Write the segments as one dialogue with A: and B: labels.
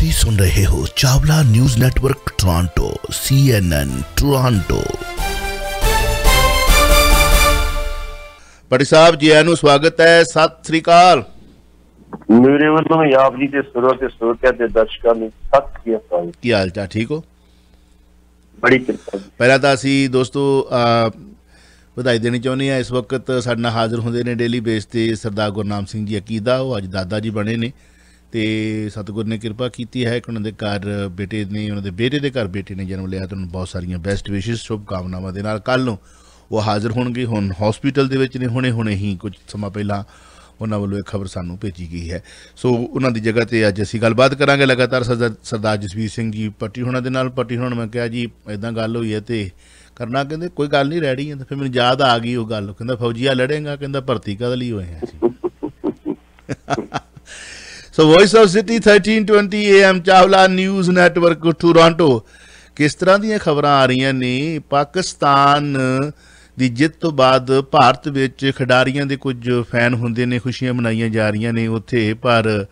A: ਤੁਸੀਂ ਸੁਣ ਰਹੇ ਹੋ Chawla news network Toronto CNN Toronto.
B: Bhatti Sahib ji ਆਇਆਂ ਨੂੰ ਸਵਾਗਤ ਹੈ। ਸਤਿ ਸ੍ਰੀ ਅਕਾਲ।
C: ਮੇਰੇ ਵੱਲੋਂ ਆਪ ਜੀ ਦੇ ਸਰੋਤਿਆਂ ਤੇ ਦਰਸ਼ਕਾਂ ਨੂੰ ਸਤਿ ਸ੍ਰੀ ਅਕਾਲ।
B: ਕੀ ਹਾਲ ਚਾਲ? ਠੀਕ ਹੋ?
C: ਬੜੀ ਕਿਰਪਾ।
B: ਪਹਿਲਾਂ ਤਾਂ ਅਸੀਂ ਦੋਸਤੋ ਵਧਾਈ ਦੇਣੀ ਚਾਹੁੰਦੇ ਹਾਂ। ਇਸ ਵਕਤ ਸਾਡੇ ਨਾਲ ਹਾਜ਼ਰ ਹੁੰਦੇ ਨੇ ਡੇਲੀ ਬੇਸ 'ਤੇ ਸਰਦਾਰ ਗੁਰਨਾਮ ਸਿੰਘ ਜੀ ਅਕੀਦਾ। ਉਹ ਅੱਜ ਦਾਦਾ ਜੀ ਬਣੇ ਨੇ ਅਤੇ ਸਤਿਗੁਰ ਨੇ ਕਿਰਪਾ ਕੀਤੀ ਹੈ ਕਿ ਉਹਨਾਂ ਦੇ ਘਰ ਬੇਟੇ ਨੇ, ਉਹਨਾਂ ਦੇ ਬੇਟੇ ਦੇ ਘਰ ਬੇਟੇ ਨੇ ਜਨਮ ਲਿਆ। ਤੁਹਾਨੂੰ ਬਹੁਤ ਸਾਰੀਆਂ ਬੈਸਟ ਵਿਸ਼ਿਸ, ਸ਼ੁਭਕਾਮਨਾਵਾਂ ਦੇ ਨਾਲ। ਕੱਲ੍ਹ ਨੂੰ ਉਹ ਹਾਜ਼ਰ ਹੋਣਗੇ। ਹੁਣ ਹੌਸਪੀਟਲ ਦੇ ਵਿੱਚ ਨੇ, ਹੁਣੇ ਹੀ ਕੁਝ ਸਮਾਂ ਪਹਿਲਾਂ ਉਹਨਾਂ ਵੱਲੋਂ ਇੱਕ ਖਬਰ ਸਾਨੂੰ ਭੇਜੀ ਗਈ ਹੈ। ਸੋ ਉਹਨਾਂ ਦੀ ਜਗ੍ਹਾ 'ਤੇ ਅੱਜ ਅਸੀਂ ਗੱਲਬਾਤ ਕਰਾਂਗੇ ਲਗਾਤਾਰ ਸਰਦਾਰ ਜਸਵੀਰ ਸਿੰਘ ਜੀ ਭੱਟੀ ਹੋਣਾ ਦੇ ਨਾਲ। ਭੱਟੀ ਹੋਣਾ ਮੈਂ ਕਿਹਾ ਜੀ ਇੱਦਾਂ ਗੱਲ ਹੋਈ ਹੈ ਅਤੇ ਕਰਨਾ, ਕਹਿੰਦੇ ਕੋਈ ਗੱਲ ਨਹੀਂ ਰੈਡੀ ਹੈ। ਫਿਰ ਮੈਨੂੰ ਯਾਦ ਆ ਗਈ ਉਹ ਗੱਲ। ਕਹਿੰਦਾ ਫੌਜੀਆ ਲੜੇਗਾ, ਕਹਿੰਦਾ ਭਰਤੀ ਕਦ ਲਈ ਹੋਏ ਹਾਂ ਅਸੀਂ। So voice of city 1320 AM Chawla news network Toronto. ਕਿਸ ਤਰ੍ਹਾਂ ਦੀਆਂ ਖਬਰਾਂ ਆ ਰਹੀਆਂ ਨੇ? ਪਾਕਿਸਤਾਨ ਦੀ ਜਿੱਤ ਤੋਂ ਬਾਅਦ ਭਾਰਤ ਵਿੱਚ ਖਿਡਾਰੀਆਂ ਦੇ ਕੁਝ ਫੈਨ ਹੁੰਦੇ ਨੇ, ਖੁਸ਼ੀਆਂ ਮਨਾਈਆਂ ਜਾ ਰਹੀਆਂ ਨੇ ਉੱਥੇ। ਪਰ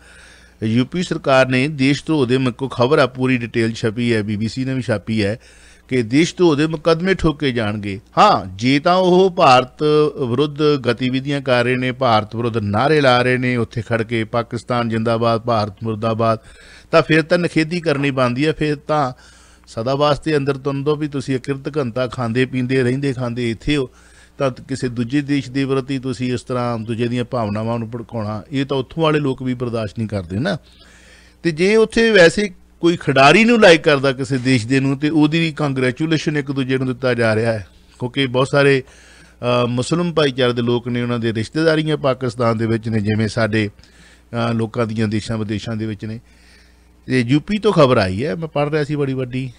B: ਯੂਪੀ ਸਰਕਾਰ ਨੇ ਦੇਸ਼ ਧਰੋਹ ਦੇ ਮੇਰੇ ਕੋਲ ਖਬਰ ਆ, ਪੂਰੀ ਡਿਟੇਲ ਛਪੀ ਹੈ, BBC ਨੇ ਵੀ ਛਾਪੀ ਹੈ ਕਿ ਦੇਸ਼ ਧਰੋਹ ਦੇ ਮੁਕੱਦਮੇ ਠੋਕੇ ਜਾਣਗੇ। ਹਾਂ, ਜੇ ਤਾਂ ਉਹ ਭਾਰਤ ਵਿਰੁੱਧ ਗਤੀਵਿਧੀਆਂ ਕਰ ਰਹੇ ਨੇ, ਭਾਰਤ ਵਿਰੁੱਧ ਨਾਅਰੇ ਲਾ ਰਹੇ ਨੇ ਉੱਥੇ ਖੜ੍ਹ ਕੇ, ਪਾਕਿਸਤਾਨ ਜਿੰਦਾਬਾਦ, ਭਾਰਤ ਮੁਰਦਾਬਾਦ, ਤਾਂ ਫਿਰ ਤਾਂ ਨਿਖੇਧੀ ਕਰਨੀ ਬਣਦੀ ਹੈ। ਫਿਰ ਤਾਂ ਸਦਾ ਵਾਸਤੇ ਅੰਦਰ ਤੁੰਦੋ ਵੀ ਤੁਸੀਂ ਅਕਿਰਤ ਘੰਟਾ ਖਾਂਦੇ ਪੀਂਦੇ ਰਹਿੰਦੇ ਖਾਂਦੇ ਇੱਥੇ ਹੋ, ਤਾਂ ਕਿਸੇ ਦੂਜੇ ਦੇਸ਼ ਦੇ ਪ੍ਰਤੀ ਤੁਸੀਂ ਇਸ ਤਰ੍ਹਾਂ ਦੂਜੇ ਦੀਆਂ ਭਾਵਨਾਵਾਂ ਨੂੰ ਭੜਕਾਉਣਾ, ਇਹ ਤਾਂ ਉੱਥੋਂ ਵਾਲੇ ਲੋਕ ਵੀ ਬਰਦਾਸ਼ਤ ਨਹੀਂ ਕਰਦੇ ਨਾ। ਅਤੇ ਜੇ ਉੱਥੇ ਵੈਸੇ ਕੋਈ ਖਿਡਾਰੀ ਨੂੰ ਲਾਈਕ ਕਰਦਾ ਕਿਸੇ ਦੇਸ਼ ਦੇ ਨੂੰ, ਅਤੇ ਉਹਦੀ ਵੀ ਕੰਗਰੈਚੂਲੇਸ਼ਨ ਇੱਕ ਦੂਜੇ ਨੂੰ ਦਿੱਤਾ ਜਾ ਰਿਹਾ ਹੈ। ਕਿਉਂਕਿ ਬਹੁਤ ਸਾਰੇ ਮੁਸਲਿਮ ਭਾਈਚਾਰੇ ਦੇ ਲੋਕ ਨੇ, ਉਹਨਾਂ ਦੇ ਰਿਸ਼ਤੇਦਾਰੀਆਂ ਪਾਕਿਸਤਾਨ ਦੇ ਵਿੱਚ ਨੇ, ਜਿਵੇਂ ਸਾਡੇ ਲੋਕਾਂ ਦੀਆਂ ਦੇਸ਼ਾਂ ਵਿਦੇਸ਼ਾਂ ਦੇ ਵਿੱਚ ਨੇ। ਅਤੇ ਯੂਪੀ ਤੋਂ ਖਬਰ ਆਈ ਹੈ, ਮੈਂ ਪੜ੍ਹ ਰਿਹਾ ਸੀ, ਬੜੀ ਵੱਡੀ।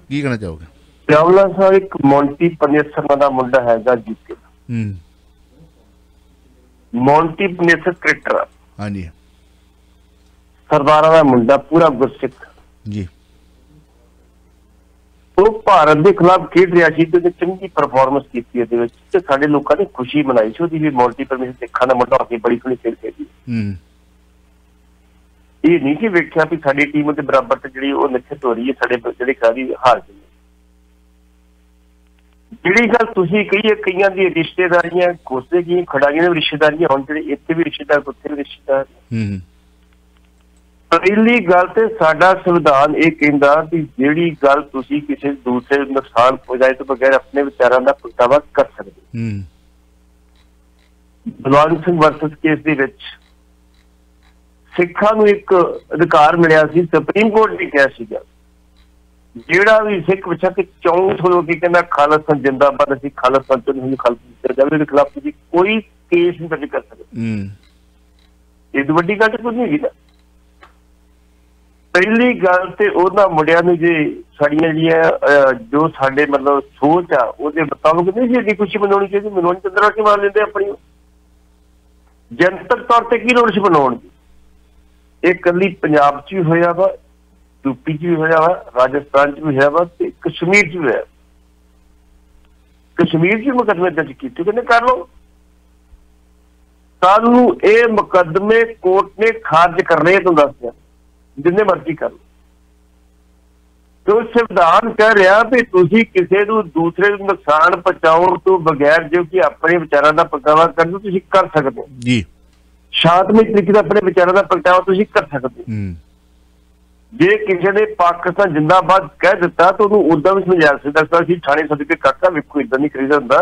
B: ਕੀ ਕਹਿਣਾ ਚਾਹੋਗੇ?
C: ਚਾਵਲਾ ਸਾਹਿਬ ਇੱਕ ਮੌਂਟੀ ਪਨੇਸਰ ਦਾ ਮੁੰਡਾ ਹੈਗਾ ਯੂਪੀ ਦਾ। ਮੌਂਟੀ ਪਨੇਸਰ ਕ੍ਰਿਕਟਰ,
B: ਹਾਂਜੀ,
C: ਸਰਦਾਰਾਂ ਦਾ ਮੁੰਡਾ, ਪੂਰਾ ਗੁਰਸਿੱਖ
B: ਜੀ।
C: ਉਹ ਭਾਰਤ ਦੇ ਖਿਲਾਫ ਖੇਡ ਰਿਹਾ ਸੀ ਤੇ ਉਹਨੇ ਚੰਗੀ ਪਰਫਾਰਮੈਂਸ ਕੀਤੀ ਇਹਦੇ ਵਿੱਚ, ਤੇ ਸਾਡੇ ਲੋਕਾਂ ਨੇ ਖੁਸ਼ੀ ਮਨਾਈ ਸੀ ਉਹਦੀ ਵੀ। ਮੌਂਟੀ ਪਨੇਸਰ ਸਿੱਖਾਂ ਦਾ ਮੁੰਡਾ ਹੋ ਕੇ ਬੜੀ ਸੋਹਣੀ ਖੇਡ ਖੇਡੀ। ਇਹ ਨਹੀਂ ਕਿ ਵੇਖਿਆ ਵੀ ਸਾਡੀ ਟੀਮ ਦੇ ਬਰਾਬਰ ਤੇ ਜਿਹੜੀ ਉਹ ਨਿਖਿਤ ਹੋ ਰਹੀ ਹੈ, ਸਾਡੇ ਜਿਹੜੇ ਖਿਡਾਰੀ ਹਾਰ ਗਏ। ਜਿਹੜੀ ਗੱਲ ਤੁਸੀਂ ਕਹੀ ਹੈ ਕਈਆਂ ਦੀ ਰਿਸ਼ਤੇਦਾਰੀਆਂ ਕੋਸਦੇ ਗਈਆਂ, ਖਿਡਾਰੀਆਂ ਦੀ ਰਿਸ਼ਤੇਦਾਰੀਆਂ ਹੁਣ ਜਿਹੜੇ ਇੱਥੇ ਵੀ ਰਿਸ਼ਤੇਦਾਰ, ਉੱਥੇ ਵੀ ਰਿਸ਼ਤੇਦਾਰ। ਪਹਿਲੀ ਗੱਲ ਤੇ ਸਾਡਾ ਸੰਵਿਧਾਨ ਇਹ ਕਹਿੰਦਾ ਵੀ ਜਿਹੜੀ ਗੱਲ ਤੁਸੀਂ ਕਿਸੇ ਦੂਸਰੇ ਨੂੰ ਨੁਕਸਾਨ ਪਹੁੰਚਾਏ ਤੋਂ ਬਗੈਰ ਆਪਣੇ ਵਿਚਾਰਾਂ ਦਾ ਪ੍ਰਗਟਾਵਾ ਕਰ ਸਕਦੇ। ਬਲਵੰਤ ਸਿੰਘ ਵਰਸਸ ਕੇਸ ਦੇ ਵਿੱਚ ਸਿੱਖਾਂ ਨੂੰ ਇੱਕ ਅਧਿਕਾਰ ਮਿਲਿਆ ਸੀ, ਸੁਪਰੀਮ ਕੋਰਟ ਨੇ ਕਿਹਾ ਸੀਗਾ ਜਿਹੜਾ ਵੀ ਸਿੱਖ ਪੁੱਛਿਆ ਕਿ ਚੌਂਕ ਹੋ ਕੇ ਕਹਿੰਦਾ ਖਾਲਿਸਤਾਨ ਜਿੰਦਾਬਾਦ, ਅਸੀਂ ਖਾਲਿਸਤਾਨ ਤੋਂ ਨਹੀਂ, ਖਾਲਿਸਤਾਨ ਦੇ ਖਿਲਾਫ ਤੁਸੀਂ ਕੋਈ ਕੇਸ ਨਹੀਂ ਦਰਜ ਕਰ ਸਕਦੇ। ਇਹ ਵੱਡੀ ਗੱਲ ਤਾਂ ਕੋਈ ਨਹੀਂ ਹੈਗੀ ਨਾ। ਪਹਿਲੀ ਗੱਲ ਤੇ ਉਹਨਾਂ ਮੁੰਡਿਆਂ ਨੂੰ ਜੇ ਸਾਡੀਆਂ ਜਿਹੜੀਆਂ ਜੋ ਸਾਡੇ ਮਤਲਬ ਸੋਚ ਆ ਉਹਦੇ ਮੁਤਾਬਕ ਨਹੀਂ ਸੀ ਐਡੀ ਖੁਸ਼ੀ ਮਨਾਉਣੀ ਚਾਹੀਦੀ। ਮਨਾਉਣੀ ਚੰਦਰਾ ਕੇ ਮਾਰ ਲੈਂਦੇ ਆਪਣੀ ਜਨਤਕ ਤੌਰ ਤੇ ਕੀ ਲੋੜ ਸੀ ਮਨਾਉਣ ਦੀ। ਇਹ ਇਕੱਲੀ ਪੰਜਾਬ 'ਚ ਵੀ ਹੋਇਆ ਵਾ, ਯੂਪੀ 'ਚ ਵੀ ਹੋਇਆ ਵਾ, ਰਾਜਸਥਾਨ 'ਚ ਵੀ ਹੋਇਆ ਵਾ, ਤੇ ਕਸ਼ਮੀਰ 'ਚ ਵੀ ਹੋਇਆ। ਕਸ਼ਮੀਰ 'ਚ ਵੀ ਮੁਕੱਦਮੇ ਦਰਜ ਕੀਤੇ, ਕਹਿੰਦੇ ਕਰ ਲਓ। ਕੱਲ੍ਹ ਨੂੰ ਇਹ ਮੁਕੱਦਮੇ ਕੋਰਟ ਨੇ ਖਾਰਜ ਕਰਨੇ, ਤੁਹਾਨੂੰ ਦੱਸ ਦਿਆਂ, ਜਿੰਨੇ ਮਰਜ਼ੀ ਕਰ ਲਓ। ਤੇ ਸੰਵਿਧਾਨ ਕਹਿ ਰਿਹਾ ਵੀ ਤੁਸੀਂ ਕਿਸੇ ਨੂੰ ਦੂਸਰੇ ਨੂੰ ਨੁਕਸਾਨ ਪਹੁੰਚਾਉਣ ਤੋਂ ਬਗੈਰ ਜੋ ਕਿ ਆਪਣੇ ਵਿਚਾਰਾਂ ਦਾ ਪ੍ਰਗਟਾਵਾ ਕਰਨ ਨੂੰ ਤੁਸੀਂ ਕਰ ਸਕਦੇ ਹੋ ਜੀ। ਸ਼ਾਂਤਮਈ ਤਰੀਕੇ ਨਾਲ ਆਪਣੇ ਵਿਚਾਰਾਂ ਦਾ ਪ੍ਰਗਟਾਵਾ ਤੁਸੀਂ ਕਰ ਸਕਦੇ ਹੋ। ਜੇ ਕਿਸੇ ਨੇ ਪਾਕਿਸਤਾਨ ਜਿੰਦਾਬਾਦ ਕਹਿ ਦਿੱਤਾ ਤਾਂ ਉਹਨੂੰ ਉਦਾਂ ਵੀ ਸਮਝਾ ਸਕਦਾ ਸੀ, ਥਾਣੇ ਸੱਦ ਕੇ ਕਾਕਾ ਵੇਖੋ ਏਦਾਂ ਨਹੀਂ ਕਰੀਦਾ ਹੁੰਦਾ,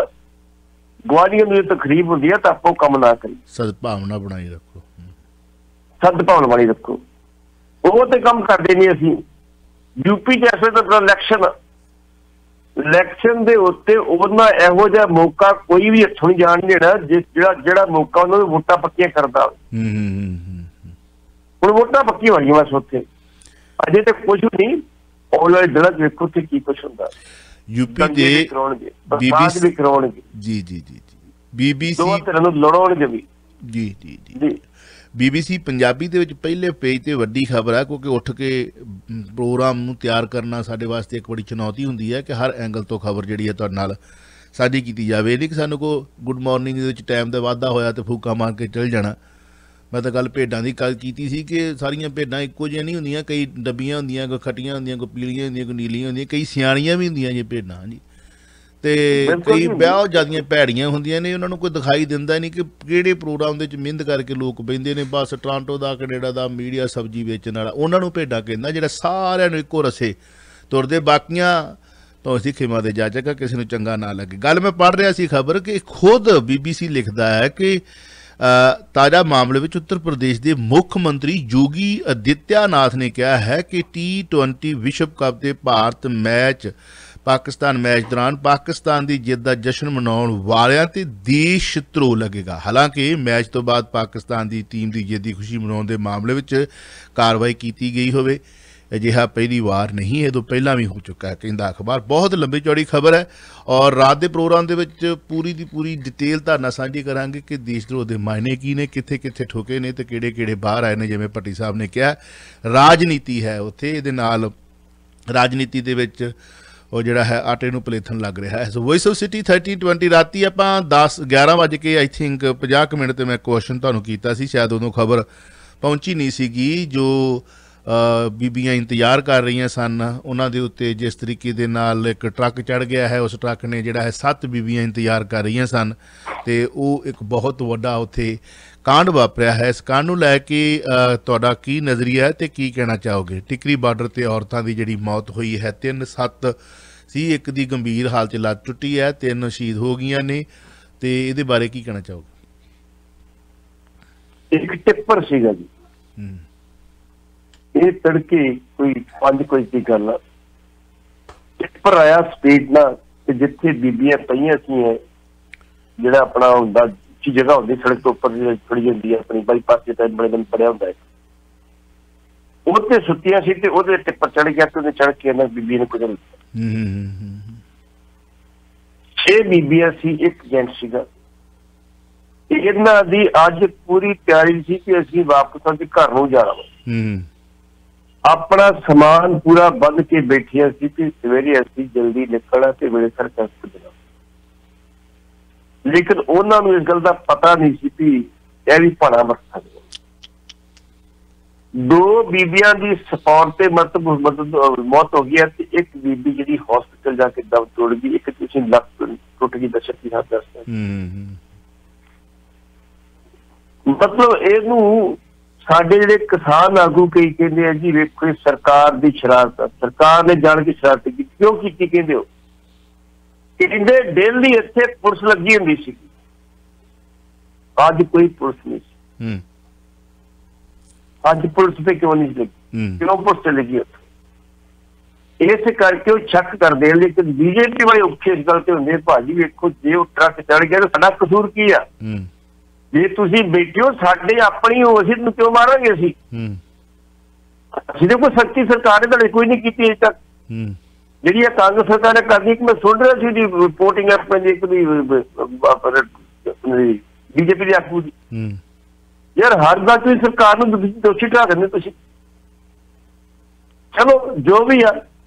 C: ਗੁਆਂਢੀਆਂ ਨੂੰ ਤਕਲੀਫ ਹੁੰਦੀ ਹੈ ਤਾਂ ਆਪੋ ਕੰਮ ਨਾ ਕਰੀ,
B: ਸਦਭਾਵਨਾ ਬਣਾਈ ਰੱਖੋ,
C: ਸਦਭਾਵਨਾ ਵਾਲੀ ਰੱਖੋ। ਉਹ ਤੇ ਕੰਮ ਕਰਦੇ ਨਹੀਂ ਅਸੀਂ। ਯੂਪੀ 'ਚ ਇਸ ਵੇਲੇ ਇਲੈਕਸ਼ਨ ਦੇ ਉੱਤੇ ਉਹਨਾਂ ਇਹੋ ਜਿਹਾ ਮੌਕਾ ਕੋਈ ਵੀ ਹੱਥੋਂ ਨਹੀਂ ਜਾਣ ਦੇਣਾ ਜਿਹੜਾ ਮੌਕਾ ਉਹਨਾਂ ਨੂੰ ਵੋਟਾਂ ਪੱਕੀਆਂ ਕਰਦਾ। ਹੁਣ ਵੋਟਾਂ ਪੱਕੀਆਂ ਹੋਈਆਂ ਬਸ ਉੱਥੇ, ਅਜੇ ਤੱਕ ਕੁਛ ਨਹੀਂ। ਆਉਣ ਵਾਲੇ ਦਿਨਾਂ 'ਚ ਵੇਖੋ ਉੱਥੇ ਕੀ ਕੁਛ ਹੁੰਦਾ।
B: ਯੂਪੀ ਦੇ
C: ਕਰਾਉਣਗੇ, ਬਰਸਾਤ ਵੀ ਕਰਾਉਣਗੇ,
B: ਜੀ ਜੀ ਜੀ ਜੀ, BBC
C: ਦੋਵਾਂ ਧਿਰਾਂ ਨੂੰ ਲੜਾਉਣਗੇ ਵੀ,
B: ਜੀ ਜੀ ਜੀ। BBC ਪੰਜਾਬੀ ਦੇ ਵਿੱਚ ਪਹਿਲੇ ਪੇਜ 'ਤੇ ਵੱਡੀ ਖਬਰ ਹੈ, ਕਿਉਂਕਿ ਉੱਠ ਕੇ ਪ੍ਰੋਗਰਾਮ ਨੂੰ ਤਿਆਰ ਕਰਨਾ ਸਾਡੇ ਵਾਸਤੇ ਇੱਕ ਬੜੀ ਚੁਣੌਤੀ ਹੁੰਦੀ ਹੈ ਕਿ ਹਰ ਐਂਗਲ ਤੋਂ ਖਬਰ ਜਿਹੜੀ ਹੈ ਤੁਹਾਡੇ ਨਾਲ ਸਾਂਝੀ ਕੀਤੀ ਜਾਵੇ। ਇਹ ਨਹੀਂ ਕਿ ਸਾਨੂੰ ਕੋਈ ਗੁੱਡ ਮਾਰਨਿੰਗ ਦੇ ਵਿੱਚ ਟਾਈਮ ਦਾ ਵਾਧਾ ਹੋਇਆ ਅਤੇ ਫੂਕਾ ਮਾਰ ਕੇ ਚੱਲ ਜਾਣਾ। मैं तो गल भेडां की गल की सी कि सारियां भेडां इक्को जिहियां नहीं होंदियां, कई डब्बियां होंदियां, कोई खट्टियां होंदियां, कोई पीलियां होंदियां, कोई नीलियां होंदियां, कई सियाणियां भी होंदियां जी भेडां जी। ਤੇ ਕਈ ਬਹੁਤ ਜ਼ਿਆਦੀਆਂ ਭੈੜੀਆਂ ਹੁੰਦੀਆਂ ਨੇ, ਉਹਨਾਂ ਨੂੰ ਕੋਈ ਦਿਖਾਈ ਦਿੰਦਾ ਨਹੀਂ ਕਿ ਕਿਹੜੇ ਪ੍ਰੋਗਰਾਮ ਦੇ ਵਿੱਚ ਮਿਹਨਤ ਕਰਕੇ ਲੋਕ ਬਹਿੰਦੇ ਨੇ। ਬਸ ਟੋਰਾਂਟੋ ਦਾ, ਕੈਨੇਡਾ ਦਾ ਮੀਡੀਆ ਸਬਜ਼ੀ ਵੇਚਣ ਵਾਲਾ, ਉਹਨਾਂ ਨੂੰ ਭੇਡਾਂ ਕਹਿੰਦਾ ਜਿਹੜਾ ਸਾਰਿਆਂ ਨੂੰ ਇੱਕੋ ਰਸੇ ਤੁਰਦੇ, ਬਾਕੀਆਂ ਤੋਂ ਅਸੀਂ ਖਿਮਾ ਦੇ ਜਾਚਕ, ਕਿਸੇ ਨੂੰ ਚੰਗਾ ਨਾ ਲੱਗੇ। ਗੱਲ ਮੈਂ ਪੜ੍ਹ ਰਿਹਾ ਸੀ ਖਬਰ ਕਿ ਖੁਦ BBC ਲਿਖਦਾ ਹੈ ਕਿ ਤਾਜ਼ਾ ਮਾਮਲੇ ਵਿੱਚ ਉੱਤਰ ਪ੍ਰਦੇਸ਼ ਦੇ ਮੁੱਖ ਮੰਤਰੀ ਯੋਗੀ ਆਦਿੱਤਿਆਨਾਥ ਨੇ ਕਿਹਾ ਹੈ ਕਿ T20 ਵਿਸ਼ਵ ਕੱਪ ਦੇ ਭਾਰਤ ਮੈਚ पाकिस्तान मैच दौरान पाकिस्तान की जित का जश्न मनाने वालों ते देश धरोह लगेगा। हालांकि मैच तो बाद पाकिस्तान की टीम की जित की खुशी मनाने के मामले में कार्रवाई की गई होवे, अजिहा पहली बार नहीं, ये तो पहला भी हो चुका है कहता अखबार। बहुत लंबी चौड़ी खबर है और रात के प्रोग्राम के पूरी की पूरी डिटेल धारना साझी करांगे कि देश धरोह के मायने की ने, कित्थे कित्थे ठोके ने ते किहड़े किहड़े बाहर आए ने। जिवें भट्टी साहब ने कहा राजनीति है उत्थे, इहदे नाल राजनीति दे विच ਉਹ ਜਿਹੜਾ ਹੈ ਆਟੇ ਨੂੰ ਪਲੇਥਣ ਲੱਗ ਰਿਹਾ ਹੈ। ਸੋ ਵੌਇਸ ਆਫ ਸਿਟੀ 30-20 ਰਾਤੀ ਆਪਾਂ 11 ਵਜੇ ਕੇ ਆਈ ਥਿੰਕ 50 ਮਿੰਟ ਤੇ ਮੈਂ ਕੁਐਸਚਨ ਤੁਹਾਨੂੰ ਕੀਤਾ ਸੀ, ਸ਼ਾਇਦ ਉਦੋਂ ਖਬਰ ਪਹੁੰਚੀ ਨਹੀਂ ਸੀਗੀ। ਜੋ ਬੀਬੀਆਂ ਇੰਤਜ਼ਾਰ ਕਰ ਰਹੀਆਂ ਸਨ ਉਹਨਾਂ ਦੇ ਉੱਤੇ ਜਿਸ ਤਰੀਕੇ ਦੇ ਨਾਲ ਇੱਕ ਟਰੱਕ ਚੜ੍ਹ ਗਿਆ ਹੈ, ਉਸ ਟਰੱਕ ਨੇ ਜਿਹੜਾ ਹੈ 7 ਬੀਬੀਆਂ ਇੰਤਜ਼ਾਰ ਕਰ ਰਹੀਆਂ ਸਨ ਤੇ ਉਹ ਇੱਕ ਬਹੁਤ ਵੱਡਾ ਉੱਥੇ ਕਾਂਡ ਵਾਪਰਿਆ ਹੈ। ਇਸ ਕਾਂਡ ਨੂੰ ਲੈ ਕੇ ਤੁਹਾਡਾ ਕੀ ਨਜ਼ਰੀਆ ਹੈ ਤੇ ਕੀ ਕਹਿਣਾ ਚਾਹੋਗੇ? ਟਿਕਰੀ ਬਾਰਡਰ ਤੇ ਔਰਤਾਂ ਦੀ ਜਿਹੜੀ ਮੌਤ ਹੋਈ ਹੈ, 3-7 ਸੀ, ਇੱਕ ਦੀ ਗੰਭੀਰ ਹਾਲਤ 'ਚ ਲੱਤ ਟੁੱਟੀ ਹੈ, 3 ਸ਼ਹੀਦ ਹੋ ਗਈਆਂ ਨੇ, ਤੇ ਇਹਦੇ ਬਾਰੇ ਕੀ ਕਹਿਣਾ ਚਾਹੋਗੇ?
C: ਇੱਕ ਟਿੱਪਰ ਸੀਗਾ ਜੀ, ਇਹ ਤੜਕੇ ਕੋਈ 5 ਵਜੇ ਦੀ ਗੱਲ ਆ, ਟਿੱਪਰ ਆਇਆ ਸਪੀਡ ਨਾਲ ਤੇ ਜਿੱਥੇ ਬੀਬੀਆਂ ਪਈਆਂ ਸੀ, ਜਿਹੜਾ ਆਪਣਾ ਹੁੰਦਾ ਜਗ੍ਹਾ ਹੁੰਦੀ ਸੜਕ ਤੋਂ ਉੱਪਰ ਖੜੀ ਹੁੰਦੀ ਹੈ ਆਪਣੀ ਬਾਈਪਾਸ ਦੇ ਟਾਈਮ ਬੜੇ ਦਿਨ ਪੜਿਆ ਹੁੰਦਾ ਹੈ, ਉਹਤੇ ਸੁੱਤੀਆਂ ਸੀ ਤੇ ਉਹਦੇ ਟਿੱਪਰ ਚੜ ਗਿਆ ਤੇ ਉਹਨੇ ਚੜ ਕੇ ਇਹਨਾਂ ਬੀਬੀ ਨੇ ਕੁਚਲ ਦਿੱਤਾ। 6 ਬੀਬੀਆਂ ਸੀ, ਇੱਕ ਜੈਂਟ ਸੀਗਾ। ਇਹਨਾਂ ਦੀ ਅੱਜ ਪੂਰੀ ਤਿਆਰੀ ਸੀ ਕਿ ਅਸੀਂ ਵਾਪਸ ਅੱਜ ਘਰ ਨੂੰ ਜਾਣਾ, ਆਪਣਾ ਸਮਾਨ ਪੂਰਾ ਬੰਦ ਕੇ ਬੈਠੀਆਂ ਸੀ ਕਿ ਸਵੇਰੇ ਅਸੀਂ ਜਲਦੀ ਨਿਕਲਣਾ ਤੇ ਵੇਲੇ ਸਿਰ ਘਰ ਪੁੱਜਣਾ। ਲੇਕਿਨ ਉਹਨਾਂ ਨੂੰ ਇਸ ਗੱਲ ਦਾ ਪਤਾ ਨਹੀਂ ਸੀ ਵੀ ਇਹ ਵੀ ਭਾਣਾ ਵਰਤ ਸਕਦਾ। 2 ਬੀਬੀਆਂ ਦੀ ਸਪੌਟ ਤੇ ਮੌਤ ਹੋ ਗਈ ਹੈ ਤੇ ਇੱਕ ਬੀਬੀ ਜਿਹੜੀ ਹਸਪੀਟਲ ਜਾ ਕੇ ਦਮ ਤੋੜ ਗਈ, ਇੱਕ ਤੁਸੀਂ ਲੱਤ ਟੁੱਟ ਗਈ ਦਸ਼ਤੀ ਹੱਥ ਦੱਸਦਾ। ਮਤਲਬ ਇਹਨੂੰ ਸਾਡੇ ਜਿਹੜੇ ਕਿਸਾਨ ਆਗੂ ਕਈ ਕਹਿੰਦੇ ਆ ਜੀ ਵੇਖੋ ਸਰਕਾਰ ਦੀ ਸ਼ਰਾਰਤ, ਸਰਕਾਰ ਨੇ ਜਾਣ ਕੇ ਸ਼ਰਾਰਤ ਕੀਤੀ। ਕਿਉਂ ਕੀਤੀ ਕਹਿੰਦੇ ਹੋ? ਕਹਿੰਦੇ ਡੇਲੀ ਇੱਥੇ ਪੁਲਿਸ ਲੱਗੀ ਹੁੰਦੀ ਸੀ, ਅੱਜ ਕੋਈ ਪੁਲਿਸ ਨਹੀਂ ਸੀ। ਅੱਜ ਪੁਲਿਸ ਤੇ ਕਿਉਂ ਨਹੀਂ ਲੱਗੀ? ਕਿਉਂ ਪੁਲਿਸ ਤੇ ਲੱਗੀ ਉੱਥੇ? ਇਸ ਕਰਕੇ ਉਹ ਸ਼ੱਕ ਕਰਦੇ। ਲੇਕਿਨ ਬੀਜੇਪੀ ਵਾਲੇ ਔਖੇ ਇਸ ਗੱਲ ਤੇ ਹੁੰਦੇ, ਭਾਜੀ ਵੇਖੋ ਜੇ ਉਹ ਟਰੱਕ ਚੜ ਗਿਆ ਤਾਂ ਸਾਡਾ ਕਸੂਰ ਕੀ ਆ? ਜੇ ਤੁਸੀਂ ਬੈਠੇ ਹੋ ਸਾਡੇ ਆਪਣੀ ਹੋ, ਅਸੀਂ ਨੂੰ ਕਿਉਂ ਮਾਰਾਂਗੇ? ਅਸੀਂ ਦੇਖੋ ਸੱਚੀ ਸਰਕਾਰ ਨੇ ਤੁਹਾਡੇ ਕੋਈ ਨਹੀਂ ਕੀਤੀ ਅਜੇ ਤੱਕ। ਜਿਹੜੀ ਇਹ ਕਾਂਗਰਸ ਸਰਕਾਰ ਨੇ ਕਰਦੀ, ਮੈਂ ਸੁਣ ਰਿਹਾ ਸੀ ਰਿਪੋਰਟਿੰਗ ਬੀਜੇਪੀ ਦੇ ਆਗੂ ਦੀ, ਯਾਰ ਹਰ ਗੱਲ ਤੁਸੀਂ ਸਰਕਾਰ ਨੂੰ ਦੋਸ਼ੀ ਠਹਿਰਾ ਦਿੰਦੇ ਤੁਸੀਂ। ਚਲੋ ਜੋ ਵੀ ਆ,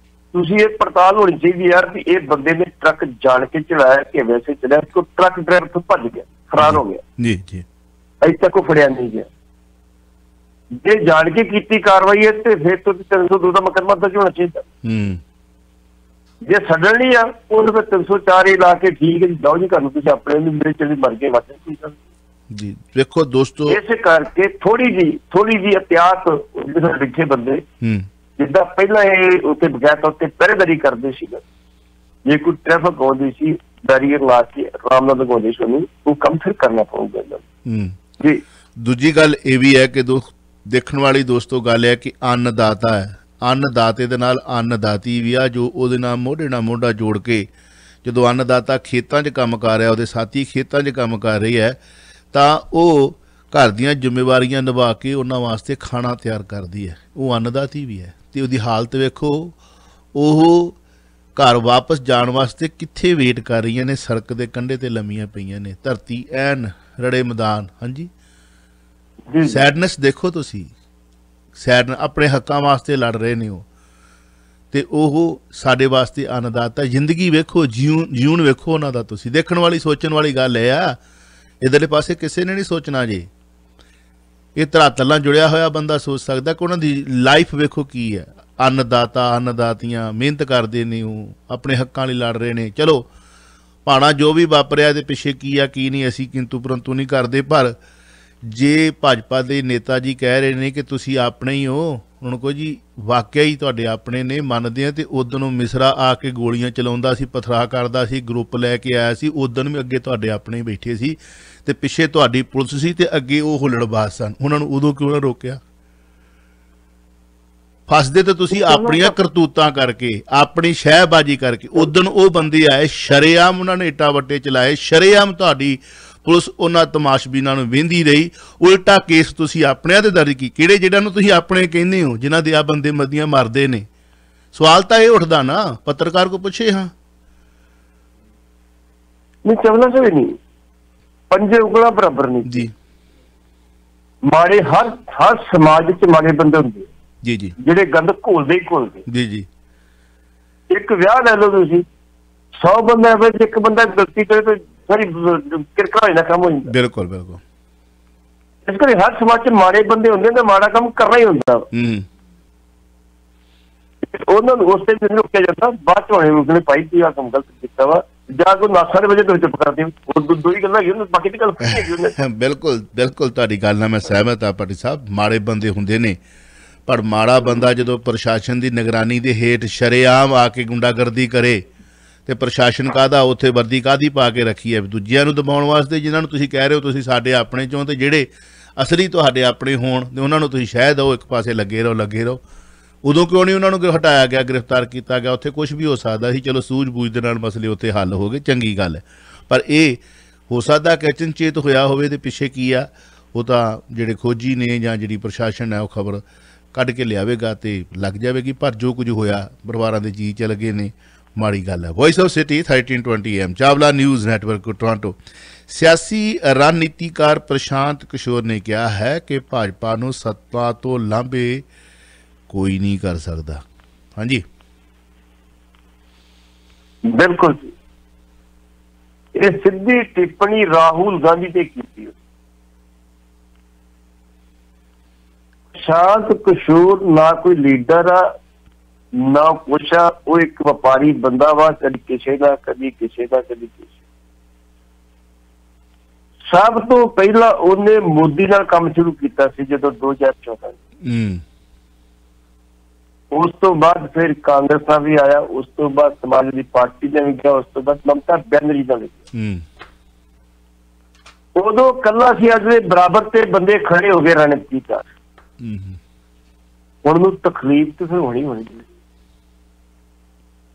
C: ਤੁਸੀਂ ਇਹ ਪੜਤਾਲ ਹੋਣੀ ਚਾਹੀਦੀ ਯਾਰ ਵੀ ਇਹ ਬੰਦੇ ਨੇ ਟਰੱਕ ਜਾਣ ਕੇ ਚਲਾਇਆ ਕਿ ਵੈਸੇ ਚਲਾਇਆ? ਟਰੱਕ ਡਰਾਈਵਰ ਤੋਂ ਭੱਜ ਗਿਆ, ਫਰਾਰ ਹੋ ਗਿਆ ਜੀ ਜੀ, ਅਜੇ ਤੱਕ ਉਹ ਫੜਿਆ ਨਹੀਂ ਗਿਆ। ਜੇ ਜਾਣ ਕੇ ਕੀਤੀ ਕਾਰਵਾਈ ਹੈ ਤੇ ਫਿਰ ਤੋਂ 302 ਦਾ ਮੁਕੱਦਮਾ ਦਰਜ ਹੋਣਾ ਚਾਹੀਦਾ। ਜੇ ਛੱਡਣੀ ਆ ਉਹਦੇ ਫਿਰ 304 ਹੀ ਲਾ ਕੇ ਠੀਕ ਹੈ ਜੀ, ਜਾਓ ਜੀ ਘਰ ਨੂੰ, ਤੁਸੀਂ ਆਪਣੇ ਨੂੰ ਮੇਰੇ ਚਲੀ ਮਰ ਗਏ ਵਾਪਸ
B: ਜੀ। ਵੇਖੋ ਦੋਸਤੋ,
C: ਇਸ ਕਰਕੇ ਥੋੜੀ ਜੀ ਇhtiyat ਜਿਹੜੇ ਬੈਠੇ ਬੰਦੇ ਜਿੱਦਾਂ ਪਹਿਲਾਂ ਇਹ ਉੱਥੇ ਬਗੈਰ ਉੱਤੇ ਪਹਿਰੇਦਾਰੀ ਕਰਦੇ ਸੀਗੇ, ਜੇ ਕੋਈ ਟ੍ਰੈਫਿਕ ਆਉਂਦੀ ਸੀ ਬੈਰੀਅਰ ਲਾ ਕੇ ਆਰਾਮ ਨਾਲ ਲਗਾਉਂਦੇ ਸੀ, ਉਹਨੂੰ ਉਹ ਕੰਮ ਫਿਰ ਕਰਨਾ ਪਊਗਾ ਇਹਨਾਂ ਜੀ।
B: ਦੂਜੀ ਗੱਲ ਇਹ ਵੀ ਹੈ ਕਿ ਦੇਖਣ ਵਾਲੀ ਦੋਸਤੋ ਗੱਲ ਹੈ ਕਿ ਅੰਨਦਾਤਾ ਹੈ, ਅੰਨਦਾਤੇ ਦੇ ਨਾਲ ਅੰਨਦਾਤੀ ਵੀ ਆ, ਜੋ ਉਹਦੇ ਨਾਲ ਮੋਢੇ ਨਾਲ ਮੋਢਾ ਜੋੜ ਕੇ ਜਦੋਂ ਅੰਨਦਾਤਾ ਖੇਤਾਂ 'ਚ ਕੰਮ ਕਰ ਰਿਹਾ, ਉਹਦੇ ਸਾਥੀ ਖੇਤਾਂ 'ਚ ਕੰਮ ਕਰ ਰਹੀ ਹੈ, ਤਾਂ ਉਹ ਘਰ ਦੀਆਂ ਜ਼ਿੰਮੇਵਾਰੀਆਂ ਨਿਭਾ ਕੇ ਉਹਨਾਂ ਵਾਸਤੇ ਖਾਣਾ ਤਿਆਰ ਕਰਦੀ ਹੈ। ਉਹ ਅੰਨਦਾਤੀ ਵੀ ਹੈ ਤੇ ਉਹਦੀ ਹਾਲਤ ਵੇਖੋ, ਉਹ ਘਰ ਵਾਪਸ ਜਾਣ ਵਾਸਤੇ ਕਿੱਥੇ ਵੇਟ ਕਰ ਰਹੀਆਂ ਨੇ, ਸੜਕ ਦੇ ਕੰਢੇ ਤੇ ਲੰਮੀਆਂ ਪਈਆਂ ਨੇ, ਧਰਤੀ ਐਨ ਰੜੇ ਮੈਦਾਨ। ਹਾਂਜੀ, ਸੈਡਨੈਸ ਦੇਖੋ ਤੁਸੀਂ, ਸੈਡ ਆਪਣੇ ਹੱਕਾਂ ਵਾਸਤੇ ਲੜ ਰਹੇ ਨੇ ਉਹ, ਤੇ ਉਹ ਸਾਡੇ ਵਾਸਤੇ ਅੰਨਦਾਤਾ। ਜ਼ਿੰਦਗੀ ਵੇਖੋ, ਜੀਉਣ ਵੇਖੋ ਉਹਨਾਂ ਦਾ। ਤੁਸੀਂ ਦੇਖਣ ਵਾਲੀ ਸੋਚਣ ਵਾਲੀ ਗੱਲ ਇਹ ਆ, ਇੱਧਰਲੇ ਪਾਸੇ ਕਿਸੇ ਨੇ ਨਹੀਂ ਸੋਚਣਾ ਜੀ। ਇਹ ਧਰਾਤਲ ਨਾਲ ਜੁੜਿਆ ਹੋਇਆ ਬੰਦਾ ਸੋਚ ਸਕਦਾ ਕਿ ਉਹਨਾਂ ਦੀ ਲਾਈਫ ਵੇਖੋ ਕੀ ਹੈ। ਅੰਨਦਾਤਾ ਅੰਨਦਾਤੀਆਂ ਮਿਹਨਤ ਕਰਦੇ ਨੇ, ਉਹ ਆਪਣੇ ਹੱਕਾਂ ਲਈ ਲੜ ਰਹੇ ਨੇ। ਚਲੋ ਭਾਣਾ ਜੋ ਵੀ ਵਾਪਰਿਆ ਇਹਦੇ ਪਿੱਛੇ ਕੀ ਆ ਕੀ ਨਹੀਂ ਅਸੀਂ ਕਿੰਤੂ ਪਰੰਤੂ ਨਹੀਂ ਕਰਦੇ। ਪਰ ਜੇ ਭਾਜਪਾ ਦੇ ਨੇਤਾ ਜੀ ਕਹਿ ਰਹੇ ਨੇ ਕਿ ਤੁਸੀਂ ਆਪਣੇ ਹੀ ਹੋ, ਹੁਣ ਕੋ ਜੀ ਵਾਕਿਆ ਹੀ ਤੁਹਾਡੇ ਆਪਣੇ ਨੇ, ਮੰਨਦੇ ਆ। ਤੇ ਉਦੋਂ ਨੂੰ ਮਿਸਰਾ ਆ ਕੇ ਗੋਲੀਆਂ ਚਲਾਉਂਦਾ ਸੀ, ਪਥਰਾ ਕਰਦਾ ਸੀ, ਗਰੁੱਪ ਲੈ ਕੇ ਆਇਆ ਸੀ, ਉਦੋਂ ਵੀ ਅੱਗੇ ਤੁਹਾਡੇ ਆਪਣੇ ਹੀ ਬੈਠੇ ਸੀ ਤੇ ਪਿੱਛੇ ਤੁਹਾਡੀ ਪੁਲਿਸ ਸੀ ਤੇ ਅੱਗੇ ਉਹ ਹੁੱਲੜਬਾਜ਼ ਸਨ। ਉਹਨਾਂ ਨੂੰ ਉਦੋਂ ਕਿਉਂ ਨਾ ਰੋਕਿਆ? ਫਸਦੇ ਤੇ ਤੁਸੀਂ ਆਪਣੀਆਂ ਕਰਤੂਤਾਂ ਕਰਕੇ, ਆਪਣੀ ਸ਼ਹਿਬਾਜ਼ੀ ਕਰਕੇ। ਉਦੋਂ ਉਹ ਬੰਦੇ ਆਏ ਸ਼ਰੇਆਮ, ਉਹਨਾਂ ਨੇ ਇੱਟਾਂ ਵੱਟੇ ਚਲਾਏ, ਸ਼ਰੇਆਮ ਤੁਹਾਡੀ ਪੁਲਿਸ ਉਹਨਾਂ ਤਮਾਸ਼ਬੀਨਾਂ ਨੂੰ ਵਹਿੰਦੀ ਰਹੀ। ਉਲਟਾ ਕੇਸ ਤੁਸੀਂ ਆਪਣਿਆਂ ਤੇ ਦਰਜ ਕੀ, ਕਿਹੜੇ ਜਿਹੜਾ ਨੂੰ ਤੁਸੀਂ ਆਪਣੇ ਕਹਿੰਦੇ ਹੋ, ਜਿਨ੍ਹਾਂ ਦੇ ਆ ਬੰਦੇ ਮੱਦੀਆਂ ਮਰਦੇ ਨੇ। ਸਵਾਲ ਤਾਂ ਇਹ ਉੱਠਦਾ ਨਾ, ਪੱਤਰਕਾਰ ਕੋ ਪੁੱਛੇ। ਹਾਂ
C: ਨਹੀਂ ਚਵਲਾ ਸੇ ਨਹੀਂ, ਪੰਜੇ ਉਂਗਲਾਂ ਬਰਾਬਰ ਨਹੀਂ
B: ਜੀ।
C: ਮਾੜੇ ਹਰ ਸਮਾਜ ਵਿੱਚ ਮਾੜੇ ਬੰਦੇ ਹੁੰਦੇ
B: ਜੀ ਜੀ,
C: ਜਿਹੜੇ ਗੰਦ ਘੋਲਦੇ ਹੀ ਘੋਲਦੇ।
B: ਜੀ ਜੀ,
C: ਇੱਕ ਵਿਆਹ ਲੈ ਲਓ ਤੁਸੀਂ, 100 ਬੰਦਾ ਵਿੱਚ ਇੱਕ ਬੰਦਾ ਗਲਤੀ ਕਰੇ ਤਾਂ ਸਾਰੀ ਕਿਰਕਾ ਹੋ ਜਾਂਦਾ, ਕੰਮ ਹੋ ਜਾਂਦਾ।
B: ਬਿਲਕੁਲ ਬਿਲਕੁਲ।
C: ਇਸ ਕਰਕੇ ਹਰ ਸਮਾਜ 'ਚ ਮਾੜੇ ਬੰਦੇ ਹੁੰਦੇ ਨੇ, ਮਾੜਾ ਕੰਮ ਕਰਨਾ ਹੀ ਹੁੰਦਾ। ਉਹਨਾਂ ਨੂੰ ਉਸ ਤੇ ਨਹੀਂ ਰੋਕਿਆ ਜਾਂਦਾ, ਬਾਅਦ ਚ ਹੋਣੇ ਭਾਈ ਤੂੰ ਆ ਕੰਮ ਗਲਤ ਕੀਤਾ ਵਾ, ਜਾਂ ਕੋਈ ਨਾਸਾ ਦੇ ਵਜੇ ਤੋਂ ਚੁੱਪ ਕਰਦੇ ਹੋ। ਦੋ ਹੀ ਗੱਲਾਂ ਹੈਗੀਆਂ, ਬਾਕੀ ਦੀ ਗੱਲ ਨਹੀਂ।
B: ਬਿਲਕੁਲ ਬਿਲਕੁਲ ਤੁਹਾਡੀ ਗੱਲ ਨਾਲ ਮੈਂ ਸਹਿਮਤ ਹਾਂ ਭੱਟੀ ਸਾਹਿਬ। ਮਾੜੇ ਬੰਦੇ ਹੁੰਦੇ ਨੇ, ਪਰ ਮਾੜਾ ਬੰਦਾ ਜਦੋਂ ਪ੍ਰਸ਼ਾਸਨ ਦੀ ਨਿਗਰਾਨੀ ਦੇ ਹੇਠ ਸ਼ਰੇਆਮ ਆ ਕੇ ਗੁੰਡਾਗਰਦੀ ਕਰੇ ਤੇ ਪ੍ਰਸ਼ਾਸਨ ਕਾਹਦਾ ਉੱਥੇ ਵਰਦੀ ਕਾਹਦੀ ਪਾ ਕੇ ਰੱਖੀ ਹੈ? ਦੂਜਿਆਂ ਨੂੰ ਦਬਾਉਣ ਵਾਸਤੇ, ਜਿਨ੍ਹਾਂ ਨੂੰ ਤੁਸੀਂ ਕਹਿ ਰਹੇ ਹੋ ਤੁਸੀਂ ਸਾਡੇ ਆਪਣੇ ਚੋਂ, ਤੇ ਜਿਹੜੇ ਅਸਲੀ ਤੁਹਾਡੇ ਆਪਣੇ ਹੋਣ ਤੇ ਉਹਨਾਂ ਨੂੰ ਤੁਸੀਂ ਸ਼ਹਿ ਦਿਓ, ਇੱਕ ਪਾਸੇ ਲੱਗੇ ਰਹੋ। ਉਦੋਂ ਕਿਉਂ ਨਹੀਂ ਉਹਨਾਂ ਨੂੰ ਹਟਾਇਆ ਗਿਆ, ਗ੍ਰਿਫਤਾਰ ਕੀਤਾ ਗਿਆ? ਉੱਥੇ ਕੁਝ ਵੀ ਹੋ ਸਕਦਾ ਸੀ। ਚਲੋ ਸੂਝ-ਬੂਝ ਦੇ ਨਾਲ ਮਸਲੇ ਉੱਥੇ ਹੱਲ ਹੋ ਗਏ, ਚੰਗੀ ਗੱਲ ਹੈ। ਪਰ ਇਹ ਹੋ ਸਕਦਾ ਕਿ ਅਚਨਚੇਤ ਹੋਇਆ ਹੋਵੇ ਤੇ ਪਿੱਛੇ ਕੀ ਆ, ਉਹ ਤਾਂ ਜਿਹੜੇ ਖੋਜੀ ਨੇ ਜਾਂ ਜਿਹੜੀ ਪ੍ਰਸ਼ਾਸਨ ਹੈ ਉਹ ਖਬਰ ਕੱਢ ਕੇ ਲਿਆਵੇਗਾ ਤੇ ਲੱਗ ਜਾਵੇਗੀ। ਪਰ ਜੋ ਕੁਝ ਹੋਇਆ, ਪਰਿਵਾਰਾਂ ਦੇ ਜੀਅ ਚਲ ਗਏ ਨੇ, ਮਾੜੀ ਗੱਲ ਹੈ। Voice of city 1320 AM Chawla news network Toronto. ਸਿਆਸੀ ਰਣਨੀਤੀਕਾਰ ਪ੍ਰਸ਼ਾਂਤ ਕਿਸ਼ੋਰ ਨੇ ਕਿਹਾ ਹੈ ਕਿ ਭਾਜਪਾ ਨੂੰ ਸੱਤਾ ਤੋਂ ਲਾਂਭੇ ਕੋਈ ਨਹੀਂ ਕਰ ਸਕਦਾ। ਹਾਂਜੀ
C: ਬਿਲਕੁਲ, ਇਹ ਸਿੱਧੀ ਟਿੱਪਣੀ ਰਾਹੁਲ ਗਾਂਧੀ ਤੇ ਕੀਤੀ। ਪ੍ਰਸ਼ਾਂਤ ਕਿਸ਼ੋਰ ਨਾ ਕੋਈ ਲੀਡਰ ਆ ਨਾ ਕੁਛ ਆ, ਉਹ ਇੱਕ ਵਪਾਰੀ ਬੰਦਾ ਵਾ, ਕਦੀ ਕਿਸੇ ਦਾ ਕਦੀ ਕਿਸੇ ਦਾ ਕਦੀ ਕਿਸੇ। ਸਭ ਤੋਂ ਪਹਿਲਾਂ ਉਹਨੇ ਮੋਦੀ ਨਾਲ ਕੰਮ ਸ਼ੁਰੂ ਕੀਤਾ ਸੀ ਜਦੋਂ 2014। ਉਸ ਤੋਂ ਬਾਅਦ ਫਿਰ ਕਾਂਗਰਸ ਨਾਲ ਵੀ ਆਇਆ, ਉਸ ਤੋਂ ਬਾਅਦ ਸਮਾਜਵਾਦੀ ਪਾਰਟੀ ਨੇ ਵੀ ਗਿਆ, ਉਸ ਤੋਂ ਬਾਅਦ ਮਮਤਾ ਬੈਨਰਜੀ ਨਾਲ ਵੀ। ਉਦੋਂ ਕੱਲਾ ਸੀ, ਅੱਜ ਦੇ ਬਰਾਬਰ ਤੇ ਬੰਦੇ ਖੜੇ ਹੋ ਗਏ ਰਣਨੀਤੀਕਾਰ। ਹੁਣ ਨੂੰ ਤਕਲੀਫ ਤੇ ਫਿਰ ਹੋਣੀ।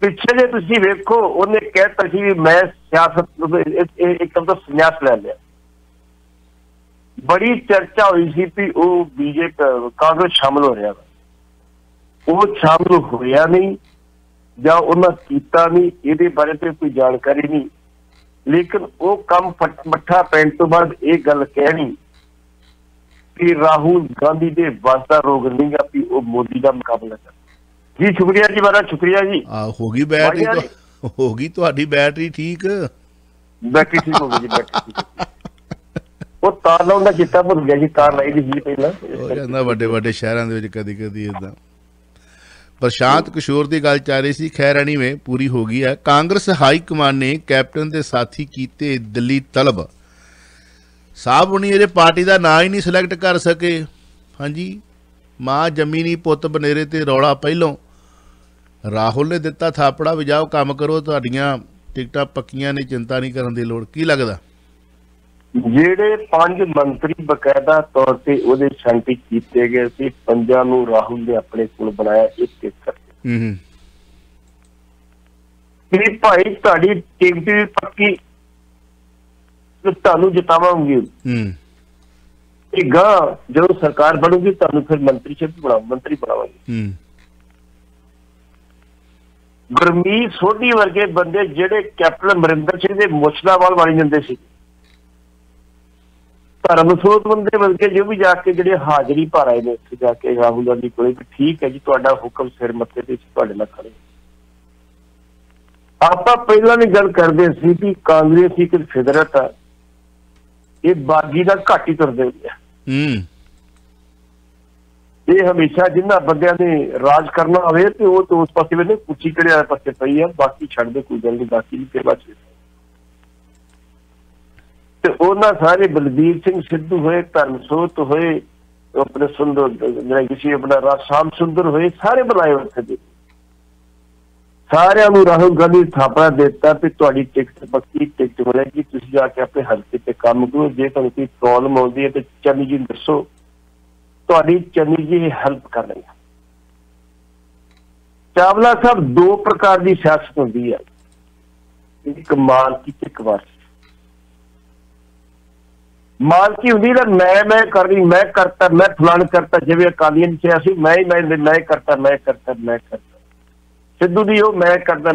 C: ਪਿੱਛੇ ਜੇ ਤੁਸੀਂ ਵੇਖੋ, ਉਹਨੇ ਕਹਿਤਾ ਸੀ ਵੀ ਮੈਂ ਸਿਆਸਤ ਇੱਕਦਮ ਤੋਂ ਸੰਨਿਆਸ ਲੈ ਲਿਆ। ਬੜੀ ਚਰਚਾ ਹੋਈ ਸੀ ਵੀ ਉਹ ਬੀਜੇਪੀ ਕਾਂਗਰਸ ਸ਼ਾਮਲ ਹੋ ਰਿਹਾ ਵਾ। ਉਹ ਸ਼ਾਮਲ ਹੋਇਆ ਨਹੀਂ ਜਾਂ ਉਹਨਾਂ ਕੀਤਾ ਨਹੀਂ, ਇਹਦੇ ਬਾਰੇ ਤੇ ਕੋਈ ਜਾਣਕਾਰੀ ਨਹੀਂ। ਲੇਕਿਨ ਉਹ ਕੰਮ ਮੱਠਾ ਪੈਣ ਤੋਂ ਬਾਅਦ ਇਹ ਗੱਲ ਕਹਿਣੀ ਕਿ ਰਾਹੁਲ ਗਾਂਧੀ ਦੇ ਵੱਸ ਦਾ ਰੋਗ ਨਹੀਂ ਗਾ ਵੀ ਉਹ ਮੋਦੀ ਦਾ ਮੁਕਾਬਲਾ ਕਰ। ਜੀ ਸ਼ੁਕਰੀਆ ਜੀ, ਬੜਾ ਸ਼ੁਕਰੀਆ ਜੀ।
B: ਹੋ ਗਈ ਬੈਟਰੀ, ਹੋ ਗਈ ਤੁਹਾਡੀ ਬੈਟਰੀ ਠੀਕ?
C: ਬੈਟਰੀ ਠੀਕ ਹੋ ਗਈ ਜੀ, ਬੈਟਰੀ ਠੀਕ। ਉਹ ਤਾਰ ਲਾਉਣ ਦਾ ਚਿੱਤਾ ਭੁੱਲ ਗਿਆ ਜੀ, ਤਾਰ ਲਾਈ ਦੀ ਪਹਿਲਾਂ।
B: ਹੋ ਜਾਂਦਾ ਵੱਡੇ ਸ਼ਹਿਰਾਂ ਦੇ ਵਿੱਚ ਕਦੀ ਕਦੀ ਏਦਾਂ। ਪ੍ਰਸ਼ਾਂਤ ਕਿਸ਼ੋਰ ਦੀ ਗੱਲ ਚੱਲ ਰਹੀ ਸੀ। ਖੈਰ ਐਨੀਵੇ ਪੂਰੀ ਹੋ ਗਈ ਹੈ। ਕਾਂਗਰਸ ਹਾਈ ਕਮਾਨ ਨੇ ਕੈਪਟਨ ਦੇ ਸਾਥੀ ਕੀਤੇ ਦਿੱਲੀ ਤਲਬ। ਸਾਹਿਬ ਹੁਣੀ ਇਹਦੇ ਪਾਰਟੀ ਦਾ ਨਾਂ ਹੀ ਨਹੀਂ ਸਿਲੈਕਟ ਕਰ ਸਕੇ। ਹਾਂਜੀ, ਮਾਂ ਜੰਮੀ ਨਹੀਂ ਪੁੱਤ ਬਨੇਰੇ ਤੇ ਰੌਲਾ ਪਹਿਲੋਂ। ਰਾਹੁਲ ਨੇ ਦਿੱਤਾ ਥਾਪੜਾ, ਵੀ ਜਾਓ ਕੰਮ ਕਰੋ, ਤੁਹਾਡੀਆਂ ਟਿਕਟਾਂ ਪੱਕੀਆਂ ਨੇ, ਚਿੰਤਾ ਨਹੀਂ ਕਰਨ ਦੀ ਲੋੜ। ਕੀ ਲੱਗਦਾ?
C: ਜਿਹੜੇ 5 ਮੰਤਰੀ ਬਕਾਇਦਾ ਤੌਰ ਤੇ ਉਹਦੇ ਸ਼ਾਂਤੀ ਕੀਤੇ ਗਏ ਸੀ, 5 ਨੂੰ ਰਾਹੁਲ ਨੇ ਆਪਣੇ ਕੋਲ ਬਣਾਇਆ ਇੱਕ ਕਰਕੇ। ਵੀ ਭਾਈ ਤੁਹਾਡੀ ਟਿਕਟ ਵੀ ਪੱਕੀ, ਤੁਹਾਨੂੰ ਜਿਤਾਵਾਂਗੇ। ਇਹ ਗਾ ਜਦੋਂ ਸਰਕਾਰ ਬਣੂਗੀ ਤੁਹਾਨੂੰ ਫਿਰ ਮੰਤਰੀ ਬਣਾਵਾਂਗੇ। ਗੁਰਮੀਤ ਸੋਢੀ ਵਰਗੇ ਬੰਦੇ ਜਿਹੜੇ ਕੈਪਟਨ ਅਮਰਿੰਦਰ ਸਿੰਘ ਦੇ ਮੁੱਛਲਾਵਾਲ ਬਣ ਜਾਂਦੇ ਸੀ, ਧਰਮ ਸੋਧ ਬੰਦੇ ਵਰਗੇ ਜੋ ਵੀ ਜਾ ਕੇ ਜਿਹੜੇ ਹਾਜ਼ਰੀ ਭਰ ਆਏ ਨੇ ਉੱਥੇ ਜਾ ਕੇ ਰਾਹੁਲ ਗਾਂਧੀ ਕੋਲੇ, ਠੀਕ ਹੈ ਜੀ ਤੁਹਾਡਾ ਹੁਕਮ ਸਿਰ ਮੱਥੇ ਤੇ ਤੁਹਾਡੇ ਨਾਲ ਖੜੇ। ਆਪਾਂ ਪਹਿਲਾਂ ਵੀ ਗੱਲ ਕਰਦੇ ਸੀ ਵੀ ਕਾਂਗਰਸ ਇੱਕ ਫਿਦਰਤ ਆ, ਇਹ ਬਾਗੀ ਦਾ ਘੱਟ ਹੀ ਤੁਰਦੇ ਹੁੰਦੇ ਆ। ये हमेशा जिन्होंने बंदियां ने राज करना होवे ते वो तो उस पासे वेले कुची कड़े वाले पासे पई है, बाकी छड़ दे कोई गल नहीं, बाकी नहीं सेवा च ते उन्हां सारे बलबीर सिंह सिद्धू होए, धर्मसोत होए, अपने सुंदर किसी अपना श्याम सुंदर होए, सारे बुलाए उत्थे सारिਆਂ ਨੂੰ ਰਾਹੁਲ ਗਾਂਧੀ ਥਾਪੜਾ ਦਿੱਤਾ ਕਿ ਤੁਹਾਡੀ ਟਿਕਟ ਪੱਕੀ ਟਿਕਟ ਮਿਲੇਗੀ, ਤੁਸੀਂ ਜਾ ਕੇ ਆਪਣੇ ਹਲਕੇ ਤੇ ਕੰਮ ਕਰੋ, ਜੇ ਤੁਹਾਨੂੰ ਕੋਈ ਪ੍ਰੋਬਲਮ ਆਉਂਦੀ ਹੈ ਤੇ ਚੰਨੀ ਜੀ ਨੂੰ ਦੱਸੋ, ਤੁਹਾਡੀ ਚੰਨੀ ਜੀ ਹੈਲਪ ਕਰ ਲੈਣਗੇ। ਚਾਵਲਾ ਸਾਹਿਬ ਦੋ ਪ੍ਰਕਾਰ ਦੀ ਸਿਆਸਤ ਹੁੰਦੀ ਹੈ, ਇੱਕ ਮਾਲਕੀ ਤੇ ਇੱਕ ਵਾਰਸੀ। ਮਾਲਕੀ ਹੁੰਦੀ ਨਾ ਮੈਂ ਕਰ ਰਹੀ, ਮੈਂ ਕਰਤਾ, ਮੈਂ ਫਲਾਣ ਕਰਤਾ, ਜਿਵੇਂ ਅਕਾਲੀਆਂ ਨੇ ਕਿਹਾ ਸੀ ਮੈਂ ਕਰਤਾ सिद्धू दी हो मैं करता।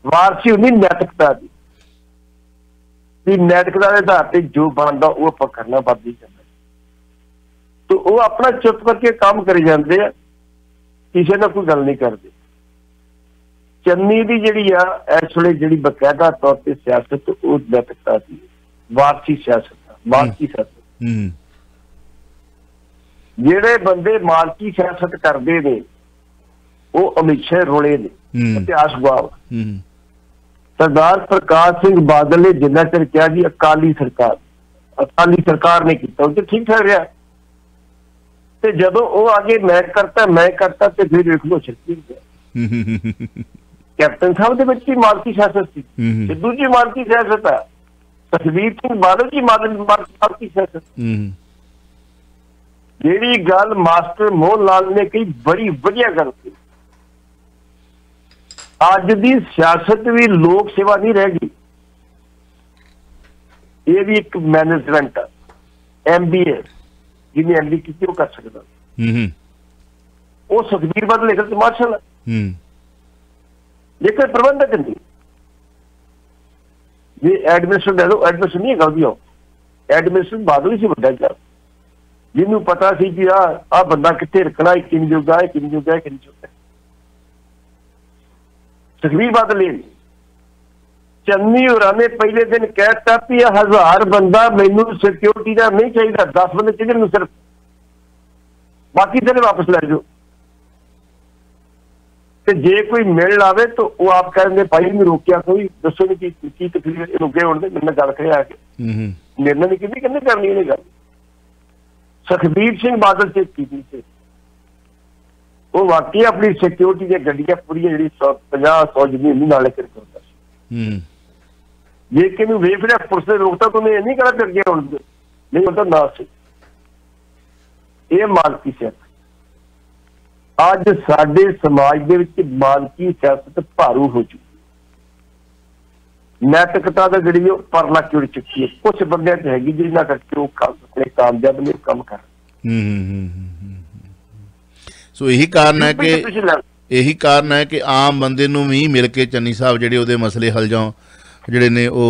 C: वारसी होनी नैतिकता की, नैतिकता के आधार पर जो बनता वो आप करना बंद नहीं करना, तो वो अपना चुप करके काम करी जाते हैं, किसी ना कोई गल नहीं करते। चन्नी की जी इस वे जी बकायदा तौर पर सियासत वो नैतिकता की वारसी सियासत, मालकी सियासत। जेड़े बंदे मालकी सियासत करते हैं वो हमेशा रोले ने, इतिहास गवाह। सरदार प्रकाश सिंह बादल ने जिन्ना चਿਰ किया जी अकाली सरकार ने किया तो ठीक ठाक रहा, ते जदों वो आगे मैं करता ते फिर देख लो छत्ती कैप्टन साहब दे विच मालकी सियासत सी, सिद्धू जी मालकी सियासत है, सुखबीर सिंह बादल जी मालकी सियासत। जेड़ी गल मास्टर मोहन लाल ने कही बड़ी वधिया गल की, अज की सियासत भी लोक सेवा नहीं रह गई, ये भी एक मैनेजमेंट MBA जिन्हें MBA की वो कर सकता, वो सुखबीर बादल लेकर मार्शल है, लेकिन प्रबंधक नहीं। ये एडमिनिस्ट्रेशन ले लो, एडमिनिस्ट्रेशन नहीं है, एडमिनिस्ट्रेशन बादल ही से बड़ा जा, जिन्हों पता सी कि आ बंदा कितने रखना, किन जोगा है, किन जोगा है, किन जोगा है। सुखबीर बादल चन्नी होरां ने पहले दिन कहता कि 1000 बंदा मैनू सिक्योरिटी का नहीं चाहिए, 10 बंदे चाहिए मैनू सिर्फ, बाकी तेरे वापस लै जाओ। तो जे कोई मिल आवे तो वो आप कहेंगे भाई मैं रोकिया कोई, दसो नहीं की तकलीफ रुके होने दे, मेरे गल करे आके मेरे ने कहने करनी है गल। सुखबीर सिंह बादल से की वो वाकई अपनी सिक्योरिटी दी गड्डियां पूरी जी 50-100 जमीन नाल लेकर करता, लेकिन वेख लिया पुलिस ने रोकता तो मैं नहीं करा कर गया नहीं होता ना से। ये मालकी सियासत अज साडे समाज दे विच मालकी सियासत भारू हो चुकी, नैतिकता का जी परला चुड़ चुकी है, कुछ बंदियां च हैगी जिन्हां करके वो अपने कामयाब ने काम कर।
B: सो यही कारण है कि आम बंदे नूं भी मिल के चन्नी साहब जिहड़े उहदे मसले जिहड़े ने वो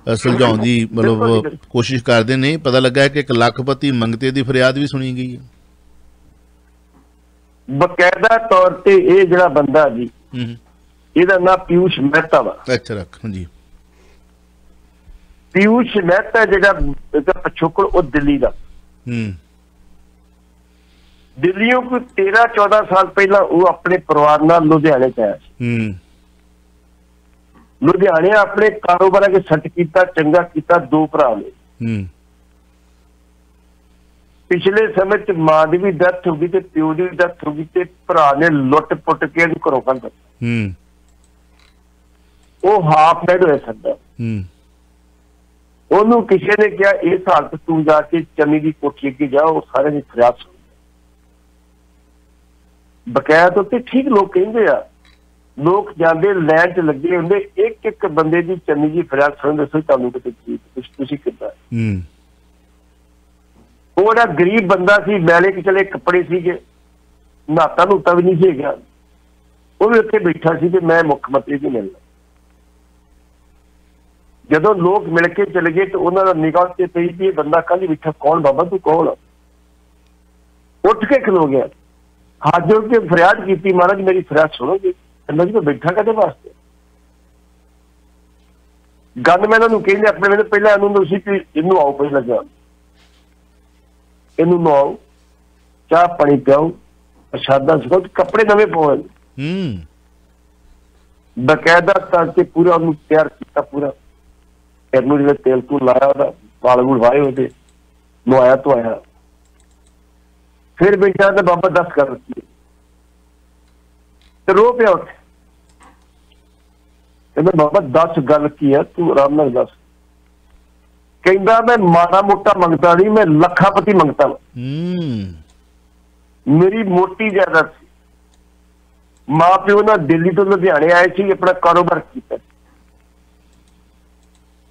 B: सुलझाउण दी मतलब कोशिश करते हैं। पता लगा है कि एक लखपति मंगते की फरियाद भी सुनी गई है,
C: बकायदा तौर पर यह जिहड़ा बंदा जी इहदा नाम पीयूष मेहता वा।
B: अच्छा रख जी,
C: पीयूष मेहता जिहड़ा पिछोकड़ वो दिल्ली का, दिल्लियों को 13-14 साल पहला वो अपने परिवार नाल लुधियाने च आया, लुधियाने अपने कारोबार के सट किया, चंगा किया, 2 भरा ने। पिछले समय च मां की भी डेथ हो गई ते प्यो की भी डेथ हो गई ते भरा ने लुट पुट के घरों कढ़ वो हाफ डेड हो सकता। ओनू किसी ने कहा इस हालत तू जाके चन्नी की कोठी अगे जा, वो सारे की फरियाद सुन, बकाया तो ठीक लोग कहते हैं, लोग जाते लैन च लगे होंगे, एक एक बंदे की चन्नी की फरियाद सुन, दसो तुहानू कितना किता। वो बड़ा गरीब बंदा सी, मैले चले कपड़े सीगे, नहाता नूता भी नहीं सीगा, वो भी उत्थे बैठा सी कि मैं मुख्यमंत्री की मिलना। जदों लोग मिल के चले गए तो उन्होंने निगाह से पई कि बंदा कल ही बैठा, कौन बाबा तू कौन? उठ के खलो गया, हाथ जोड़ के फरियाद की, महाराज मेरी फरियाद सुनोगे? कहना जी मैं बैठा कहते वास्ते। गन मैं इन्होंने कहने अपने वेले पहले इन्होंने उसी कि इनू आओ पहले जा, इनू नवाओ, चाह पानी पियाओ, प्रसादा छकाओ, कपड़े नवे पवाओ, बकायदा करके पूरा उन्हें तैयार किया, पूरा इनू जो तेल तूल लाया, वाल वूल वाए होते, नवाया धोया, फिर बेटा ने बाबा 10 कर रखी तो रो पिया उठ, कहते बाबा 10 गल की है, तू आराम नाल दस। कहता मैं माड़ा मोटा मंगता नहीं, मैं लखापति मंगता। मेरी मोटी जायदाद सी, मां प्यो ना दिल्ली तो लुधियाने आए थे, अपना कारोबार किया,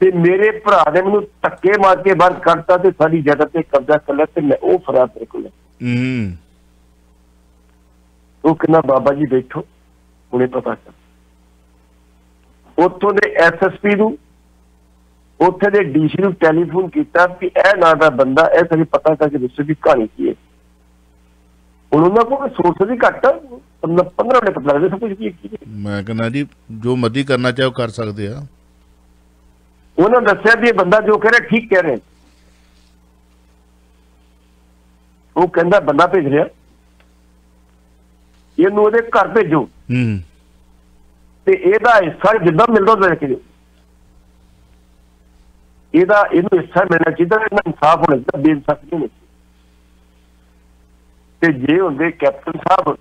C: मेरे भरा ने मैनू धक्के मार के बाहर कढ़ता, सारी जायदाद पे कब्जा कर लिया, मैं वो फरार मेरे को। वो कहना बाबा जी बैठो, उन्हें पता कर। उतों दे SSP नू, उत्थे दे DC नू टैलीफोन किया कि यह ना दा बंदा, यह सारी पता करके दसो की कहानी की है। उन्होंने को सोर्स भी घट 15 मिनट पता लगते सब कुछ की।
B: मैं कहना जी जो मर्जी करना चाहे कर सकते हैं।
C: उन्होंने दसिया भी बंदा जो कह रहा ठीक कह रहे, वो कहता बंदा भेज रहा, इनू घर भेजो, एदा हिस्सा जिदा मिलता लेके जाओ, एदा इनू हिस्सा मिलना चाहिए, इंसाफ होना चाहिए, बेइंसाफी नहीं होनी चाहिए। जे होंगे कैप्टन साहब,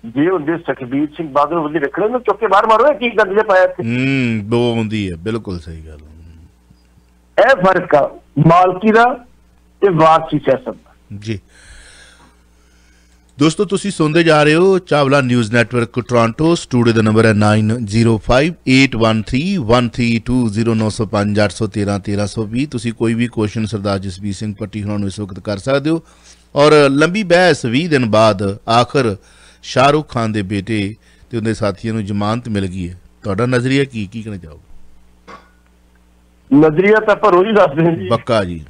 C: जे होंगे सुखबीर सिंह बादल वधी रखने ना, चुके बाहर मारो, की गंद पाया
B: दो होंदी है, बिल्कुल सही गल।
C: यह फर्क आ मालकी का ते वारसी सियासत दा।
B: जी दोस्तों, तुसी सुनते जा रहे हो Chawla news network Toronto. Studio का नंबर है 905813209005 तुसी कोई भी क्वेश्चन सरदार जसबीर सिंह भट्टी होना इस वक्त कर सकते हो। और लंबी बहस 20 दिन बाद आखिर शाहरुख खान के बेटे ते उनके साथियों को जमानत मिल गई है। तुहाडा नजरिया की कहना चाहोगे?
C: नजरिया तो आप रोज ही दसते हैं जी।
B: पक्का जी।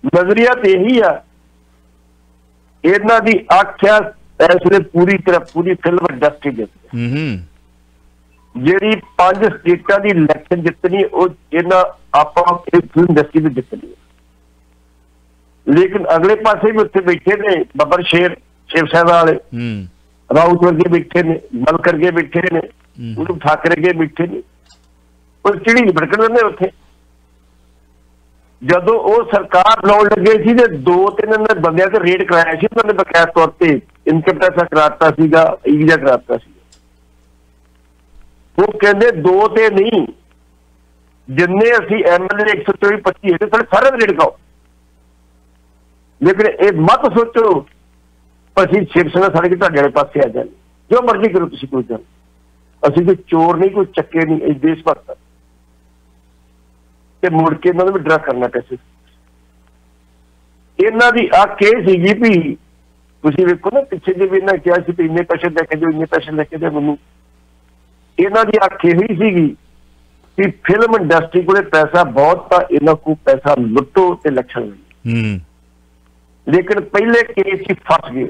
C: नजरिया तो यही है, इन्हां दी आख्या इसलिए पूरी तरह पूरी फिल्म इंडस्ट्री जिहड़ी 5 स्टेटां दी इलैक्शन जितनी आपां फिल्म इंडस्ट्री में जितनी, लेकिन अगले पासे भी उत्थे बैठे ने बब्बर शेर शिवसेना वाले, राउत वर्गे बैठे ने, मल करके बैठे ने, उद्धव ठाकरे के बैठे ने, और चिड़ी नहीं भड़कन देंगे उत्थे। जदों वो सरकार लाउण लगे सी ते 2-3 बंदियां ते रेड कराया सी, उन्होंने बकाया तौर पर इनकम टैक्स कराता सीगा, ईवीजा कराता सीगा। वो कहते 2 ते नहीं, जिन्ने असी MLA 124-25 है सारे रेड खाओ, लेकिन ये मत सोचो असी शिवसेना साढ़े तुहाडे वाले पासे आ जाए, जो मर्जी करो तुसीं, कोई गल असी कोई चोर नहीं, कोई चक्के नहीं, इस देश भक्त ते मुड़ के इन्होंने भी ड्रा करना पैसे। इन्हों की आख ये सीगी भी तुसीं वेखो ना, पिछे जो भी इन्हें कहा सी भी इन्ने पैसे लैके दो, इन्ने पैसे लैके दो मैनूं, इन्हों की आख यही सीगी कि फिल्म इंडस्ट्री को पैसा बहुत था, इन्हों को पैसा लुटो ते इलैक्शन लड़ो। लेकिन पहले केस ही फस गए।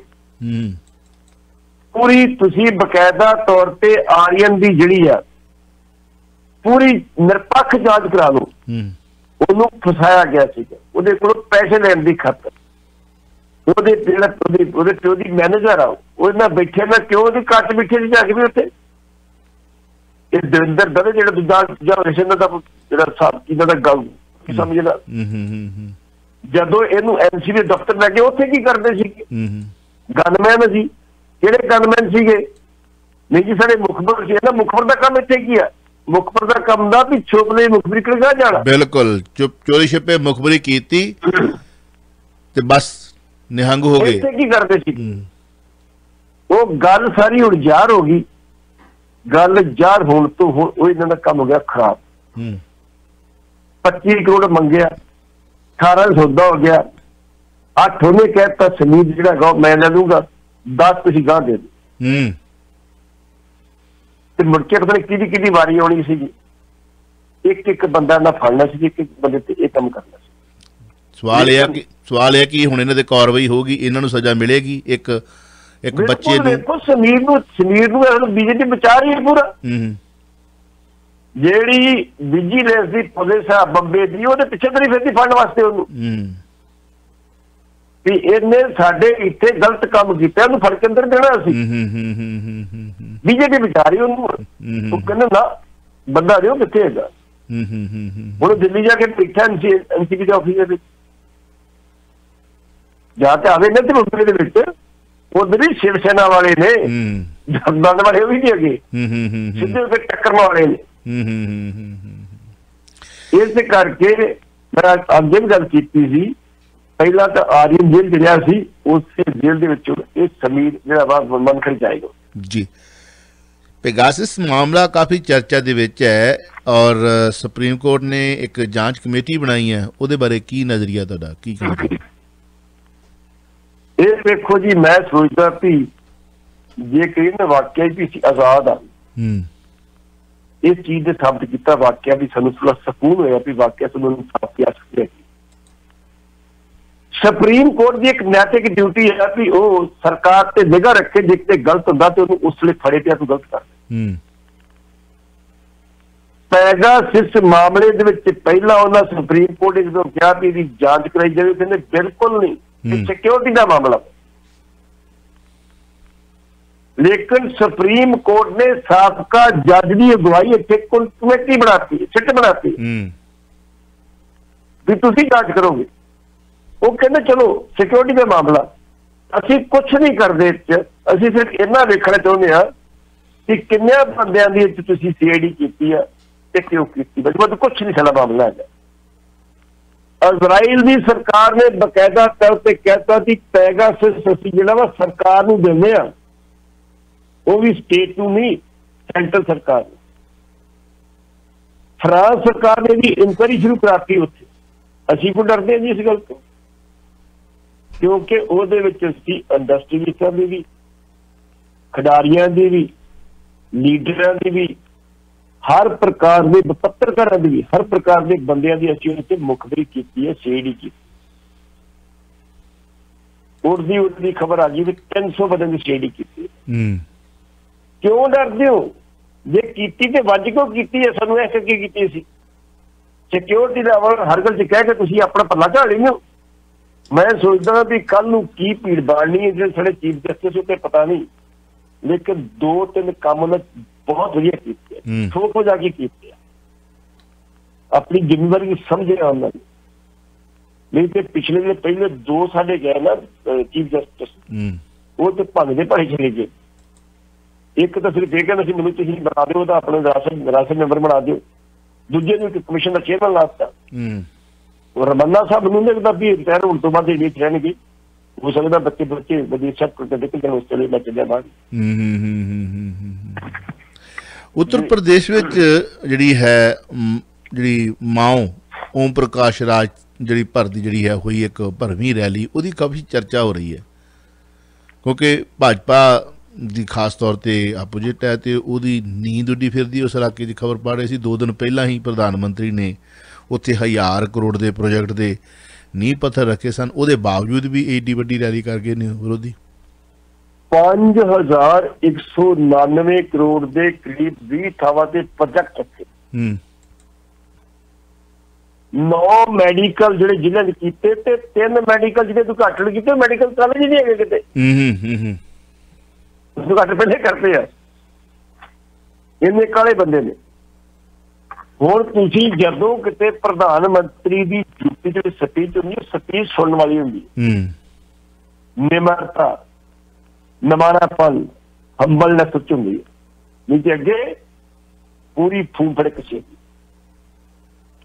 C: पूरी तुसीं बकायदा तौर पर आर्यन की जिहड़ी आ पूरी निरपक्ष जांच करा लो, उन्होंने फसाया गया सीगा, उहदे कोलों पैसे लैण दी खातर। उहदे प्यो दी मैनेजर आ, उहदे बैठे ना क्यों उहदी कट बैठे सी जाके भी उत्थे। ये दविंदर दवे जिहड़ा दूजा जनरेशन दा जिहड़ा साहब की दा गल की समझना, जदों इहनूं NCB दफ्तर लगे उत्थे की करदे सीगे? गनमैन सी। किहड़े गनमैन सीगे? नहीं जी साडे मुखबर सी ना, मुखबर दा काम इत्थे की है? मुखबर का कम दा भी छुपने मुखबरी कर जाना, बिल्कुल
B: चोरी छिपे मुखबरी की ते बस निहंग हो गए।
C: की करते सी? वो गल सारी हुण जार हो गई, गल जार होने तो वो इन्हां दा काम हो गया खराब। 25 करोड़ मंगया, 18 सौदा हो गया, 8 उन्हें कहता समीप जिहड़ा मैं ले लूंगा, 10 तुसीं गांह दे दो। मुड़के पता नहीं कि वारी आनी सी, एक बंदा ना फड़ना सी, एक बंदे ते काम करना सी।
B: सवाल है कि हुण इन्हां ते कार्रवाई होगी, इन्हां नूं सजा मिलेगी। एक बच्चे नूं,
C: समीर नूं बीजेपी बचा रही है पूरा। ਜਿਹੜੀ ਵਿਜੀਲੈਂਸ ਦੀ ਪੁਲਿਸ ਆ ਬੰਬੇ ਦੀ, ਉਹਦੇ ਪਿੱਛੇ ਤਾਂ ਨਹੀਂ ਫਿਰਦੀ ਫੰਡ ਵਾਸਤੇ ਉਹਨੂੰ ਵੀ ਇਹਨੇ ਸਾਡੇ ਇੱਥੇ ਗਲਤ ਕੰਮ ਕੀਤਾ, ਉਹਨੂੰ ਫੜ ਕੇ ਅੰਦਰ ਦੇਣਾ ਸੀ। ਬੀਜੇਪੀ ਵਿਚਾਰੀ ਉਹਨੂੰ, ਉਹ ਕਹਿੰਦੇ ਨਾ ਬੰਦਾ ਰਿਓ ਕਿੱਥੇ ਹੈਗਾ। ਹੁਣ ਦਿੱਲੀ ਜਾ ਕੇ ਬੈਠਾ ਐਨਸੀਪੀ ਦੇ ਆਫਿਸ ਦੇ ਵਿੱਚ, ਜਾਂ ਤੇ ਆਵੇ ਨਾ ਤੇ ਮੁੰਬਈ ਦੇ ਵਿੱਚ ਉਧਰ ਹੀ ਸ਼ਿਵ ਸੈਨਾ ਵਾਲੇ ਨੇ, ਦੰਦ ਵਾਲੇ ਉਹ ਵੀ ਨਹੀਂ ਹੈਗੇ, ਸਿੱਧੇ ਉੱਤੇ ਟੱਕਰ ਵਾਲੇ ਨੇ। ਇਸ ਕਰਕੇ ਮੈਂ ਅੱਗੇ ਵੀ ਗੱਲ ਕੀਤੀ ਸੀ, ਪਹਿਲਾਂ ਤਾਂ ਆਰੀਅਨ ਜੇਲ੍ਹ ਜਿਹੜਾ ਸੀ, ਉਸੇ ਜੇਲ੍ਹ ਦੇ ਵਿੱਚੋਂ ਇਹ ਸਮੀਰ ਜਿਹੜਾ ਵਾ ਮਨਖੜ ਜਾਏਗਾ
B: ਜੀ। ਪੈਗਾਸਸ ਮਾਮਲਾ ਕਾਫੀ ਚਰਚਾ ਦੇ ਵਿੱਚ ਹੈ ਔਰ ਸੁਪਰੀਮ ਕੋਰਟ ਨੇ ਇੱਕ ਜਾਂਚ ਕਮੇਟੀ ਬਣਾਈ ਹੈ, ਉਹਦੇ ਬਾਰੇ ਕੀ ਨਜ਼ਰੀਆ ਤੁਹਾਡਾ, ਕੀ ਕਹਿਣਾ?
C: ਇਹ ਦੇਖੋ ਜੀ, ਮੈਂ ਸੋਚਦਾ ਵੀ ਜੇ ਕਹਿੰਦੇ ਵਾਕਿਆ ਵੀ ਅਸੀਂ ਆਜ਼ਾਦ ਆ, ਇਸ ਚੀਜ਼ ਦੇ ਸਾਬਤ ਕੀਤਾ ਵਾਕਿਆ ਵੀ ਸਾਨੂੰ ਥੋੜਾ ਸਕੂਨ ਹੋਇਆ ਵੀ ਵਾਕਿਆ ਸਾਨੂੰ ਇਨਸਾਫ ਦੀ ਆਸ ਹੈ। ਸੁਪਰੀਮ ਕੋਰਟ ਦੀ ਇੱਕ ਨੈਤਿਕ ਡਿਊਟੀ ਹੈ ਵੀ ਉਹ ਸਰਕਾਰ ਤੇ ਨਿਗਾਹ ਰੱਖੇ, ਜੇ ਕਿਤੇ ਗਲਤ ਹੁੰਦਾ ਤੇ ਉਹਨੂੰ ਉਸ ਵੇਲੇ ਫੜੇ ਪਿਆ ਤੂੰ ਗਲਤ ਕਰ। ਪੈਗਾਸਸ ਮਾਮਲੇ ਦੇ ਵਿੱਚ ਪਹਿਲਾਂ ਉਹਨਾਂ ਸੁਪਰੀਮ ਕੋਰਟ ਨੇ ਜਦੋਂ ਕਿਹਾ ਵੀ ਇਹਦੀ ਜਾਂਚ ਕਰਾਈ ਜਾਵੇ, ਕਹਿੰਦੇ ਬਿਲਕੁਲ ਨਹੀਂ, ਇਹ ਸਿਕਿਉਰਿਟੀ ਦਾ ਮਾਮਲਾ। ਲੇਕਿਨ ਸੁਪਰੀਮ ਕੋਰਟ ਨੇ ਸਾਬਕਾ ਜੱਜ ਦੀ ਅਗਵਾਈ ਇੱਥੇ ਕਮੇਟੀ ਬਣਾਤੀ, ਸਿੱਟ ਬਣਾਤੀ ਵੀ ਤੁਸੀਂ ਜਾਂਚ ਕਰੋਗੇ। ਉਹ ਕਹਿੰਦੇ ਚਲੋ ਸਿਕਿਉਰਿਟੀ ਦਾ ਮਾਮਲਾ, ਅਸੀਂ ਕੁਛ ਨਹੀਂ ਕਰਦੇ, ਅਸੀਂ ਸਿਰਫ ਇਹਨਾਂ ਵੇਖਣਾ ਚਾਹੁੰਦੇ ਹਾਂ ਕਿ ਕਿੰਨਿਆਂ ਬੰਦਿਆਂ ਦੀ ਤੁਸੀਂ CID ਕੀਤੀ ਆ ਤੇ ਕਿਉਂ ਕੀਤੀ, ਬਸ ਕੁਛ ਨਹੀਂ ਸਾਡਾ ਮਾਮਲਾ ਹੈਗਾ। ਇਜ਼ਰਾਈਲ ਦੀ ਸਰਕਾਰ ਨੇ ਬਕਾਇਦਾ ਤੌਰ ਤੇ ਕਹਿਤਾ ਕਿ ਪੈਗਾਸਸ ਅਸੀਂ ਜਿਹੜਾ ਵਾ ਸਰਕਾਰ ਨੂੰ ਦਿੰਦੇ ਆ, ਉਹ ਵੀ ਸਟੇਟ ਨੂੰ ਨਹੀਂ, ਸੈਂਟਰਲ ਸਰਕਾਰ ਨੂੰ। ਫਰਾਂਸ ਸਰਕਾਰ ਨੇ ਵੀ ਇਨਕੁਆਇਰੀ ਸ਼ੁਰੂ ਕਰਾਤੀ ਉੱਥੇ। ਅਸੀਂ ਕੋਈ ਡਰਦੇ ਹਾਂ ਜੀ ਇਸ ਗੱਲ ਤੋਂ, ਕਿਉਂਕਿ ਉਹਦੇ ਵਿੱਚ ਅਸੀਂ ਇੰਡਸਟਰੀਅਲਿਸਟਾਂ ਦੀ ਵੀ, ਖਿਡਾਰੀਆਂ ਦੀ ਵੀ, ਲੀਡਰਾਂ ਦੀ ਵੀ, ਹਰ ਪ੍ਰਕਾਰ ਦੇ ਪੱਤਰਕਾਰਾਂ ਦੀ ਵੀ, ਹਰ ਪ੍ਰਕਾਰ ਦੇ ਬੰਦਿਆਂ ਦੀ ਅਸੀਂ ਉਹਦੇ ਮੁਖਬਰੀ ਕੀਤੀ ਹੈ, CID ਕੀਤੀ। ਉੜਦੀ ਖਬਰ ਆ ਗਈ ਵੀ 300 ਬੰਦਿਆਂ ਦੀ CID ਕੀਤੀ। ਕਿਉਂ ਡਰਦੇ ਹੋ? ਜੇ ਕੀਤੀ ਤੇ ਵੱਜ ਕਿਉਂ ਕੀਤੀ ਹੈ? ਸਾਨੂੰ ਇਹ ਕਰਕੇ ਕੀਤੀ ਸੀ ਸਿਕਿਉਰਿਟੀ ਦਾ ਹਰ ਗੱਲ 'ਚ ਕਹਿ ਕੇ ਤੁਸੀਂ ਆਪਣਾ ਪੱਲਾ ਝਾੜ ਲੈਂਦੇ ਹੋ। ਮੈਂ ਸੋਚਦਾ ਵੀ ਕੱਲ ਨੂੰ ਕੀ ਭੀੜ ਬਾੜਨੀ ਹੈ, ਜਿਹੜੇ ਸਾਡੇ ਚੀਫ ਜਸਟਿਸ ਉੱਤੇ ਪਤਾ ਨਹੀਂ, ਲੇਕਿਨ 2-3 ਕੰਮ ਉਹਨਾਂ ਬਹੁਤ ਵਧੀਆ ਕੀਤੇ, ਠੋਕ ਹੋ ਜਾ ਕੇ ਕੀਤੇ, ਆਪਣੀ ਜ਼ਿੰਮੇਵਾਰੀ ਸਮਝਿਆ ਉਹਨਾਂ ਨੇ। ਨਹੀਂ ਤੇ ਪਿਛਲੇ ਜਿਹੜੇ ਪਹਿਲੇ 2 ਸਾਡੇ ਗਏ ਨਾ ਚੀਫ ਜਸਟਿਸ, ਉਹ ਤੇ ਭੰਗਦੇ ਭਾਈ ਚਲੇ ਗਏ। ਇੱਕ ਤਾਂ ਸਿਰਫ ਇਹ ਕਹਿੰਦਾ ਸੀ ਮੈਨੂੰ ਤੁਸੀਂ ਬਣਾ ਦਿਓ, ਉਹਦਾ ਆਪਣੇ ਵਿਰਾਸਤ ਮੈਂਬਰ ਬਣਾ ਦਿਓ, ਦੂਜੇ ਨੂੰ ਇੱਕ ਕਮਿਸ਼ਨ ਦਾ ਚੇਅਰਮੈਨ ਲਾਤਾ। ਰਮੰਨਾ ਸਾਹਿਬ ਨੂੰ ਲੱਗਦਾ ਵੀ ਰਿਟਾਇਰ ਹੋਣ ਤੋਂ ਬਾਅਦ ਇਹ ਰਹਿਣਗੇ, ਹੋ ਸਕਦਾ ਬੱਚੇ ਵਿਦੇਸ਼ਾਂ ਨਿਕਲ ਉਸ ਚਲੇ ਬੱਚੇ ਬਾਅਦ।
B: ਉੱਤਰ ਪ੍ਰਦੇਸ਼ ਵਿੱਚ ਜਿਹੜੀ ਹੈ ਜਿਹੜੀ ਮਾਓ ਓਮ ਪ੍ਰਕਾਸ਼ ਰਾਜ ਜਿਹੜੀ ਭਰਤੀ ਜਿਹੜੀ ਹੈ ਹੋਈ ਇੱਕ ਭਰਵੀਂ ਰੈਲੀ, ਉਹਦੀ ਕਾਫੀ ਚਰਚਾ ਹੋ ਰਹੀ ਹੈ ਕਿਉਂਕਿ ਭਾਜਪਾ ਦੀ ਖਾਸ ਤੌਰ ਤੇ ਆਪੋਜਿਟ ਹੈ ਤੇ ਉਹਦੀ ਨੀਂਦ ਉੱਡੀ ਫਿਰਦੀ। ਉਸ ਇਲਾਕੇ ਦੀ ਖਬਰ ਪੜ੍ਹ ਰਹੇ ਸੀ 2 ਦਿਨ ਪਹਿਲਾਂ ਹੀ ਪ੍ਰਧਾਨ ਮੰਤਰੀ ਨੇ ਉੱਥੇ 1000 ਕਰੋੜ ਦੇ ਪ੍ਰੋਜੈਕਟ ਦੇ ਨੀਂਹ ਪੱਥਰ ਰੱਖੇ ਸਨ, ਉਹਦੇ ਬਾਵਜੂਦ ਵੀ ਏਡੀ ਵੱਡੀ ਰੈਲੀ ਕਰ ਗਏ ਨੇ ਵਿਰੋਧੀ।
C: 5199 ਕਰੋੜ ਦੇ ਕਰੀਬ 20 ਥਾਵਾਂ ਤੇ ਪ੍ਰੋਜੈਕਟ ਰੱਖੇ, 9 ਮੈਡੀਕਲ ਜਿਹੜੇ ਜ਼ਿਲ੍ਹੇ ਚ ਕੀਤੇ ਤੇ 3 ਮੈਡੀਕਲ ਜਿਹੜੇ ਉਦਘਾਟਨ ਕੀਤੇ, ਮੈਡੀਕਲ ਕਾਲਜ ਨਹੀਂ ਹੈਗੇ ਕਿਤੇ, ਉਦਘਾਟਨ ਪਹਿਲੇ ਕਰਦੇ ਆ, ਇੰਨੇ ਕਾਲੇ ਬੰਦੇ ਨੇ। ਹੁਣ ਤੁਸੀਂ ਜਦੋਂ ਕਿਤੇ ਪ੍ਰਧਾਨ ਮੰਤਰੀ ਦੀ ਡਿਊਟੀ ਜਿਹੜੀ ਸਪੀਚ ਹੁੰਦੀ ਹੈ, ਸਪੀਚ ਸੁਣਨ ਵਾਲੀ ਹੁੰਦੀ, ਨਿਮਰਤਾ, ਨਮਾਨਾਪਨ, ਹੰਬਲਨੈਸ ਹੁੰਦੀ ਹੈ, ਨਹੀਂ ਤੇ ਅੱਗੇ ਪੂਰੀ ਫੂਮ ਫੜਕ ਸੀ।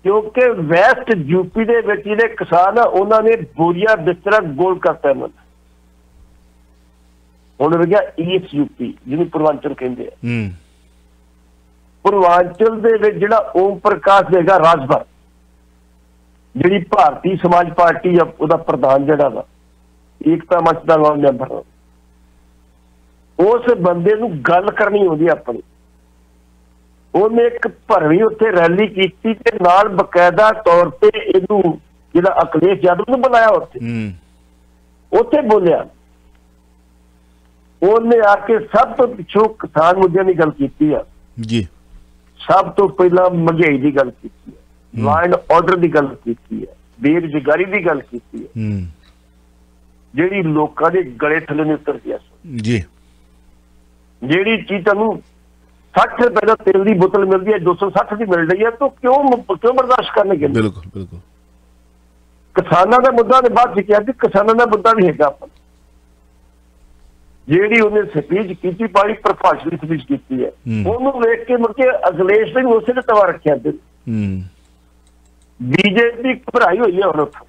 C: ਕਿਉਂਕਿ ਵੈਸਟ ਯੂਪੀ ਦੇ ਵਿੱਚ ਜਿਹੜੇ ਕਿਸਾਨ ਆ ਉਹਨਾਂ ਨੇ ਬੋਰੀਆ ਬਿਸਤਰਾ ਗੋਲ ਕਰਤਾ ਇਹਨਾਂ ਦਾ। ਹੁਣ ਹੋ ਗਿਆ ਈਸਟ ਯੂਪੀ ਜਿਹਨੂੰ ਪੂਰਵਾਂਚਲ ਕਹਿੰਦੇ ਆ। ਪੂਰਵਾਂਚਲ ਦੇ ਵਿੱਚ ਜਿਹੜਾ ਓਮ ਪ੍ਰਕਾਸ਼ ਦੇਗਾ ਰਾਜਭਰ, ਜਿਹੜੀ ਭਾਰਤੀ ਸਮਾਜ ਪਾਰਟੀ ਆ ਉਹਦਾ ਪ੍ਰਧਾਨ ਜਿਹੜਾ ਵਾ, ਏਕਤਾ ਮੰਚ ਦਾ ਮੈਂਬਰ, ਉਸ ਬੰਦੇ ਨੂੰ ਗੱਲ ਕਰਨੀ ਆਉਂਦੀ ਆਪਣੀ। ਉਹਨੇ ਇੱਕ ਭਰਵੀਂ ਉੱਥੇ ਰੈਲੀ ਕੀਤੀ ਤੇ ਨਾਲ ਬਕਾਇਦਾ ਤੌਰ ਤੇ ਇਹਨੂੰ ਜਿਹੜਾ ਅਖਿਲੇਸ਼ ਯਾਦਵ ਨੂੰ ਬੁਲਾਇਆ ਉੱਥੇ ਬੋਲਿਆ। ਉਹਨੇ ਆ ਕੇ ਸਭ ਤੋਂ ਪਿੱਛੋਂ ਕਿਸਾਨ ਮੁੱਦਿਆਂ ਦੀ ਗੱਲ ਕੀਤੀ ਆ ਜੀ। सब तो पहला महंगाई की गल की है, लॉ एंड ऑर्डर की गल की है, बेरोजगारी की गल की है, ਜਿਹੜੀ ਲੋਕਾਂ ਦੇ ਗਲੇ ਥੱਲੇ ਨਹੀਂ ਉਤਰਦੀ ਆ ਜੀ। ਜਿਹੜੀ ਚੀਜ਼ ਤੁਹਾਨੂੰ 60 ਰੁਪਏ ਦਾ ਤੇਲ ਦੀ ਬੋਤਲ ਮਿਲਦੀ ਹੈ 260 ਦੀ ਮਿਲ ਰਹੀ ਹੈ ਤਾਂ ਕਿਉਂ ਬਰਦਾਸ਼ਤ ਕਰਨਗੇ? ਬਿਲਕੁਲ ਬਿਲਕੁਲ। ਕਿਸਾਨਾਂ ਦਾ ਮੁੱਦਾ ਦੇ ਬਾਅਦ ਕਿਹਾ ਕਿ ਕਿਸਾਨਾਂ ਦਾ ਮੁੱਦਾ ਵੀ ਹੈਗਾ ਆਪਾਂ ਜਿਹੜੀ ਉਹਨੇ ਸਪੀਚ ਕੀਤੀ ਪਾਣੀ ਪ੍ਰਭਾਸ਼ਣ ਸਪੀਚ ਕੀਤੀ ਹੈ ਉਹਨੂੰ ਵੇਖ ਕੇ ਮੁੜ ਕੇ ਅਖਿਲੇਸ਼ ਸਿੰਘ ਉਸੇ ਨੇ ਤਵਾ ਰੱਖਿਆ ਤੇ ਬੀਜੇਪੀ ਘਬਰਾਈ ਹੋਈ ਹੈ ਹੁਣ ਉੱਥੋਂ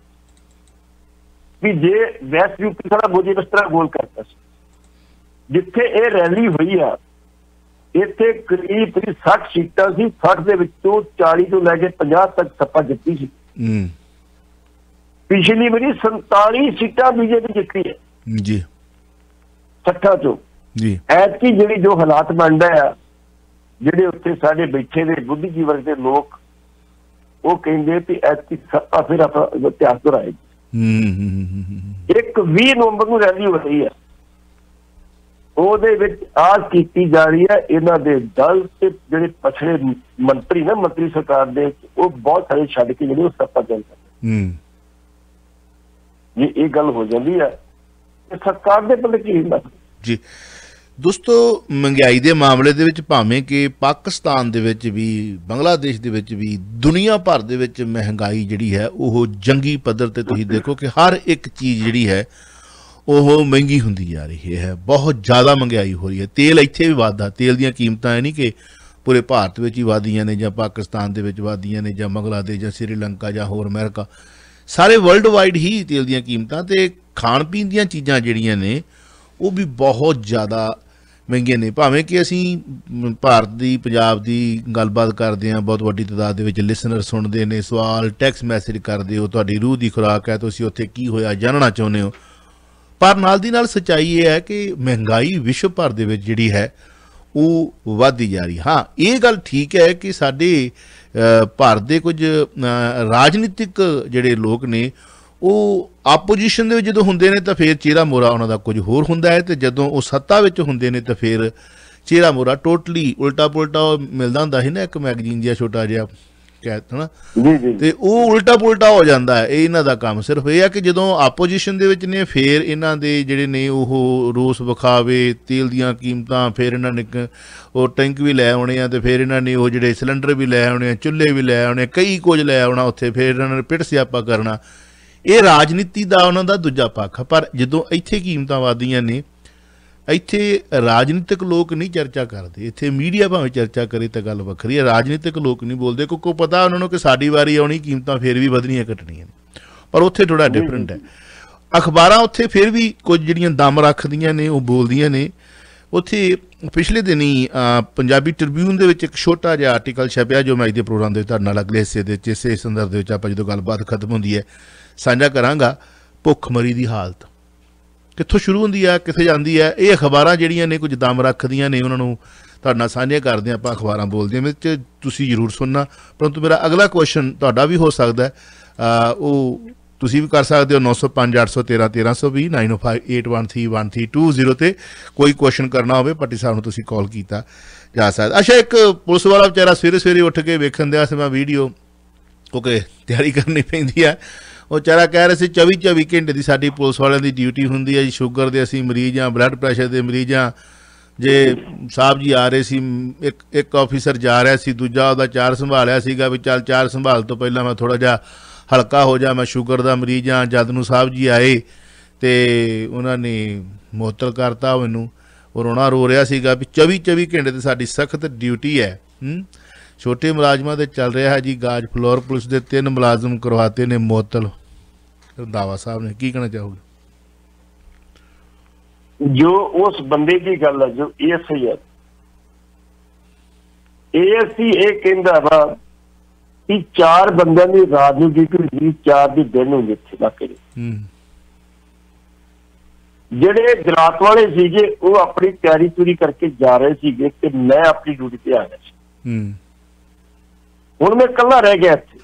C: ਵੀ ਜੇ ਵੈਸਟ ਯੂਪੀ ਸਾਡਾ ਮੋਦੀ ਇਸ ਤਰ੍ਹਾਂ ਗੋਲ ਕਰਤਾ ਸੀ ਜਿੱਥੇ ਇਹ ਰੈਲੀ ਹੋਈ ਆ ਇੱਥੇ ਕਰੀਬ 60 ਸੀਟਾਂ ਸੀ 60 ਦੇ ਵਿੱਚੋਂ 40 ਤੋਂ ਲੈ ਕੇ 50 ਤੱਕ ਸੱਪਾ ਜਿੱਤੀ ਸੀ ਪਿਛਲੀ ਵਾਰੀ 47 ਸੀਟਾਂ ਬੀਜੇਪੀ ਜਿੱਤੀ ਹੈ ਜੀ 60 ਚੋਂ ਜੀ। ਐਤਕੀ ਜਿਹੜੀ ਜੋ ਹਾਲਾਤ ਬਣ ਰਹੇ ਆ ਜਿਹੜੇ ਉੱਥੇ ਸਾਡੇ ਬੈਠੇ ਦੇ ਬੁੱਧੀਜੀਵੀ ਵਰਗ ਦੇ ਲੋਕ ਉਹ ਕਹਿੰਦੇ ਵੀ ਐਤਕੀ ਸੱਪਾ ਫਿਰ ਆਪਣਾ ਇਤਿਹਾਸ ਦੁਹਰਾਏਗੀ। 20 ਨਵੰਬਰ ਨੂੰ ਰੈਲੀ ਹੋ ਰਹੀ ਹੈ ਉਹਦੇ ਵਿੱਚ ਆਸ ਕੀਤੀ ਜਾ ਰਹੀ ਹੈ ਇਹਨਾਂ ਦੇ ਦਲ ਤੇ ਜਿਹੜੇ ਪਛੜੇ ਮੰਤਰੀ ਨਾ ਮੰਤਰੀ ਸਰਕਾਰ ਦੇ ਉਹ ਬਹੁਤ ਸਾਰੇ ਛੱਡ ਕੇ ਜਿਹੜੇ ਉਹ ਸੱਪਾ ਚੱਲਦੇ ਜੇ ਇਹ ਗੱਲ ਹੋ ਜਾਂਦੀ ਹੈ ਤੇ ਸਰਕਾਰ ਦੇ ਪੱਲੇ ਕੀ ਹੁੰਦਾ
B: ਜੀ। ਦੋਸਤੋ ਮਹਿੰਗਾਈ ਦੇ ਮਾਮਲੇ ਦੇ ਵਿੱਚ ਭਾਵੇਂ ਕਿ ਪਾਕਿਸਤਾਨ ਦੇ ਵਿੱਚ ਵੀ ਬੰਗਲਾਦੇਸ਼ ਦੇ ਵਿੱਚ ਵੀ ਦੁਨੀਆ ਭਰ ਦੇ ਵਿੱਚ ਮਹਿੰਗਾਈ ਜਿਹੜੀ ਹੈ ਉਹ ਜੰਗੀ ਪੱਧਰ ਤੇ ਤੁਸੀਂ ਦੇਖੋ ਕਿ ਹਰ ਇੱਕ ਚੀਜ਼ ਜਿਹੜੀ ਹੈ ਉਹ ਮਹਿੰਗੀ ਹੁੰਦੀ ਜਾ ਰਹੀ ਹੈ ਬਹੁਤ ਜ਼ਿਆਦਾ ਮਹਿੰਗਾਈ ਹੋ ਰਹੀ ਹੈ। ਤੇਲ ਇੱਥੇ ਵੀ ਵੱਧਦਾ ਤੇਲ ਦੀਆਂ ਕੀਮਤਾਂ ਇਹ ਨਹੀਂ ਕਿ ਪੂਰੇ ਭਾਰਤ ਵਿੱਚ ਹੀ ਵਧਦੀਆਂ ਨੇ ਜਾਂ ਪਾਕਿਸਤਾਨ ਦੇ ਵਿੱਚ ਵਧਦੀਆਂ ਨੇ ਜਾਂ ਬੰਗਲਾਦੇਸ਼ ਜਾਂ ਸ੍ਰੀਲੰਕਾ ਜਾਂ ਹੋਰ ਅਮਰੀਕਾ ਸਾਰੇ ਵਰਲਡ ਵਾਈਡ ਹੀ ਤੇਲ ਦੀਆਂ ਕੀਮਤਾਂ ਤੇ ਖਾਣ ਪੀਣ ਦੀਆਂ ਚੀਜ਼ਾਂ ਜਿਹੜੀਆਂ ਨੇ ਉਹ ਵੀ ਬਹੁਤ ਜ਼ਿਆਦਾ ਮਹਿੰਗੀਆਂ ਨੇ। ਭਾਵੇਂ ਕਿ ਅਸੀਂ ਭਾਰਤ ਦੀ ਪੰਜਾਬ ਦੀ ਗੱਲਬਾਤ ਕਰਦੇ ਹਾਂ ਬਹੁਤ ਵੱਡੀ ਤਾਦਾਦ ਦੇ ਵਿੱਚ ਲਿਸਨਰ ਸੁਣਦੇ ਨੇ ਸਵਾਲ ਟੈਕਸਟ ਮੈਸੇਜ ਕਰਦੇ ਹੋ ਤੁਹਾਡੀ ਰੂਹ ਦੀ ਖੁਰਾਕ ਹੈ ਤੁਸੀਂ ਉੱਥੇ ਕੀ ਹੋਇਆ ਜਾਣਨਾ ਚਾਹੁੰਦੇ ਹੋ ਪਰ ਨਾਲ ਦੀ ਨਾਲ ਸੱਚਾਈ ਇਹ ਹੈ ਕਿ ਮਹਿੰਗਾਈ ਵਿਸ਼ਵ ਭਰ ਦੇ ਵਿੱਚ ਜਿਹੜੀ ਹੈ ਉਹ ਵੱਧਦੀ ਜਾ ਰਹੀ। ਹਾਂ ਇਹ ਗੱਲ ਠੀਕ ਹੈ ਕਿ ਸਾਡੇ ਭਾਰਤ ਦੇ ਕੁਝ ਰਾਜਨੀਤਿਕ ਜਿਹੜੇ ਲੋਕ ਨੇ ਉਹ ਆਪੋਜੀਸ਼ਨ ਦੇ ਵਿੱਚ ਜਦੋਂ ਹੁੰਦੇ ਨੇ ਤਾਂ ਫਿਰ ਚਿਹਰਾ ਮੋਰਾ ਉਹਨਾਂ ਦਾ ਕੁਝ ਹੋਰ ਹੁੰਦਾ ਹੈ ਤੇ ਜਦੋਂ ਉਹ ਸੱਤਾ ਵਿੱਚ ਹੁੰਦੇ ਨੇ ਤਾਂ ਫਿਰ ਚਿਹਰਾ ਮੋਰਾ ਟੋਟਲੀ ਉਲਟਾ ਪੁਲਟਾ ਮਿਲਦਾ ਹੁੰਦਾ ਸੀ ਨਾ ਇੱਕ ਮੈਗਜ਼ੀਨ ਜਿਹਾ ਛੋਟਾ ਜਿਹਾ ਕਹਿ ਹਨਾ ਤੇ ਉਹ ਉਲਟਾ ਪੁਲਟਾ ਹੋ ਜਾਂਦਾ ਹੈ। ਇਹ ਇਹਨਾਂ ਦਾ ਕੰਮ ਸਿਰਫ ਇਹ ਆ ਕਿ ਜਦੋਂ ਆਪੋਜੀਸ਼ਨ ਦੇ ਵਿੱਚ ਨੇ ਫਿਰ ਇਹਨਾਂ ਦੇ ਜਿਹੜੇ ਨੇ ਉਹ ਰੋਸ ਵਿਖਾਵੇ ਤੇਲ ਦੀਆਂ ਕੀਮਤਾਂ ਫਿਰ ਇਹਨਾਂ ਨੇ ਉਹ ਟੈਂਕ ਵੀ ਲੈ ਆਉਣੇ ਆ ਤੇ ਫਿਰ ਇਹਨਾਂ ਨੇ ਉਹ ਜਿਹੜੇ ਸਿਲੰਡਰ ਵੀ ਲੈ ਆਉਣੇ ਆ ਚੁੱਲ੍ਹੇ ਵੀ ਲੈ ਆਉਣੇ ਕਈ ਕੁਝ ਲੈ ਆਉਣਾ ਉੱਥੇ ਫਿਰ ਇਹਨਾਂ ਨੇ ਪਿੱਟ ਸਿਆਪਾ ਕਰਨਾ ਇਹ ਰਾਜਨੀਤੀ ਦਾ ਉਹਨਾਂ ਦਾ ਦੂਜਾ ਪੱਖ। ਪਰ ਜਦੋਂ ਇੱਥੇ ਕੀਮਤਾਂ ਵੱਧਦੀਆਂ ਨੇ ਇੱਥੇ ਰਾਜਨੀਤਿਕ ਲੋਕ ਨਹੀਂ ਚਰਚਾ ਕਰਦੇ ਇੱਥੇ ਮੀਡੀਆ ਭਾਵੇਂ ਚਰਚਾ ਕਰੇ ਤਾਂ ਗੱਲ ਵੱਖਰੀ ਹੈ ਰਾਜਨੀਤਿਕ ਲੋਕ ਨਹੀਂ ਬੋਲਦੇ ਕਿਉਂਕਿ ਪਤਾ ਉਹਨਾਂ ਨੂੰ ਕਿ ਸਾਡੀ ਵਾਰੀ ਆਉਣੀ ਕੀਮਤਾਂ ਫਿਰ ਵੀ ਵਧਣੀਆਂ ਘਟਣੀਆਂ ਨੇ ਪਰ ਉੱਥੇ ਥੋੜ੍ਹਾ ਡਿਫਰੈਂਟ ਹੈ। ਅਖਬਾਰਾਂ ਉੱਥੇ ਫਿਰ ਵੀ ਕੁਝ ਜਿਹੜੀਆਂ ਦਮ ਰੱਖਦੀਆਂ ਨੇ ਉਹ ਬੋਲਦੀਆਂ ਨੇ। ਉੱਥੇ ਪਿਛਲੇ ਦਿਨੀ ਪੰਜਾਬੀ ਟ੍ਰਿਬਿਊਨ ਦੇ ਵਿੱਚ ਇੱਕ ਛੋਟਾ ਜਿਹਾ ਆਰਟੀਕਲ ਛਪਿਆ ਜੋ ਮੈਂ ਅੱਜ ਦੇ ਪ੍ਰੋਗਰਾਮ ਦੇ ਤੁਹਾਡੇ ਨਾਲ ਅਗਲੇ ਹਿੱਸੇ ਦੇ ਵਿੱਚ ਇਸੇ ਸੰਦਰਭ ਦੇ ਵਿੱਚ ਆਪਾਂ ਜਦੋਂ ਗੱਲਬਾਤ ਖਤਮ ਹੁੰਦੀ ਹੈ ਸਾਂਝਾ ਕਰਾਂਗਾ। ਭੁੱਖਮਰੀ ਦੀ ਹਾਲਤ ਕਿੱਥੋਂ ਸ਼ੁਰੂ ਹੁੰਦੀ ਹੈ ਕਿੱਥੇ ਜਾਂਦੀ ਹੈ ਇਹ ਅਖਬਾਰਾਂ ਜਿਹੜੀਆਂ ਨੇ ਕੁਝ ਦਮ ਰੱਖਦੀਆਂ ਨੇ ਉਹਨਾਂ ਨੂੰ ਤੁਹਾਡੇ ਨਾਲ ਸਾਂਝੇ ਕਰਦੇ ਆਪਾਂ ਅਖਬਾਰਾਂ ਬੋਲਦੇ ਵਿੱਚ ਤੁਸੀਂ ਜ਼ਰੂਰ ਸੁਣਨਾ। ਪਰੰਤੂ ਮੇਰਾ ਅਗਲਾ ਕੁਐਸਚਨ ਤੁਹਾਡਾ ਵੀ ਹੋ ਸਕਦਾ ਉਹ ਤੁਸੀਂ ਵੀ ਕਰ ਸਕਦੇ ਹੋ 905 813 1320 905 813 1320 ਤੇ ਕੋਈ ਕੁਐਸਚਨ ਕਰਨਾ ਹੋਵੇ ਭੱਟੀ ਸਾਹਿਬ ਨੂੰ ਤੁਸੀਂ ਕਾਲ ਕੀਤਾ ਜਾ ਸਕਦਾ। ਅੱਛਾ ਇੱਕ ਪੁਲਿਸ ਵਾਲਾ ਵਿਚਾਰਾ ਸਵੇਰੇ ਸਵੇਰੇ ਉੱਠ ਕੇ ਵੇਖਣ ਦਿਆ ਸੀ ਮੈਂ ਵੀਡੀਓ ਕਿਉਂਕਿ ਤਿਆਰੀ ਕਰਨੀ ਪੈਂਦੀ ਹੈ ਉਹ ਵਿਚਾਰਾ ਕਹਿ ਰਿਹਾ ਸੀ 24 ਘੰਟੇ ਦੀ ਸਾਡੀ ਪੁਲਿਸ ਵਾਲਿਆਂ ਦੀ ਡਿਊਟੀ ਹੁੰਦੀ ਹੈ ਜੀ ਸ਼ੂਗਰ ਦੇ ਅਸੀਂ ਮਰੀਜ਼ ਹਾਂ ਬਲੱਡ ਪ੍ਰੈਸ਼ਰ ਦੇ ਮਰੀਜ਼ ਹਾਂ ਜੇ ਸਾਹਿਬ ਜੀ ਆ ਰਹੇ ਸੀ ਇੱਕ ਆਫੀਸਰ ਜਾ ਰਿਹਾ ਸੀ ਦੂਜਾ ਉਹਦਾ ਚਾਰ ਸੰਭਾਲਿਆ ਸੀਗਾ ਵੀ ਚੱਲ ਚਾਰ ਸੰਭਾਲ ਤੋਂ ਪਹਿਲਾਂ ਮੈਂ ਥੋੜ੍ਹਾ ਜਿਹਾ ਹਲਕਾ ਹੋ ਜਾ ਮੈਂ ਸ਼ੂਗਰ ਦਾ ਮਰੀਜ਼ ਹਾਂ ਜਦ ਨੂੰ ਸਾਹਿਬ ਜੀ ਆਏ ਅਤੇ ਉਹਨਾਂ ਨੇ ਮੁਅੱਤਲ ਕਰਤਾ ਮੈਨੂੰ ਉਹ ਰੋਣਾ ਰੋ ਰਿਹਾ ਸੀਗਾ ਵੀ 24 ਘੰਟੇ ਤੇ ਸਾਡੀ ਸਖਤ ਡਿਊਟੀ ਹੈ। ਛੋਟੇ ਮੁਲਾਜ਼ਮਾਂ ਦੇ ਚੱਲ ਰਿਹਾ ਹੈ ਜੀ ਗਾਜ ਫਲੋਰ ਪੁਲਿਸ ਦੇ 3 ਮੁਲਾਜ਼ਮ ਕਰਵਾਤੇ ਨੇ ਮੁਅੱਤਲ ਰੰਧਾਵਾ ਸਾਹਿਬ ਨੇ ਕੀ ਕਹਿਣਾ ਚਾਹੋਗੇ?
C: ਜੋ ਉਸ ਬੰਦੇ ਦੀ ਗੱਲ ਹੈ ਜੋ ਏਐਸਆਈ ਹੈ ਏਐਸਆਈ ਇਹ ਕਹਿੰਦਾ ਵਾ ਕਿ 4 ਬੰਦਿਆਂ ਦੀ ਰਾਤ ਨੂੰ ਡਿਊਟੀ ਹੁੰਦੀ 4 ਦੀ ਦਿਨ ਹੁੰਦੀ ਇੱਥੇ ਇਲਾਕੇ ਦੇ ਜਿਹੜੇ ਜਲਾਤ ਵਾਲੇ ਸੀਗੇ ਉਹ ਆਪਣੀ ਤਿਆਰੀ ਪੂਰੀ ਕਰਕੇ ਜਾ ਰਹੇ ਸੀਗੇ ਕਿ ਮੈਂ ਆਪਣੀ ਡਿਊਟੀ ਤੇ ਆ ਗਿਆ ਸੀ ਹੁਣ ਮੈਂ ਇਕੱਲਾ ਰਹਿ ਗਿਆ ਇੱਥੇ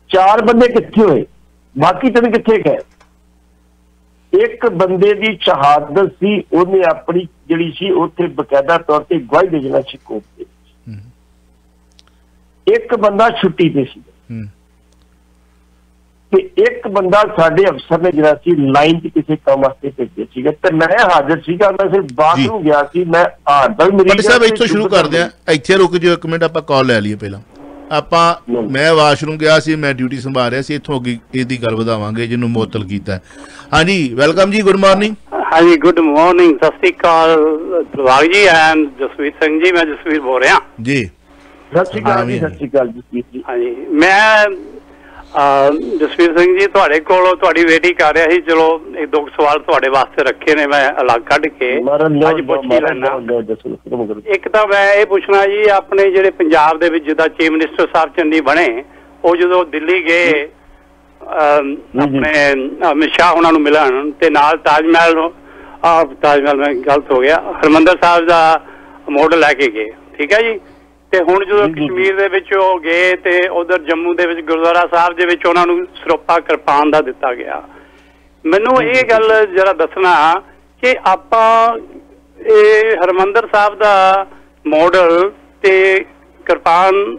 C: 4 ਬੰਦੇ ਕਿੱਥੇ ਹੋਏ ਬਾਕੀ 3 ਕਿੱਥੇ ਗਏ ਇੱਕ ਬੰਦੇ ਦੀ ਸ਼ਹਾਦਤ ਸੀ ਉਹਨੇ ਆਪਣੀ ਜਿਹੜੀ ਸੀ ਉੱਥੇ ਬਕਾਇਦਾ ਤੌਰ ਤੇ ਗਵਾਹੀ ਦੇਣਾ ਸੀ ਕੋਰਟ ਦੇ एक बंदा छुट्टी पे सी ਤੇ ਇੱਕ ਬੰਦਾ ਸਾਡੇ ਅਫਸਰ ਨੇ ਜਿਹੜਾ ਸੀ ਲਾਈਨ 'ਚ ਕਿਸੇ ਕੰਮ ਵਾਸਤੇ ਭੇਜਿਆ ਸੀਗਾ ਤੇ ਮੈਂ ਹਾਜ਼ਰ ਸੀਗਾ। ਮੈਂ ਸਿਰਫ ਬਾਥਰੂਮ ਗਿਆ ਸੀ। ਮੈਂ ਹਾਜ਼ਰ ਮੇਰੀ
B: ਸਾਹਿਬ ਇੱਥੋਂ ਸ਼ੁਰੂ ਕਰਦੇ ਆ, ਇੱਥੇ ਰੁਕ ਜਾਓ ਇੱਕ ਮਿੰਟ, ਆਪਾਂ ਕਾਲ ਲੈ ਲਈਏ ਪਹਿਲਾਂ। ਆਪਾਂ ਮੈਂ ਵਾਸ਼ਰੂਮ ਗਿਆ ਸੀ, ਮੈਂ ਡਿਊਟੀ ਸੰਭਾਲ ਰਿਹਾ ਸੀ, ਇੱਥੋਂ ਅੱਗੇ ਇਹਦੀ ਗੱਲ ਵਧਾਵਾਂਗੇ ਜਿਹਨੂੰ ਮੁਅੱਤਲ ਕੀਤਾ। ਹਾਂਜੀ ਵੈਲਕਮ ਜੀ, ਗੁੱਡ ਮਾਰਨਿੰਗ।
D: ਹਾਂਜੀ ਗੁੱਡ ਮਾਰਨਿੰਗ, ਸਤਿ ਸ਼੍ਰੀ ਅਕਾਲ ਪ੍ਰਭਾਗ ਜੀ ਐਂਡ ਜਸਵੀਰ ਸਿੰਘ ਜੀ। ਮੈਂ ਜਸਵੀਰ ਬੋਲ ਰਿਹਾ ਜੀ।
C: ਸਤਿ ਸ਼੍ਰੀ ਅਕਾਲ ਜੀ। ਸਤਿ ਸ਼੍ਰੀ ਅਕਾਲ ਜਸਵੀਰ ਜੀ। ਹਾਂਜੀ
D: ਮੈਂ ਜਸਵੀਰ ਸਿੰਘ ਜੀ ਤੁਹਾਡੇ ਕੋਲ ਤੁਹਾਡੀ ਵੇਟ ਕਰ ਰਿਹਾ ਸੀ। ਚਲੋ ਇੱਕ ਦੋ ਸਵਾਲ ਤੁਹਾਡੇ ਵਾਸਤੇ ਰੱਖੇ ਨੇ, ਮੈਂ ਅਲੱਗ ਕੱਢ ਕੇ ਅੱਜ ਪੁੱਛ ਹੀ ਲੈਣਾ। ਇੱਕ ਤਾਂ ਮੈਂ ਇਹ ਪੁੱਛਣਾ ਜੀ, ਆਪਣੇ ਜਿਹੜੇ ਪੰਜਾਬ ਦੇ ਵਿੱਚ ਜਿੱਦਾਂ ਚੀਫ ਮਿਨਿਸਟਰ ਸਾਹਿਬ ਚੰਨੀ ਬਣੇ, ਉਹ ਜਦੋਂ ਦਿੱਲੀ ਗਏ ਆਪਣੇ ਅਮਿਤ ਸ਼ਾਹ ਉਹਨਾਂ ਨੂੰ ਮਿਲਣ ਤੇ ਨਾਲ ਤਾਜ ਮਹਿਲ ਮੈਂ ਗਲਤ ਹੋ ਗਿਆ, ਹਰਿਮੰਦਰ ਸਾਹਿਬ ਦਾ ਮਾਡਲ ਲੈ ਕੇ ਗਏ, ਠੀਕ ਹੈ ਜੀ। ਤੇ ਹੁਣ ਜਦੋਂ ਕਸ਼ਮੀਰ ਦੇ ਵਿੱਚ ਉਹ ਗਏ ਤੇ ਉਧਰ ਜੰਮੂ ਦੇ ਵਿੱਚ ਗੁਰਦੁਆਰਾ ਸਾਹਿਬ ਦੇ ਵਿੱਚ ਉਹਨਾਂ ਨੂੰ ਸਰੋਪਾ ਕਿਰਪਾਨ ਦਾ ਦਿੱਤਾ ਗਿਆ। ਮੈਨੂੰ ਇਹ ਗੱਲ ਜਰਾ ਦੱਸਣਾ ਕਿ ਆਪਾਂ ਇਹ ਹਰਿਮੰਦਰ ਸਾਹਿਬ ਦਾ ਮਾਡਲ ਤੇ ਕਿਰਪਾਨ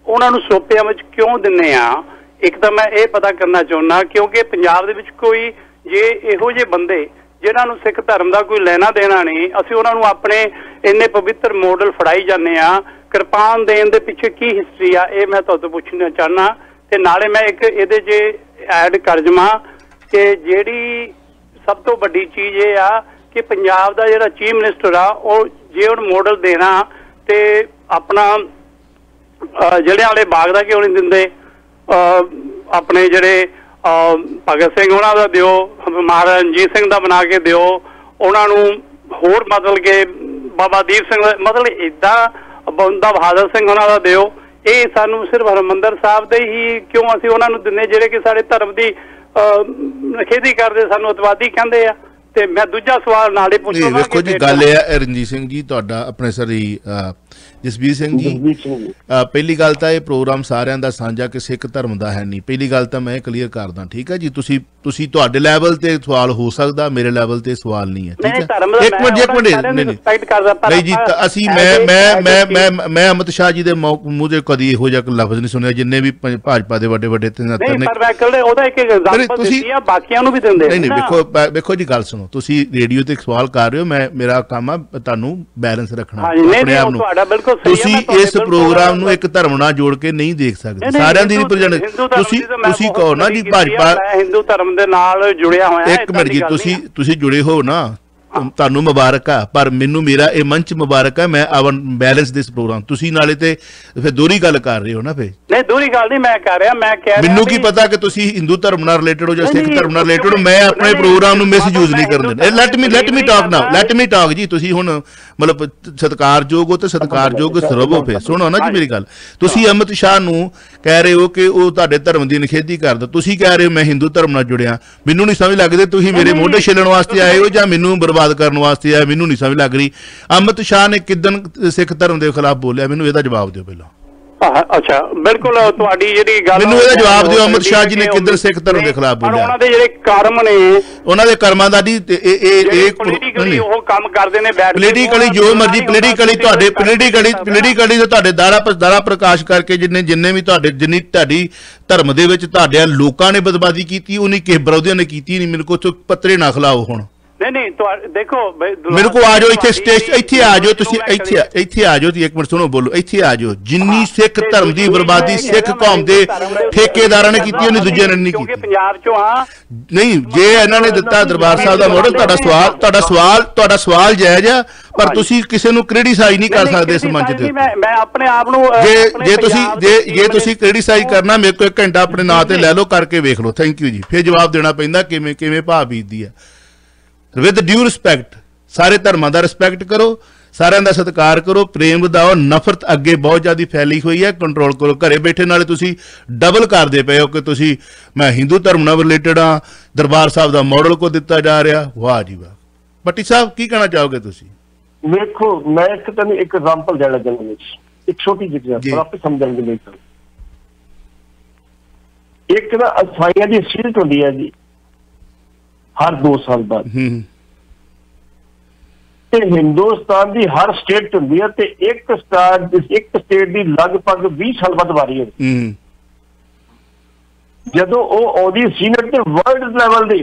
D: ਉਹਨਾਂ ਨੂੰ ਸਰੋਪਿਆਂ ਵਿੱਚ ਕਿਉਂ ਦਿੰਨੇ ਆ? ਇੱਕ ਤਾਂ ਮੈਂ ਇਹ ਪਤਾ ਕਰਨਾ ਚਾਹੁੰਦਾ, ਕਿਉਂਕਿ ਪੰਜਾਬ ਦੇ ਵਿੱਚ ਕੋਈ ਜੇ ਇਹੋ ਜਿਹੇ ਬੰਦੇ ਜਿਨ੍ਹਾਂ ਨੂੰ ਸਿੱਖ ਧਰਮ ਦਾ ਕੋਈ ਲੈਣਾ ਦੇਣਾ ਨਹੀਂ, ਅਸੀਂ ਉਹਨਾਂ ਨੂੰ ਆਪਣੇ ਇੰਨੇ ਪਵਿੱਤਰ ਮਾਡਲ ਫੜਾਈ ਜਾਂਦੇ ਆ। ਕਿਰਪਾਨ ਦੇਣ ਦੇ ਪਿੱਛੇ ਕੀ ਹਿਸਟਰੀ ਆ, ਇਹ ਮੈਂ ਤੁਹਾਡੇ ਤੋਂ ਪੁੱਛਣਾ ਚਾਹੁੰਦਾ। ਤੇ ਨਾਲੇ ਮੈਂ ਇੱਕ ਇਹਦੇ 'ਚ ਐਡ ਕਰ ਜਾਵਾਂ ਕਿ ਜਿਹੜੀ ਸਭ ਤੋਂ ਵੱਡੀ ਚੀਜ਼ ਇਹ ਆ ਕਿ ਪੰਜਾਬ ਦਾ ਜਿਹੜਾ ਚੀਫ ਮਿਨਿਸਟਰ ਆ, ਉਹ ਜੇ ਉਹਨੂੰ ਮਾਡਲ ਦੇਣਾ ਤੇ ਆਪਣਾ ਜਲ੍ਹਿਆਂ ਵਾਲੇ ਬਾਗ ਦਾ ਕਿਉਂ ਨਹੀਂ ਦਿੰਦੇ? ਆਪਣੇ ਜਿਹੜੇ ਭਗਤ ਸਿੰਘ ਉਹਨਾਂ ਦਾ ਦਿਓ, ਮਹਾਰਾਜਾ ਰਣਜੀਤ ਸਿੰਘ ਦਾ ਬਣਾ ਕੇ ਦਿਓ ਉਹਨਾਂ ਨੂੰ, ਹੋਰ ਮਤਲਬ ਕਿ ਬਾਬਾ ਦੀਪ ਸਿੰਘ ਦਾ, ਮਤਲਬ ਇੱਦਾਂ ਬੰਦਾ ਬਹਾਦਰ ਸਿੰਘ ਉਹਨਾਂ ਦਾ ਦਿਓ। ਇਹ ਸਾਨੂੰ ਸਿਰਫ ਹਰਿਮੰਦਰ ਸਾਹਿਬ ਦੇ ਹੀ ਕਿਉਂ ਅਸੀਂ ਉਹਨਾਂ ਨੂੰ ਦਿੰਦੇ ਜਿਹੜੇ ਕਿ ਸਾਡੇ ਧਰਮ ਦੀ ਨਿਖੇਧੀ ਕਰਦੇ, ਸਾਨੂੰ ਅਤਵਾਦੀ ਕਹਿੰਦੇ ਆ। ਤੇ ਮੈਂ ਦੂਜਾ ਸਵਾਲ ਨਾਲੇ ਪੁੱਛਣਾ।
B: ਵੇਖੋ ਜੀ ਗੱਲ ਇਹ ਹੈ ਰਣਜੀਤ ਸਿੰਘ ਜੀ, ਤੁਹਾਡਾ ਆਪਣੇ ਸਰੀ ਜਸਬੀਰ ਸਿੰਘ ਜੀ, ਪਹਿਲੀ ਗੱਲ ਤਾਂ ਇਹ ਪ੍ਰੋਗਰਾਮ ਸਾਰਿਆਂ ਦਾ ਸਾਂਝਾ ਕਿ ਸਿੱਖ ਧਰਮ ਦਾ ਹੈ ਨਹੀਂ। ਪਹਿਲੀ ਗੱਲ ਤਾਂ ਮੈਂ ਕਲੀਅਰ ਕਰਦਾ, ਠੀਕ ਹੈ ਜੀ। ਤੁਸੀਂ ਤੁਹਾਡੇ ਲੈਵਲ ਤੇ ਸਵਾਲ ਹੋ ਸਕਦਾ, ਮੇਰੇ ਲੈਵਲ ਤੇ ਸਵਾਲ ਨਹੀਂ ਹੈ, ਠੀਕ ਹੈ। ਇੱਕ ਮਿੰਟ ਨਹੀਂ ਜੀ, ਅਸੀਂ ਮੈਂ ਅਮਿਤ ਸ਼ਾਹ ਜੀ ਦੇ ਮੂੰਹ ਦੇ ਕਦੀ ਇਹੋ ਜਿਹਾ ਲਫ਼ਜ਼ ਨਹੀਂ ਸੁਣਿਆ, ਜਿੰਨੇ ਵੀ ਭਾਜਪਾ ਦੇ ਵੱਡੇ ਵੱਡੇ
D: ਨੇ। ਬਾਕੀਆਂ ਨੂੰ ਵੀ ਦਿੰਦੇ
B: ਨਹੀਂ। ਵੇਖੋ ਜੀ ਗੱਲ ਸੁਣੋ, ਤੁਸੀਂ ਰੇਡੀਓ ਤੇ ਸਵਾਲ ਕਰ ਰਹੇ ਹੋ, ਮੇਰਾ ਕੰਮ ਆ ਤੁਹਾਨੂੰ ਬੈਲੈਂਸ ਰੱਖਣਾ ਆਪਣੇ ਆਪ ਨੂੰ। ਤੁਸੀਂ ਇਸ ਪ੍ਰੋਗਰਾਮ ਨੂੰ ਇੱਕ ਧਰਮ ਨਾਲ ਜੋੜ ਕੇ ਨਹੀਂ ਦੇਖ ਸਕਦੇ, ਸਾਰਿਆਂ ਦੀ ਤੁਸੀਂ ਕਹੋ ਨਾ ਜੀ ਭਾਜਪਾ
D: ਹਿੰਦੂ ਧਰਮ ਦੇ ਨਾਲ ਜੁੜਿਆ ਹੋਇਆ।
B: ਇੱਕ ਮਿੰਟ ਜੀ, ਤੁਸੀਂ ਜੁੜੇ ਹੋ ਨਾ, ਤੁਹਾਨੂੰ ਮੁਬਾਰਕ ਆ, ਪਰ ਮੈਨੂੰ ਮੇਰਾ ਇਹ ਮੰਚ ਮੁਬਾਰਕ ਹੈ। ਮੈਂ ਬੈਲੈਂਸ ਦਿਸ ਪ੍ਰੋਗਰਾਮ, ਤੁਸੀਂ ਨਾਲੇ ਤੇ ਫਿਰ ਦੋਹਰੀ ਗੱਲ ਕਰ ਰਹੇ ਹੋ ਨਾ। ਫਿਰ
D: ਨਹੀਂ ਦੋਹਰੀ ਗੱਲ ਨਹੀਂ ਮੈਂ ਕਰ ਰਿਹਾ, ਮੈਂ ਕਹਿ ਰਿਹਾ
B: ਮੈਨੂੰ ਕੀ ਪਤਾ ਕਿ ਤੁਸੀਂ ਹਿੰਦੂ ਧਰਮ ਨਾਲ ਰਿਲੇਟਡ ਹੋ ਜਾਂ ਸਿੱਖ ਧਰਮ ਨਾਲ ਰਿਲੇਟਡ ਹੋ। ਮੈਂ ਆਪਣੇ ਪ੍ਰੋਗਰਾਮ ਨੂੰ ਮਿਸਯੂਜ਼ ਨਹੀਂ ਕਰਨ ਦਿੰਦਾ। ਲੈਟ ਮੀ ਟਾਕ ਜੀ। ਤੁਸੀਂ ਹੁਣ ਮਤਲਬ ਸਤਿਕਾਰਯੋਗ ਹੋ ਤੇ ਸਤਿਕਾਰਯੋਗ ਸਰਵੋ। ਫਿਰ ਸੁਣੋ ਨਾ ਜੀ ਮੇਰੀ ਗੱਲ, ਤੁਸੀਂ ਅਮਿਤ ਸ਼ਾਹ ਨੂੰ ਕਹਿ ਰਹੇ ਹੋ ਕਿ ਉਹ ਤੁਹਾਡੇ ਧਰਮ ਦੀ ਨਿਖੇਧੀ ਕਰਦਾ, ਤੁਸੀਂ ਕਹਿ ਰਹੇ ਹੋ ਮੈਂ ਹਿੰਦੂ ਧਰਮ ਨਾਲ ਜੁੜਿਆ। ਮੈਨੂੰ ਨਹੀਂ ਸਮਝ ਲੱਗਦੀ ਤੁਸੀਂ ਮੇਰੇ ਮੋਢੇ ਛਿੱਲਣ ਵਾਸਤੇ ਆਏ ਹੋ ਜਾਂ ਮੈਨੂੰ ਬਰਬਾਦ ਕਰਨ ਵਾਸਤੇ ਆਏ, ਮੈਨੂੰ ਨਹੀਂ ਸਮਝ ਲੱਗ ਰਹੀ। ਅਮਿਤ ਸ਼ਾਹ ਨੇ ਕਿਦਨ ਸਿੱਖ ਧਰਮ ਦੇ ਖਿਲਾਫ ਬੋਲਿਆ? ਮੈਨੂੰ ਇਹਦਾ ਜਵਾਬ ਦਿਓ ਪਹਿਲਾਂ।
D: ਅੱਛਾ ਬਿਲਕੁਲ, ਤੁਹਾਡੀ ਜਿਹੜੀ ਗੱਲ
B: ਮੈਨੂੰ ਇਹਦਾ ਜਵਾਬ ਦਿਓ। ਅਮਿਤ ਸ਼ਾਹ ਜੀ ਨੇ ਕਿੱਧਰ ਸਿੱਖ ਧਰਮ ਦੇ ਖਿਲਾਫ ਬੋਲਿਆ?
D: ਉਹਨਾਂ ਦੇ ਜਿਹੜੇ ਕਰਮ ਨੇ, ਉਹਨਾਂ ਦੇ
B: ਕਰਮਾਂ ਦਾ ਜੀ
D: ਪੋਲੀਟੀਕਲੀ ਉਹ ਕੰਮ ਕਰਦੇ ਨੇ,
B: ਪੋਲੀਟੀਕਲੀ ਜੋ ਮਰਜ਼ੀ ਪੋਲੀਟੀਕਲੀ ਤੁਹਾਡੇ ਦਾਰਾ ਪ੍ਰਕਾਸ਼ ਕਰਕੇ ਜਿੰਨੇ ਵੀ ਜਿੰਨੀ ਤੁਹਾਡੀ ਧਰਮ ਦੇ ਵਿੱਚ ਤੁਹਾਡੇ ਲੋਕਾਂ ਨੇ ਬਦਮਾਜ਼ੀ ਕੀਤੀ, ਉਨੀ ਕਿਸੇ ਵਿਰੋਧੀਆਂ ਨੇ ਕੀਤੀ ਨਹੀਂ। ਮੈਨੂੰ ਕੋਈ ਪੱਤਰੇ ਨਾ ਖਿਲਾਓ ਹੁਣ।
D: ਨਹੀਂ ਦੇਖੋ
B: ਮੇਰੇ ਕੋਲ ਆ ਜਾਓ, ਇੱਥੇ ਆ ਜਾਓ, ਤੁਸੀਂ ਇੱਥੇ ਆ ਜਾਓ। ਇੱਕ ਮਿੰਟ ਸੁਣੋ, ਬੋਲੋ, ਇੱਥੇ ਆ ਜਾਓ। ਜਿੰਨੀ ਸਿੱਖ ਧਰਮ ਦੀ ਬਰਬਾਦੀ ਸਿੱਖ ਕੌਮ ਦੇ ਠੇਕੇਦਾਰਾਂ ਨੇ ਕੀਤੀ, ਉਹਨੇ ਦੂਜਿਆਂ ਨੇ ਨਹੀਂ ਕੀਤੀ।
D: ਪੰਜਾਬ ਚੋਂ ਆ ਨਹੀਂ,
B: ਜੇ ਇਹਨਾਂ ਨੇ ਦਿੱਤਾ ਦਰਬਾਰ ਸਾਹਿਬ ਦਾ ਮਾਡਲ, ਤੁਹਾਡਾ ਸਵਾਲ ਜਾਇਜ਼ ਆ, ਪਰ ਤੁਸੀਂ ਕਿਸੇ ਨੂੰ ਕ੍ਰਿਟੀਸਾਈਜ਼ ਨਹੀਂ ਕਰ ਸਕਦੇ ਇਸ ਮੰਚ ਤੇ।
D: ਮੈਂ ਆਪਣੇ ਆਪ ਨੂੰ
B: ਜੇ ਤੁਸੀਂ ਕ੍ਰਿਟੀਸਾਈਜ਼ ਕਰਨਾ, ਮੇਰੇ ਕੋਲ 1 ਘੰਟਾ ਆਪਣੇ ਨਾਂ ਤੇ ਲੈ ਲਓ, ਕਰਕੇ ਵੇਖ ਲਓ। ਥੈਂਕ ਯੂ ਜੀ। ਫਿਰ ਜਵਾਬ ਦੇਣਾ ਪੈਂਦਾ ਕਿਵੇਂ ਭਾਅ ਬੀਤਦੀ ਆ। ਵਿਦ ਡਿਊ ਰਿਸਪੈਕਟ, ਸਾਰੇ ਧਰਮਾਂ ਦਾ ਰਿਸਪੈਕਟ ਕਰੋ, ਸਾਰਿਆਂ ਦਾ ਸਤਿਕਾਰ ਕਰੋ, ਪ੍ਰੇਮ ਵਧਾਓ। ਨਫ਼ਰਤ ਅੱਗੇ ਬਹੁਤ ਜ਼ਿਆਦਾ ਫੈਲੀ ਹੋਈ ਹੈ, ਕੰਟਰੋਲ ਕਰੋ। ਘਰੇ ਬੈਠੇ ਨਾਲੇ ਤੁਸੀਂ ਡਬਲ ਕਰਦੇ ਪਏ ਹੋ ਕਿ ਤੁਸੀਂ ਮੈਂ ਹਿੰਦੂ ਧਰਮ ਨਾਲ ਰਿਲੇਟਡ ਹਾਂ, ਦਰਬਾਰ ਸਾਹਿਬ ਦਾ ਮਾਡਲ ਕੋ ਦਿੱਤਾ ਜਾ ਰਿਹਾ। ਵਾਹ ਜੀ ਵਾਹ। ਭੱਟੀ ਸਾਹਿਬ ਕੀ ਕਹਿਣਾ ਚਾਹੋਗੇ ਤੁਸੀਂ?
C: ਵੇਖੋ ਮੈਂ ਤੁਹਾਨੂੰ ਇੱਕ ਐਗਜ਼ਾਮਪਲ ਦੇਣਾ ਚਾਹੁੰਦਾ, ਇੱਕ ਛੋਟੀ ਜਿਹੀ ਆਪੇ ਸਮਝਣ ਦੇ ਲਈ। ਇੱਕ ਨਾ ਅਸਾਈਆਂ ਦੀ ਸੀਟ ਹੁੰਦੀ ਹੈ ਜੀ ਹਰ 2 ਸਾਲ ਬਾਅਦ, ਤੇ ਹਿੰਦੁਸਤਾਨ ਦੀ ਹਰ ਸਟੇਟ 'ਚ ਹੁੰਦੀ ਹੈ ਤੇ ਇੱਕ ਸਟੇਟ ਦੀ ਲਗਭਗ 20 ਸਾਲ ਬਾਅਦ ਵਾਰੀ ਹੈ। ਜਦੋਂ ਉਹ ਆਉਂਦੀ ਸੀਨੀਅਰ ਤੇ ਵਰਲਡ ਲੈਵਲ ਦੀ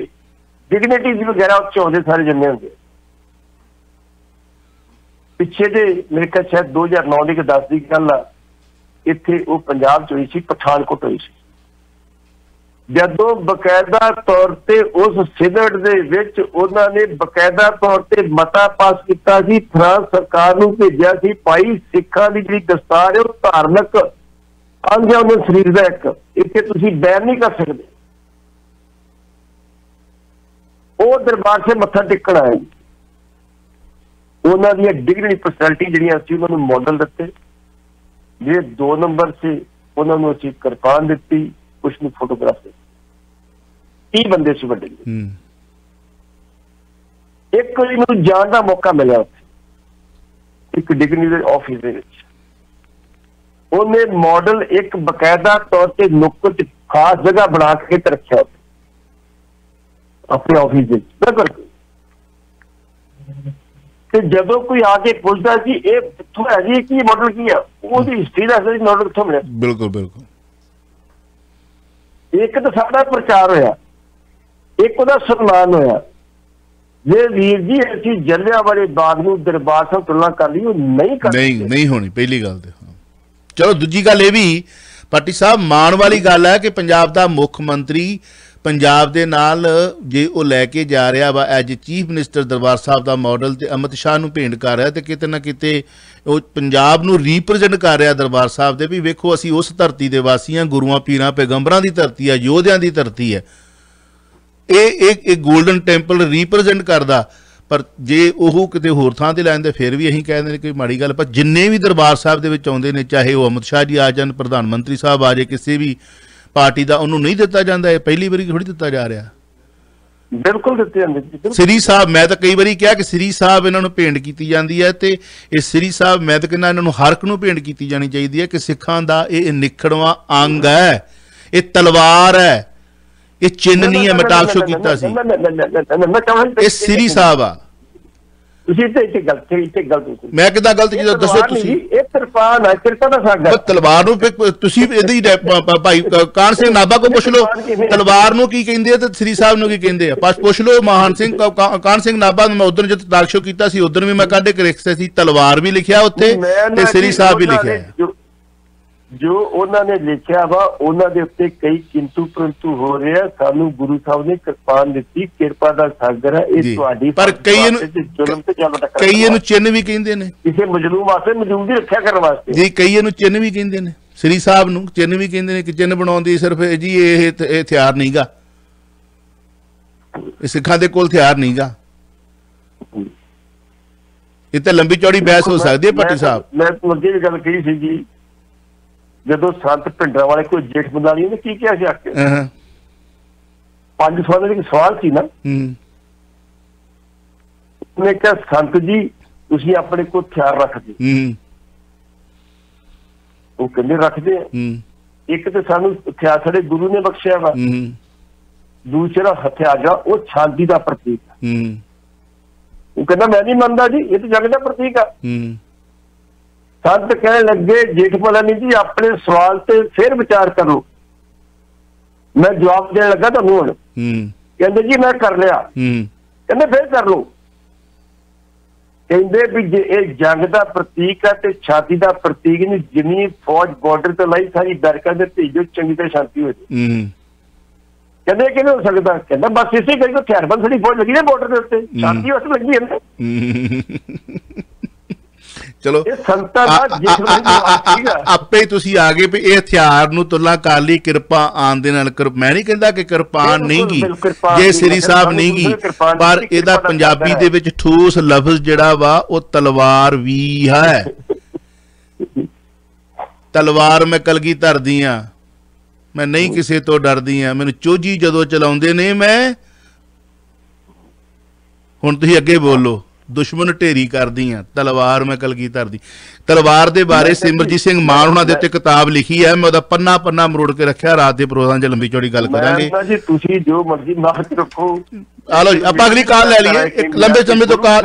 C: ਡਿਗਨਿਟੀਜ਼ ਵਗੈਰਾ ਉੱਚ ਆਉਂਦੇ ਸਾਰੇ ਜਿੰਨੇ ਹੁੰਦੇ। ਪਿੱਛੇ ਜੇ ਮੇਰੇ ਖਿਆਲ ਸ਼ਾਇਦ 2009 ਦੀ 10 ਦੀ ਗੱਲ ਆ, ਇੱਥੇ ਉਹ ਪੰਜਾਬ 'ਚ ਹੋਈ ਸੀ, ਪਠਾਨਕੋਟ ਹੋਈ ਸੀ। ਜਦੋਂ ਬਕਾਇਦਾ ਤੌਰ ਤੇ ਉਸ ਸਿਨੇਟ ਦੇ ਵਿੱਚ ਉਹਨਾਂ ਨੇ ਬਕਾਇਦਾ ਤੌਰ ਤੇ ਮਤਾ ਪਾਸ ਕੀਤਾ ਸੀ, ਫਰਾਂਸ ਸਰਕਾਰ ਨੂੰ ਭੇਜਿਆ ਸੀ, ਭਾਈ ਸਿੱਖਾਂ ਦੀ ਜਿਹੜੀ ਦਸਤਾਰ ਹੈ ਉਹ ਧਾਰਮਿਕ ਅੰਗ ਹੈ ਉਹਨਾਂ ਸਰੀਰ ਦਾ ਇੱਕ, ਇੱਥੇ ਤੁਸੀਂ ਬੈਨ ਨਹੀਂ ਕਰ ਸਕਦੇ। ਉਹ ਦਰਬਾਰ ਸੇ ਮੱਥਾ ਟੇਕਣ ਆਏ। ਉਹਨਾਂ ਦੀਆਂ ਡਿਗਰੀ ਪਰਸਨੈਲਿਟੀ ਜਿਹੜੀਆਂ ਸੀ ਉਹਨਾਂ ਨੂੰ ਮਾਡਲ ਦਿੱਤੇ। ਜਿਹੜੇ 2 ਨੰਬਰ ਸੀ ਉਹਨਾਂ ਨੂੰ ਅਸੀਂ ਕਿਰਪਾਨ ਦਿੱਤੀ, ਕੁਛ ਨੂੰ ਫੋਟੋਗ੍ਰਾਫ ਦਿੱਤੀ। 30 ਬੰਦੇ ਸੀ ਵੱਡੇ। ਇੱਕ ਵਾਰੀ ਮੈਨੂੰ ਜਾਣ ਦਾ ਮੌਕਾ ਮਿਲਿਆ ਉੱਥੇ ਇੱਕ ਡਿਗਰੀ ਦੇ ਆਫਿਸ ਦੇ ਵਿੱਚ। ਉਹਨੇ ਮਾਡਲ ਇੱਕ ਬਕਾਇਦਾ ਤੌਰ ਤੇ ਨੁੱਕਰ 'ਚ ਖਾਸ ਜਗ੍ਹਾ ਬਣਾ ਕੇ ਤੇ ਰੱਖਿਆ ਆਪਣੇ ਆਫਿਸ ਦੇ ਵਿੱਚ। ਤੇ ਜਦੋਂ ਕੋਈ ਆ ਕੇ ਪੁੱਛਦਾ ਸੀ ਇਹ ਕਿੱਥੋਂ ਹੈ ਜੀ, ਕੀ ਮਾਡਲ ਕੀ ਆ, ਉਹਦੀ ਹਿਸਟਰੀ ਦੱਸਦਾ ਸੀ ਮਾਡਲ ਕਿੱਥੋਂ ਮਿਲਿਆ।
B: ਬਿਲਕੁਲ ਬਿਲਕੁਲ।
C: ਇੱਕ ਤਾਂ ਸਾਡਾ ਪ੍ਰਚਾਰ ਹੋਇਆ, ਇੱਕ ਉਹਦਾ ਸਨਮਾਨ ਹੋਇਆ। ਜੇ ਵੀਰ ਜੀ ਅਸੀਂ ਜਲਿਆਂਵਾਲੇ ਬਾਗ ਨੂੰ ਦਰਬਾਰ ਸਾਹਿਬ ਤੁਲਨਾ ਕਰ ਲਈ, ਉਹ ਨਹੀਂ ਕਰਦੇ,
B: ਨਹੀਂ ਹੋਣੀ ਪਹਿਲੀ ਗੱਲ ਤੇ। ਚਲੋ ਦੂਜੀ ਗੱਲ ਇਹ ਵੀ ਪਾਟੀ ਸਾਹਿਬ ਮਾਣ ਵਾਲੀ ਗੱਲ ਹੈ ਕਿ ਪੰਜਾਬ ਦਾ ਮੁੱਖ ਮੰਤਰੀ ਪੰਜਾਬ ਦੇ ਨਾਲ ਜੇ ਉਹ ਲੈ ਕੇ ਜਾ ਰਿਹਾ ਵਾ as chief minister Darbar Sahib ਦਾ ਮਾਡਲ, ਤੇ ਅਮਿਤ ਸ਼ਾਹ ਨੂੰ ਭੇਂਟ ਕਰ ਰਿਹਾ, ਤੇ ਕਿਤੇ ਨਾ ਕਿਤੇ ਉਹ ਪੰਜਾਬ ਨੂੰ ਰੀਪ੍ਰਜੈਂਟ ਕਰ ਰਿਹਾ ਦਰਬਾਰ ਸਾਹਿਬ ਦੇ, ਵੀ ਵੇਖੋ ਅਸੀਂ ਉਸ ਧਰਤੀ ਦੇ ਵਾਸੀ ਹਾਂ, ਗੁਰੂਆਂ ਪੀਰਾਂ ਪੈਗੰਬਰਾਂ ਦੀ ਧਰਤੀ ਹੈ, ਯੋਧਿਆਂ ਦੀ ਧਰਤੀ ਹੈ। ਇਹ ਗੋਲਡਨ ਟੈਂਪਲ ਰੀਪ੍ਰਜੈਂਟ ਕਰਦਾ। ਪਰ ਜੇ ਉਹ ਕਿਤੇ ਹੋਰ ਥਾਂ ਤੇ ਲੈਂਦੇ ਫਿਰ ਵੀ ਅਸੀਂ ਕਹਿੰਦੇ ਨੇ ਕਿ ਮਾੜੀ ਗੱਲ। ਪਰ ਜਿੰਨੇ ਵੀ ਦਰਬਾਰ ਸਾਹਿਬ ਦੇ ਵਿੱਚ ਆਉਂਦੇ ਨੇ, ਚਾਹੇ ਉਹ ਅਮਿਤ ਸ਼ਾਹ ਜੀ ਆ ਜਾਣ, ਪ੍ਰਧਾਨ ਮੰਤਰੀ ਸਾਹਿਬ ਆ ਜਾਏ, ਕਿਸੇ ਵੀ ਪਾਰਟੀ ਦਾ, ਉਹਨੂੰ ਨਹੀਂ ਦਿੱਤਾ ਜਾਂਦਾ। ਇਹ ਪਹਿਲੀ ਵਾਰੀ ਥੋੜੀ ਦਿੱਤਾ ਜਾ ਰਿਹਾ।
C: ਬਿਲਕੁਲ ਦਿੱਤੇ ਜਾਂਦੇ।
B: ਸ੍ਰੀ ਸਾਹਿਬ, ਮੈਂ ਤਾਂ ਕਈ ਵਾਰੀ ਕਿਹਾ ਕਿ ਸ੍ਰੀ ਸਾਹਿਬ ਇਹਨਾਂ ਨੂੰ ਭੇਂਟ ਕੀਤੀ ਜਾਂਦੀ ਹੈ, ਤੇ ਇਹ ਸ੍ਰੀ ਸਾਹਿਬ ਮੈਂ ਤਾਂ ਕਹਿੰਦਾ ਇਹਨਾਂ ਨੂੰ ਹਰ ਇੱਕ ਨੂੰ ਭੇਂਟ ਕੀਤੀ ਜਾਣੀ ਚਾਹੀਦੀ ਹੈ ਕਿ ਸਿੱਖਾਂ ਦਾ ਇਹ ਨਿਖੜਵਾਂ ਅੰਗ ਹੈ, ਇਹ ਤਲਵਾਰ ਹੈ, ਇਹ ਚਿੰਨ੍ਹ ਨਹੀਂ ਹੈ। ਮੈਂ ਟਾਕ ਸ਼ੋ ਕੀਤਾ ਸੀ, ਇਹ ਸ੍ਰੀ ਸਾਹਿਬ ਆ।
C: ਤੁਸੀਂ ਇੱਥੇ ਗਲਤ
B: ਮੈਂ ਕਿੱਦਾਂ ਗਲਤ ਕੀਤਾ ਦੱਸੋ ਤੁਸੀਂ।
C: ਇਹ ਕਿਰਪਾਨ ਹੈ, ਕਿਰਪਾ ਦਾ ਸਾਗਰ।
B: ਤਲਵਾਰ ਨੂੰ ਤੁਸੀਂ ਇਹਦੀ ਭਾਈ ਕਾਹਨ ਸਿੰਘ ਨਾਭਾ ਕੋ ਪੁੱਛ ਲਓ ਤਲਵਾਰ ਨੂੰ ਕੀ ਕਹਿੰਦੇ ਆ ਤੇ ਸ੍ਰੀ ਸਾਹਿਬ ਨੂੰ ਕੀ ਕਹਿੰਦੇ ਆ। ਬਸ ਪੁੱਛ ਲਓ ਮਹਾਨ ਸਿੰਘ ਕਾਹਨ ਸਿੰਘ ਨਾਭਾ ਨੂੰ। ਮੈਂ ਉਦੋਂ ਜਦੋਂ ਟਾਕ ਸ਼ੋ ਕੀਤਾ ਸੀ ਉਦੋਂ ਵੀ ਮੈਂ ਕੱਢ ਕੇ ਲਿਖਿਆ ਸੀ, ਤਲਵਾਰ ਵੀ ਲਿਖਿਆ ਉੱਥੇ ਤੇ ਸ੍ਰੀ ਸਾਹਿਬ ਵੀ ਲਿਖਿਆ।
C: ਜੋ ਉਹਨਾਂ ਨੇ ਲਿਖਿਆ ਵਾ ਉਹਨਾਂ ਦੇ ਉੱਤੇ ਕਈ ਕਿੰਤੂ ਪਰੰਤੂ ਹੋ ਰਿਹਾ। ਸਾਨੂੰ ਗੁਰੂ ਸਾਹਿਬ ਨੇ ਕਿਰਪਾਨ ਦਿੱਤੀ, ਕਿਰਪਾ ਦਾ ਸਾਗਰ ਹੈ ਇਹ ਤੁਹਾਡੀ।
B: ਪਰ ਕਈ ਇਹਨੂੰ ਚਿੰਨ੍ਹ ਵੀ ਕਹਿੰਦੇ ਨੇ,
C: ਕਿਸੇ ਮਜਲੂਮ ਵਾਸਤੇ ਮਜਲੂਮ ਦੀ ਰੱਖਿਆ ਕਰਨ ਵਾਸਤੇ
B: ਜੀ। ਕਈ ਇਹਨੂੰ ਚਿੰਨ੍ਹ ਵੀ ਕਹਿੰਦੇ ਨੇ, ਸ੍ਰੀ ਸਾਹਿਬ ਨੂੰ ਚਿੰਨ੍ਹ ਵੀ ਕਹਿੰਦੇ ਨੇ ਕਿ ਚਿੰਨ੍ਹ ਬਣਾਉਣ ਦੀ ਸਿਰਫ ਜੀ ਇਹ ਹਥਿਆਰ ਨਹੀਂ ਗਾ, ਇਹ ਸਿੱਖਾਂ ਦੇ ਕੋਲ ਹਥਿਆਰ ਨਹੀਂ ਗਾ। ਇਹ ਤਾਂ ਲੰਬੀ ਚੌੜੀ ਬਹਿਸ ਹੋ ਸਕਦੀ ਹੈ ਭੱਟੀ ਸਾਹਿਬ।
C: ਮੈਂ ਅੱਗੇ ਵੀ ਗੱਲ ਕਹੀ ਸੀ ਜੀ, ਜਦੋਂ ਸੰਤ ਭਿੰਡਰਾਂ ਵਾਲੇ ਕੋਈ ਜੇਠ ਬੰਦਾਲੀ ਨੇ ਕੀ ਕਿਹਾ ਸੀ ਆ ਕੇ 5 ਸਵਾਲਾਂ ਦੇ ਸਵਾਲ ਸੀ ਨਾ, ਉਹਨੇ ਕਿਹਾ ਸੰਤ ਜੀ ਤੁਸੀਂ ਆਪਣੇ ਕੋਲ ਹਥਿਆਰ ਰੱਖਦੇ, ਉਹ ਕਹਿੰਦੇ ਰੱਖਦੇ ਆ। ਇੱਕ ਤੇ ਸਾਨੂੰ ਹਥਿਆਰ ਸਾਡੇ ਗੁਰੂ ਨੇ ਬਖਸ਼ਿਆ ਵਾ, ਦੂਸਰਾ ਹਥਿਆਰ ਉਹ ਸ਼ਾਂਤੀ ਦਾ ਪ੍ਰਤੀਕ ਆ। ਉਹ ਕਹਿੰਦਾ ਮੈਂ ਨਹੀਂ ਮੰਨਦਾ ਜੀ, ਇਹ ਤਾਂ ਜੰਗ ਦਾ ਪ੍ਰਤੀਕ ਆ। ਸੰਤ ਕਹਿਣ ਲੱਗੇ ਜੇਠ ਮਲਾਨੀ ਜੀ ਆਪਣੇ ਸਵਾਲ ਤੇ ਫਿਰ ਵਿਚਾਰ ਕਰੋ, ਮੈਂ ਜਵਾਬ ਦੇਣ ਲੱਗਾ ਤੁਹਾਨੂੰ ਹੁਣ। ਕਹਿੰਦੇ ਜੀ ਮੈਂ ਕਰ ਲਿਆ। ਕਹਿੰਦੇ ਫਿਰ ਕਰ ਲਓ। ਕਹਿੰਦੇ ਵੀ ਜੇ ਇਹ ਜੰਗ ਦਾ ਪ੍ਰਤੀਕ ਹੈ ਤੇ ਛਾਤੀ ਦਾ ਪ੍ਰਤੀਕ ਨਹੀਂ, ਜਿੰਨੀ ਫੌਜ ਬਾਰਡਰ ਤੇ ਲਾਈ ਸਾਰੀ ਬੈਰਕਾਂ ਦੇ ਭੇਜੋ, ਚੰਗੀ ਤਰ੍ਹਾਂ ਸ਼ਾਂਤੀ ਹੋ ਜਾਏ। ਕਹਿੰਦੇ ਕਿਵੇਂ ਹੋ ਸਕਦਾ? ਕਹਿੰਦਾ ਬਸ ਇਸੇ ਕਰਕੇ ਹਥਿਆਰਬੰਦ ਸਾਡੀ ਫੌਜ ਲੱਗੀ ਨੇ ਬਾਰਡਰ ਦੇ ਉੱਤੇ, ਸ਼ਾਂਤੀ ਵਾਸਤੇ ਲੱਗੀ ਹੈ।
B: ਚਲੋ ਆਪੇ ਤੁਸੀਂ ਆ ਗਏ ਵੀ ਇਹ ਹਥਿਆਰ ਨੂੰ ਤੁਲਨਾ ਕਰ ਲਈ ਕਿਰਪਾ ਆਉਣ ਦੇ ਨਾਲ। ਮੈਂ ਨਹੀਂ ਕਹਿੰਦਾ ਕਿ ਕਿਰਪਾਨ ਨਹੀਂ ਗੀ, ਜੇ ਸ੍ਰੀ ਸਾਹਿਬ ਨਹੀਂ ਗੀ, ਪਰ ਇਹਦਾ ਪੰਜਾਬੀ ਦੇ ਵਿੱਚ ਠੋਸ ਲਫ਼ਜ਼ ਜਿਹੜਾ ਵਾ ਉਹ ਤਲਵਾਰ ਵੀ ਹੈ। ਤਲਵਾਰ ਮੈਂ ਕਲਗੀਧਰ ਦੀ ਆ, ਮੈਂ ਨਹੀਂ ਕਿਸੇ ਤੋਂ ਡਰਦੀ ਆ, ਮੈਨੂੰ ਚੋਜੀ ਜਦੋਂ ਚਲਾਉਂਦੇ ਨੇ ਮੈਂ। ਹੁਣ ਤੁਸੀਂ ਅੱਗੇ ਬੋਲੋ, ਦੁਸ਼ਮਣ ਢੇਰੀ ਕਰਦੀ ਆ ਤਲਵਾਰ ਮੈਂ ਕਲਗੀਧਰ ਦੀ। ਤਲਵਾਰ ਦੇ ਬਾਰੇ ਸਿਮਰਜੀਤ ਸਿੰਘ ਮਾਨ ਉਹਨਾਂ ਦੇ ਉੱਤੇ ਕਿਤਾਬ ਲਿਖੀ ਹੈ, ਮੈਂ ਉਹਦਾ ਪੰਨਾ ਪੰਨਾ ਮਰੋੜ ਕੇ ਰੱਖਿਆ। ਰਾਤ ਦੇ ਪ੍ਰੋਗਰਾਮ 'ਚ ਲੰਬੀ ਚੌੜੀ ਗੱਲ ਕਰਾਂਗੇ
C: ਜੀ, ਤੁਸੀਂ ਜੋ ਮਰਜ਼ੀ ਮਾਰਕ ਰੱਖੋ।
B: ਆ ਲਓ ਜੀ, ਆਪਾਂ ਅਗਲੀ ਕਾਲ ਲੈ ਲਈਏ। ਇੱਕ ਲੰਬੇ ਸਮੇਂ ਤੋਂ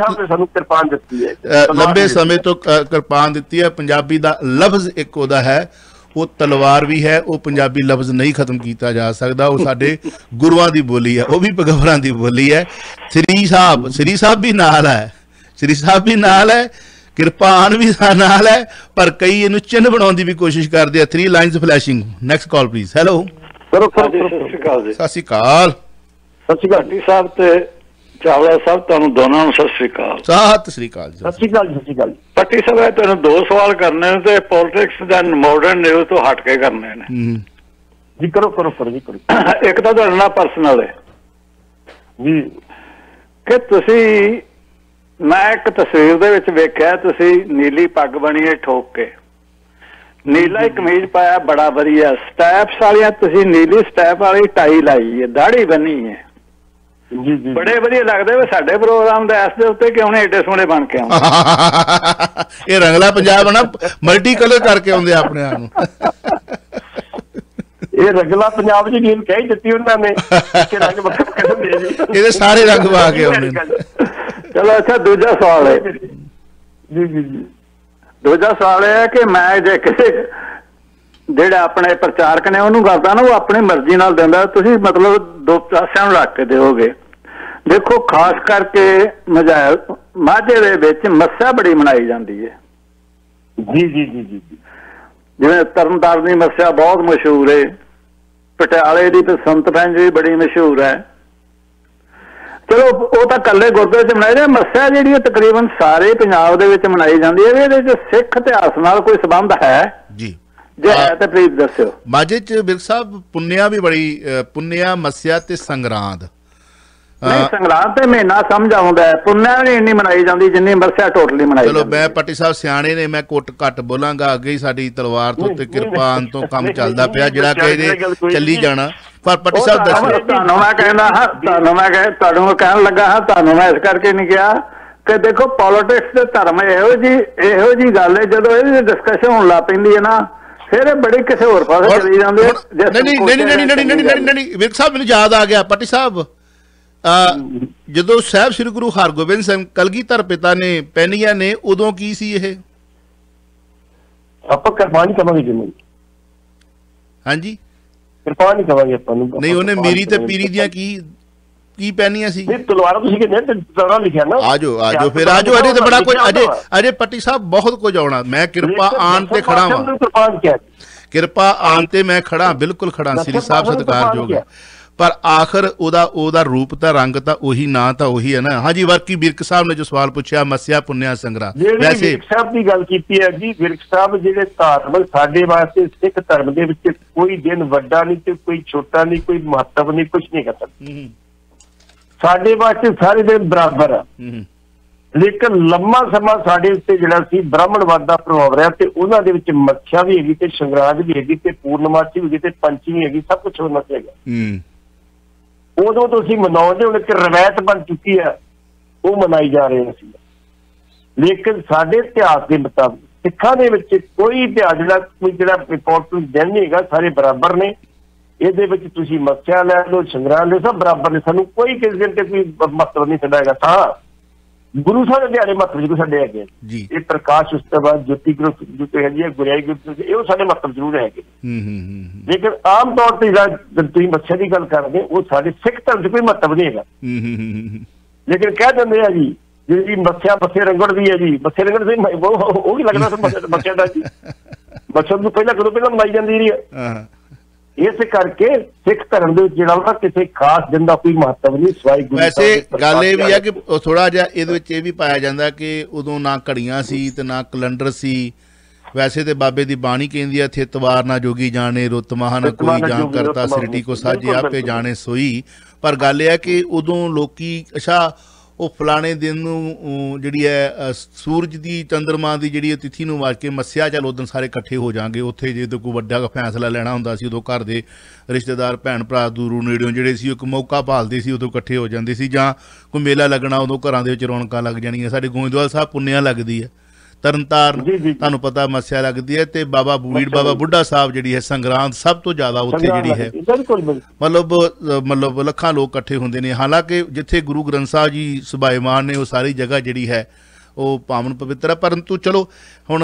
C: ਸਾਨੂੰ ਕਿਰਪਾਨ ਦਿੱਤੀ ਹੈ,
B: ਲੰਬੇ ਸਮੇਂ ਤੋਂ ਕਿਰਪਾਨ ਦਿੱਤੀ ਹੈ। ਪੰਜਾਬੀ ਦਾ ਲਫ਼ਜ਼ ਇੱਕ ਉਹਦਾ ਹੈ, ਉਹ ਤਲਵਾਰ ਵੀ ਹੈ। ਉਹ ਪੰਜਾਬੀ ਲਫ਼ਜ਼ ਨਹੀਂ ਖਤਮ ਕੀਤਾ ਜਾ ਸਕਦਾ। ਉਹ ਸਾਡੇ ਗੁਰੂਆਂ ਦੀ ਬੋਲੀ ਹੈ, ਉਹ ਵੀ ਪੈਗੰਬਰਾਂ ਦੀ ਬੋਲੀ ਹੈ। ਸ੍ਰੀ ਸਾਹਿਬ ਵੀ ਨਾਲ ਹੈ, ਸ੍ਰੀ ਸਾਹਿਬ ਵੀ ਨਾਲ ਹੈ, ਕਿਰਪਾਨ ਵੀ ਨਾਲ ਹੈ, ਪਰ ਕਈ ਇਹਨੂੰ ਚਿੰਨ੍ਹ ਬਣਾਉਣ ਦੀ ਵੀ ਕੋਸ਼ਿਸ਼ ਕਰਦੇ ਆ। 3 lines flashing. Next call please. Hello,
E: ਸਤਿ ਸ਼੍ਰੀ ਅਕਾਲ ਜੀ।
B: ਸਤਿ ਸ਼੍ਰੀ ਅਕਾਲ।
C: ਸਤਿ ਸ਼੍ਰੀ ਅਕਾਲ
E: ਭੱਟੀ ਸਾਹਿਬ ਤੇ ਚਾਵਲਾ ਸਾਹਿਬ, ਤੁਹਾਨੂੰ ਦੋਨਾਂ ਨੂੰ ਸਤਿ ਸ਼੍ਰੀ ਅਕਾਲ।
B: ਸਤਿ ਸ਼੍ਰੀ ਅਕਾਲ ਜੀ।
C: ਸਤਿ ਸ਼੍ਰੀ ਅਕਾਲ। ਸਤਿ ਸ਼੍ਰੀ ਅਕਾਲ
E: ਭੱਟੀ ਸਾਹਿਬ, ਤੁਹਾਨੂੰ 2 ਸਵਾਲ ਕਰਨੇ ਨੇ ਤੇ ਪੋਲਿਟਿਕਸ ਜਾਂ ਮਾਡਰਨ ਨਿਊਜ਼ ਤੋਂ ਹਟ ਕੇ ਕਰਨੇ ਨੇ
C: ਜੀ। ਕਰੋ ਕਰੋ ਸਰ ਜੀ, ਕਰੋ।
E: ਇੱਕ ਤਾਂ ਤੁਹਾਡੇ ਨਾਲ ਪਰਸਨਲ ਹੈ
C: ਜੀ
E: ਕਿ ਤੁਸੀਂ, ਮੈਂ ਇੱਕ ਤਸਵੀਰ ਦੇ ਵਿੱਚ ਵੇਖਿਆ ਤੁਸੀਂ ਨੀਲੀ ਪੱਗ ਬਣੀ ਹੈ ਠੋਕ ਕੇ, ਨੀਲਾ ਹੀ ਕਮੀਜ਼ ਪਾਇਆ, ਬੜਾ ਵਧੀਆ। ਸਟੈਪਸ ਵਾਲੀਆਂ ਤੁਸੀਂ ਨੀਲੀ ਸਟੈਪ ਵਾਲੀ ਟਾਈ ਲਾਈ ਹੈ, ਦਾੜੀ ਬੰਨੀ ਹੈ,
C: ਜੀ ਜੀ,
E: ਬੜੇ ਵਧੀਆ ਲੱਗਦੇ। ਵੇ ਸਾਡੇ ਪ੍ਰੋਗਰਾਮ ਦਾ ਇਸ ਦੇ ਉੱਤੇ ਕਿਉਂ ਨਹੀਂ ਏਡੇ ਸੋਹਣੇ ਬਣ ਕੇ ਆਉਂਦੇ?
B: ਇਹ ਰੰਗਲਾ ਪੰਜਾਬ ਨਾ ਮਲਟੀ ਕਲਰ ਕਰਕੇ ਆਉਂਦੇ ਆਪਣੇ ਆਪ ਨੂੰ।
C: ਇਹ ਰੰਗਲਾ ਪੰਜਾਬ ਦੀ ਗੇਮ ਕਹਿ ਦਿੱਤੀ ਉਹਨਾਂ ਨੇ ਕਿ ਰੰਗ ਵੱਖਰੇ ਹੁੰਦੇ ਜੀ,
B: ਇਹਦੇ ਸਾਰੇ ਰੰਗ ਵਾ ਕੇ ਆਉਂਦੇ ਨੇ।
E: ਚਲੋ ਅੱਛਾ, ਦੂਜਾ ਸਵਾਲ ਹੈ
C: ਜੀ ਜੀ ਜੀ,
E: ਦੂਜਾ ਸਵਾਲ ਇਹ ਹੈ ਕਿ ਮੈਂ ਜੇ ਕਿਸੇ ਜਿਹੜਾ ਆਪਣੇ ਪ੍ਰਚਾਰਕ ਨੇ ਉਹਨੂੰ ਕਰਦਾ ਨਾ, ਉਹ ਆਪਣੀ ਮਰਜ਼ੀ ਨਾਲ ਦਿੰਦਾ, ਤੁਸੀਂ ਮਤਲਬ 2 ਪਾਸਿਆਂ ਨੂੰ ਰੱਖ ਕੇ ਦਿਓਗੇ। ਦੇਖੋ, ਖਾਸ ਕਰਕੇ ਮਾਝੇ ਦੇ ਵਿੱਚ ਮੱਸਿਆ ਬੜੀ ਮਨਾਈ ਜਾਂਦੀ ਹੈ।
C: ਜੀ ਜੀ ਜੀ ਜੀ,
E: ਜਿਵੇਂ ਤਰਨਤਾਰਨ ਦੀ ਮੱਸਿਆ ਬਹੁਤ ਮਸ਼ਹੂਰ ਹੈ, ਪਟਿਆਲੇ ਦੀ ਬਸੰਤ ਪੰਚਮੀ ਬੜੀ ਮਸ਼ਹੂਰ ਹੈ। ਚਲੋ ਉਹ ਤਾਂ ਇਕੱਲੇ ਗੁਰਦੁਆਰੇ 'ਚ ਮਨਾਈ ਜਾਂਦੀ। ਮੱਸਿਆ ਜਿਹੜੀ ਹੈ ਤਕਰੀਬਨ ਸਾਰੇ ਪੰਜਾਬ ਦੇ ਵਿੱਚ ਮਨਾਈ ਜਾਂਦੀ ਹੈ। ਇਹਦੇ 'ਚ ਸਿੱਖ ਇਤਿਹਾਸ ਨਾਲ ਕੋਈ ਸੰਬੰਧ ਹੈ
B: ਜੀ?
E: ਜੇ ਹੈ ਤਾਂ ਪਲੀਜ਼ ਦੱਸਿਓ।
B: ਮਾਝੇ 'ਚ ਬਿਰਕ ਸਾਹਿਬ ਪੁੰਨਿਆ ਵੀ ਬੜੀ, ਪੁੰਨਿਆ, ਮੱਸਿਆ ਤੇ ਸੰਗਰਾਂਦ।
E: ਨਹੀਂ, ਸੰਗਰਾਂਦ ਤੇ ਮਹੀਨਾ ਸਮਝ ਆਉਂਦਾ ਹੈ, ਪੁੰਨਿਆ ਵੀ ਇੰਨੀ ਮਨਾਈ ਜਾਂਦੀ ਜਿੰਨੀ ਮੱਸਿਆ ਟੋਟਲੀ ਮਨਾਈ ਜਾਂਦੀ।
B: ਚਲੋ ਮੈਂ ਪੱਟੀ ਸਾਹਿਬ ਸਿਆਣੇ ਨੇ, ਮੈਂ ਘੱਟ ਬੋਲਾਂਗਾ। ਅੱਗੇ ਹੀ ਸਾਡੀ ਤਲਵਾਰ ਤੋਂ ਤੇ ਕਿਰਪਾਨ ਤੋਂ ਕੰਮ ਚੱਲਦਾ ਪਿਆ, ਜਿਹੜਾ ਕਿ ਇਹਦੇ ਚੱਲੀ ਜਾਣਾ। ਪਰ ਪੱਟੀ ਸਾਹਿਬ ਦੱਸੋ।
E: ਤੁਹਾਨੂੰ ਮੈਂ ਕਹਿੰਦਾ ਹਾਂ, ਤੁਹਾਨੂੰ ਕਹਿਣ ਲੱਗਾ ਹਾਂ, ਤੁਹਾਨੂੰ ਮੈਂ ਇਸ ਕਰਕੇ ਨਹੀਂ ਕਿਹਾ ਕਿ ਦੇਖੋ ਪੋਲਿਟਿਕਸ ਤੇ ਧਰਮ ਇਹੋ ਜੀ ਗੱਲ ਹੈ, ਜਦੋਂ ਇਹਦੀ ਡਿਸਕਸ਼ਨ ਹੋਣ ਲੱਗ ਪੈਂਦੀ ਹੈ ਨਾ, ਫਿਰ ਇਹ ਬੜੀ ਕਿਸੇ ਹੋਰ ਪਾਸੇ ਚਲੀ ਜਾਂਦੀ ਹੈ। ਨਹੀਂ
B: ਵਿਰਕ ਸਾਹਿਬ, ਮੈਨੂੰ ਯਾਦ ਆ ਗਿਆ ਪੱਟੀ ਸਾਹਿਬ, ਜਦੋਂ ਸਾਹਿਬ ਸ੍ਰੀ ਗੁਰੂ ਹਰਗੋਬਿੰਦ ਸਿੰਘ ਕਲਗੀਧਰ ਪਿਤਾ ਨੇ ਪਹਿਨੀਆਂ ਨੇ, ਉਦੋਂ ਕੀ ਸੀ ਇਹ?
C: ਆਪਾਂ ਕਿਰਪਾਨ ਕਵਾਂਗੇ ਜੀ।
B: ਹਾਂਜੀ,
C: ਕਿਰਪਾਨ ਹੀ ਕਵਾਂਗੇ ਆਪਾਂ ਨੂੰ।
B: ਨਹੀਂ, ਉਹਨੇ ਮੀਰੀ ਤੇ ਪੀਰੀ ਦੀਆਂ ਕੀ ਪਹਿਨੀਆਂ ਸੀ?
C: ਤਲਵਾਰਾਂ ਤੁਸੀਂ ਕਹਿੰਦੇ ਤਲਵਾਰਾਂ ਲਿਖਿਆ ਨਾ।
B: ਆਜੋ ਫਿਰ ਆਜੋ। ਅਜੇ ਤੇ ਬੜਾ ਕੁਝ, ਅਜੇ ਪੱਟੀ ਸਾਹਿਬ ਬਹੁਤ ਕੁਝ ਆਉਣਾ। ਮੈਂ ਕਿਰਪਾ ਆਣ ਤੇ ਖੜਾ ਵਾਂ, ਕਿਰਪਾ ਆਣ ਤੇ ਮੈਂ ਖੜਾ, ਬਿਲਕੁਲ ਖੜਾ। ਸ੍ਰੀ ਸਾਹਿਬ ਸਤਿਕਾਰਯੋਗ ਹੈ, ਪਰ ਆਖਰ ਉਹਦਾ ਰੂਪ ਤਾਂ ਰੰਗ ਤਾਂ ਉਹੀ, ਨਾਂ ਤਾਂ ਉਹੀ ਹੈ ਨਾ। ਹਾਂਜੀ, ਵਰਕੀ ਵਿਰਕ ਸਾਹਿਬ ਨੇ ਜੋ ਸਵਾਲ ਪੁੱਛਿਆ, ਮੱਸਿਆ ਪੁੰਨਿਆ ਸੰਗਰਾ,
C: ਵੈਸੇ ਵਿਰਕ ਸਾਹਿਬ ਦੀ ਗੱਲ ਕੀਤੀ ਹੈ ਜੀ। ਵਿਰਕ ਸਾਹਿਬ ਜਿਹੜੇ ਧਾਰਮਿਕ, ਸਾਡੇ ਵਾਸਤੇ ਸਿੱਖ ਧਰਮ ਦੇ ਵਿੱਚ ਕੋਈ ਦਿਨ ਵੱਡਾ ਨਹੀਂ ਤੇ ਕੋਈ ਛੋਟਾ ਨਹੀਂ, ਕੋਈ ਮਹੱਤਵ ਨਹੀਂ, ਕੁਛ ਨਹੀਂ ਕਰਦਾ। ਸਾਡੇ ਵਾਸਤੇ ਸਾਰੇ ਦਿਨ ਬਰਾਬਰ ਆ। ਲੇਕਿਨ ਲੰਮਾ ਸਮਾਂ ਸਾਡੇ ਉੱਤੇ ਜਿਹੜਾ ਸੀ ਬ੍ਰਾਹਮਣਵਾਦ ਦਾ ਪ੍ਰਭਾਵ ਰਿਹਾ, ਤੇ ਉਹਨਾਂ ਦੇ ਵਿੱਚ ਮੱਸਿਆ ਵੀ ਹੈਗੀ, ਤੇ ਸੰਗਰਾਂਦ ਵੀ ਹੈਗੀ, ਤੇ ਪੂਰਨਮਾਸ਼ੀ ਵੀ ਹੈਗੀ, ਤੇ ਪੰਚਮੀ ਹੈਗੀ, ਸਭ ਕੁਛ ਹੋਣਾ ਚਾਹੀਦਾ। ਉਦੋਂ ਤੋਂ ਅਸੀਂ ਮਨਾਉਂਦੇ, ਹੁਣ ਇੱਕ ਰਵਾਇਤ ਬਣ ਚੁੱਕੀ ਹੈ, ਉਹ ਮਨਾਈ ਜਾ ਰਹੇ ਸੀ। ਲੇਕਿਨ ਸਾਡੇ ਇਤਿਹਾਸ ਦੇ ਮੁਤਾਬਿਕ ਸਿੱਖਾਂ ਦੇ ਵਿੱਚ ਕੋਈ ਇਤਿਹਾਸ ਜਿਹੜਾ ਇੰਪੋਰਟੈਂਟ ਦਿਨ ਨਹੀਂ ਹੈਗਾ, ਸਾਰੇ ਬਰਾਬਰ ਨੇ। ਇਹਦੇ ਵਿੱਚ ਤੁਸੀਂ ਮੱਸਿਆ ਲੈ ਲਓ, ਸੰਗਰਾਂਦ ਲੈ, ਸਭ ਬਰਾਬਰ ਨੇ। ਸਾਨੂੰ ਕੋਈ ਕਿਸੇ ਦਿਨ ਤੇ ਕੋਈ ਮਹੱਤਵ ਨਹੀਂ ਸਾਡਾ ਹੈਗਾ। ਤਾਂ ਗੁਰੂ ਸਾਹਿਬ ਦੇ ਦਿਹਾੜੇ ਮਹੱਤਵ ਜ਼ਰੂਰ ਸਾਡੇ ਹੈਗੇ ਜੀ। ਇਹ ਪ੍ਰਕਾਸ਼ ਉਤਸਵ, ਜੋਤੀ ਗੁਰੂ ਹੈਗੀ ਹੈ, ਗੁਰਿਆਈ ਗੁਰੂ, ਇਹ ਸਾਡੇ ਮਹੱਤਵ ਜ਼ਰੂਰ ਹੈਗੇ। ਲੇਕਿਨ ਆਮ ਤੌਰ ਤੇ ਜਿਹੜਾ ਤੁਸੀਂ ਮੱਸਿਆ ਦੀ ਗੱਲ ਕਰਦੇ, ਉਹ ਸਾਡੇ ਸਿੱਖ ਧਰਮ 'ਚ ਕੋਈ ਮਹੱਤਵ ਨਹੀਂ ਹੈਗਾ। ਲੇਕਿਨ ਕਹਿ ਦਿੰਦੇ ਆ ਜੀ ਜਿਹੜੀ ਮੱਸਿਆ ਮੱਥੇ ਰੰਗੜ ਦੀ ਹੈ ਜੀ, ਮੱਥੇ ਰੰਗੜ ਦੀ ਉਹ ਵੀ ਲੱਗਦਾ ਮੱਸਿਆ ਦਾ ਜੀ। ਮੱਸਿਆ ਨੂੰ ਪਹਿਲਾਂ ਮਨਾਈ ਜਾਂਦੀ ਰਹੀ ਹੈ। ਇਸ ਕਰਕੇ ਸਿੱਖ ਧਰਮ ਦੇ ਵਿੱਚ ਜਿਹੜਾ ਕਿਸੇ ਖਾਸ ਦਿਨ ਦਾ ਕੋਈ ਮਹੱਤਵ ਨਹੀਂ, ਸਿਵਾਏ ਗੁਰੂ। ਵੈਸੇ
B: ਗੱਲ ਇਹ ਵੀ ਹੈ ਕਿ ਥੋੜਾ ਜਿਹਾ ਇਹਦੇ ਵਿੱਚ ਇਹ ਵੀ ਪਾਇਆ ਜਾਂਦਾ ਕਿ ਉਦੋਂ ਨਾ ਘੜੀਆਂ ਸੀ ਤੇ ਨਾ ਕੈਲੰਡਰ ਸੀ। ਵੈਸੇ ਤੇ ਬਾਬੇ ਦੀ ਬਾਣੀ ਕਹਿੰਦੀ ਹੈ, ਥਿਤਵਾਰ ਨਾ ਜੋਗੀ ਜਾਣੇ, ਰੁੱਤ ਮਹਾ ਨਾ ਕੋਈ ਜਾਂ ਕਰਤਾ, ਸਿਰਟੀ ਕੋ ਸਾਜੇ ਆਪੇ ਜਾਣੇ ਸੋਈ। ਪਰ ਗੱਲ ਇਹ ਹੈ ਕਿ ਉਦੋਂ ਲੋਕੀ, ਅੱਛਾ ਉਹ ਫਲਾਣੇ ਦਿਨ ਨੂੰ ਜਿਹੜੀ ਹੈ ਸੂਰਜ ਦੀ ਚੰਦਰਮਾ ਦੀ ਜਿਹੜੀ ਤਿਥੀ ਨੂੰ ਵਾਜ ਕੇ ਮੱਸਿਆ ਚੱਲ ਉਦੋਂ ਸਾਰੇ ਇਕੱਠੇ ਹੋ ਜਾਣਗੇ ਉੱਥੇ। ਜੇ ਕੋਈ ਵੱਡਾ ਫੈਸਲਾ ਲੈਣਾ ਹੁੰਦਾ ਸੀ ਉਦੋਂ ਘਰ ਦੇ ਰਿਸ਼ਤੇਦਾਰ ਭੈਣ ਭਰਾ ਦੂਰੋਂ ਨੇੜਿਓਂ ਜਿਹੜੇ ਸੀ ਇੱਕ ਮੌਕਾ ਭਾਲਦੇ ਸੀ, ਉਦੋਂ ਇਕੱਠੇ ਹੋ ਜਾਂਦੇ ਸੀ। ਜਾਂ ਕੋਈ ਮੇਲਾ ਲੱਗਣਾ ਉਦੋਂ ਘਰਾਂ ਦੇ ਵਿੱਚ ਰੌਣਕਾਂ ਲੱਗ ਜਾਣੀਆਂ। ਸਾਡੇ ਗੋਇੰਦਵਾਲ ਸਾਹਿਬ ਪੁੰਨਿਆ ਲੱਗਦੀ ਹੈ, ਤਰਨਤਾਰਨ ਤੁਹਾਨੂੰ ਪਤਾ ਮੱਸਿਆ ਲੱਗਦੀ ਹੈ, ਤੇ ਬਾਬਾ ਬੀੜ ਬਾਬਾ ਬੁੱਢਾ ਸਾਹਿਬ ਜਿਹੜੀ ਹੈ ਸੰਗਰਾਂਦ ਸਭ ਤੋਂ ਜ਼ਿਆਦਾ ਉੱਥੇ ਜਿਹੜੀ ਹੈ ਮਤਲਬ ਲੱਖਾਂ ਲੋਕ ਇਕੱਠੇ ਹੁੰਦੇ ਨੇ। ਹਾਲਾਂਕਿ ਜਿੱਥੇ ਗੁਰੂ ਗ੍ਰੰਥ ਸਾਹਿਬ ਜੀ ਸੁਭਾਇਮਾਨ ਨੇ ਉਹ ਸਾਰੀ ਜਗ੍ਹਾ ਜਿਹੜੀ ਹੈ ਉਹ ਪਾਵਨ ਪਵਿੱਤਰ ਹੈ। ਪਰੰਤੂ ਚਲੋ ਹੁਣ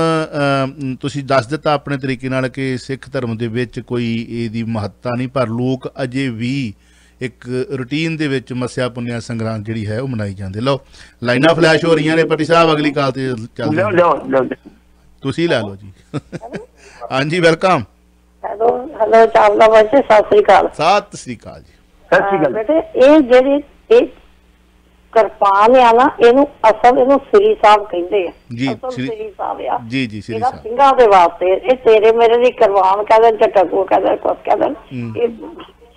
B: ਤੁਸੀਂ ਦੱਸ ਦਿੱਤਾ ਆਪਣੇ ਤਰੀਕੇ ਨਾਲ ਕਿ ਸਿੱਖ ਧਰਮ ਦੇ ਵਿੱਚ ਕੋਈ ਇਹਦੀ ਮਹੱਤਤਾ ਨਹੀਂ, ਪਰ ਲੋਕ ਅਜੇ ਵੀ ਇੱਕ ਰੂਟੀਨ ਦੇ ਵਿੱਚ ਮੱਸਿਆ ਪੁੰਨਿਆ ਸੰਗਰਾਂਦ ਜਿਹੜੀ ਹੈ ਉਹ ਮਨਾਈ ਜਾਂਦੇ। ਲਓ ਲਾਈਨਾਂ ਫਲੈਸ਼ ਹੋ ਰਹੀਆਂ ਨੇ ਪੱਟੀ ਸਾਹਿਬ, ਅਗਲੀ ਕਾਲ ਤੇ ਚੱਲਦੇ ਤੁਸੀਂ ਲੈ ਲਓ ਜੀ। ਹਾਂਜੀ ਵੈਲਕਮ।
F: ਹੈਲੋ ਚਾਵਲਾ ਬਾਜੀ, ਸਤਿ ਸ੍ਰੀ ਅਕਾਲ।
B: ਸਤਿ ਸ੍ਰੀ ਅਕਾਲ ਜੀ।
C: ਸਤਿ ਸ਼੍ਰੀ ਅਕਾਲ
F: ਬੇਟੇ, ਇਹ ਜਿਹੜੀ ਇਹ ਕਿਰਪਾਨ ਆ ਨਾ, ਇਹਨੂੰ ਅਸਲ ਇਹਨੂੰ ਸ੍ਰੀ ਸਾਹਿਬ ਕਹਿੰਦੇ ਆ
B: ਜੀ।
F: ਸ੍ਰੀ ਸਾਹਿਬ ਆ
B: ਜੀ ਜੀ ਸ੍ਰੀ ਸਾਹਿਬ
F: ਸਿੰਘਾਂ ਦੇ ਵਾਸਤੇ। ਇਹ ਤੇਰੇ ਮੇਰੇ ਦੀ ਕਿਰਪਾਨ ਕਹਿੰਦੇ, ਝਟਕੂ ਕਹਿੰਦੇ, ਕੁਛ ਕਹਿੰਦੇ। ਇਹ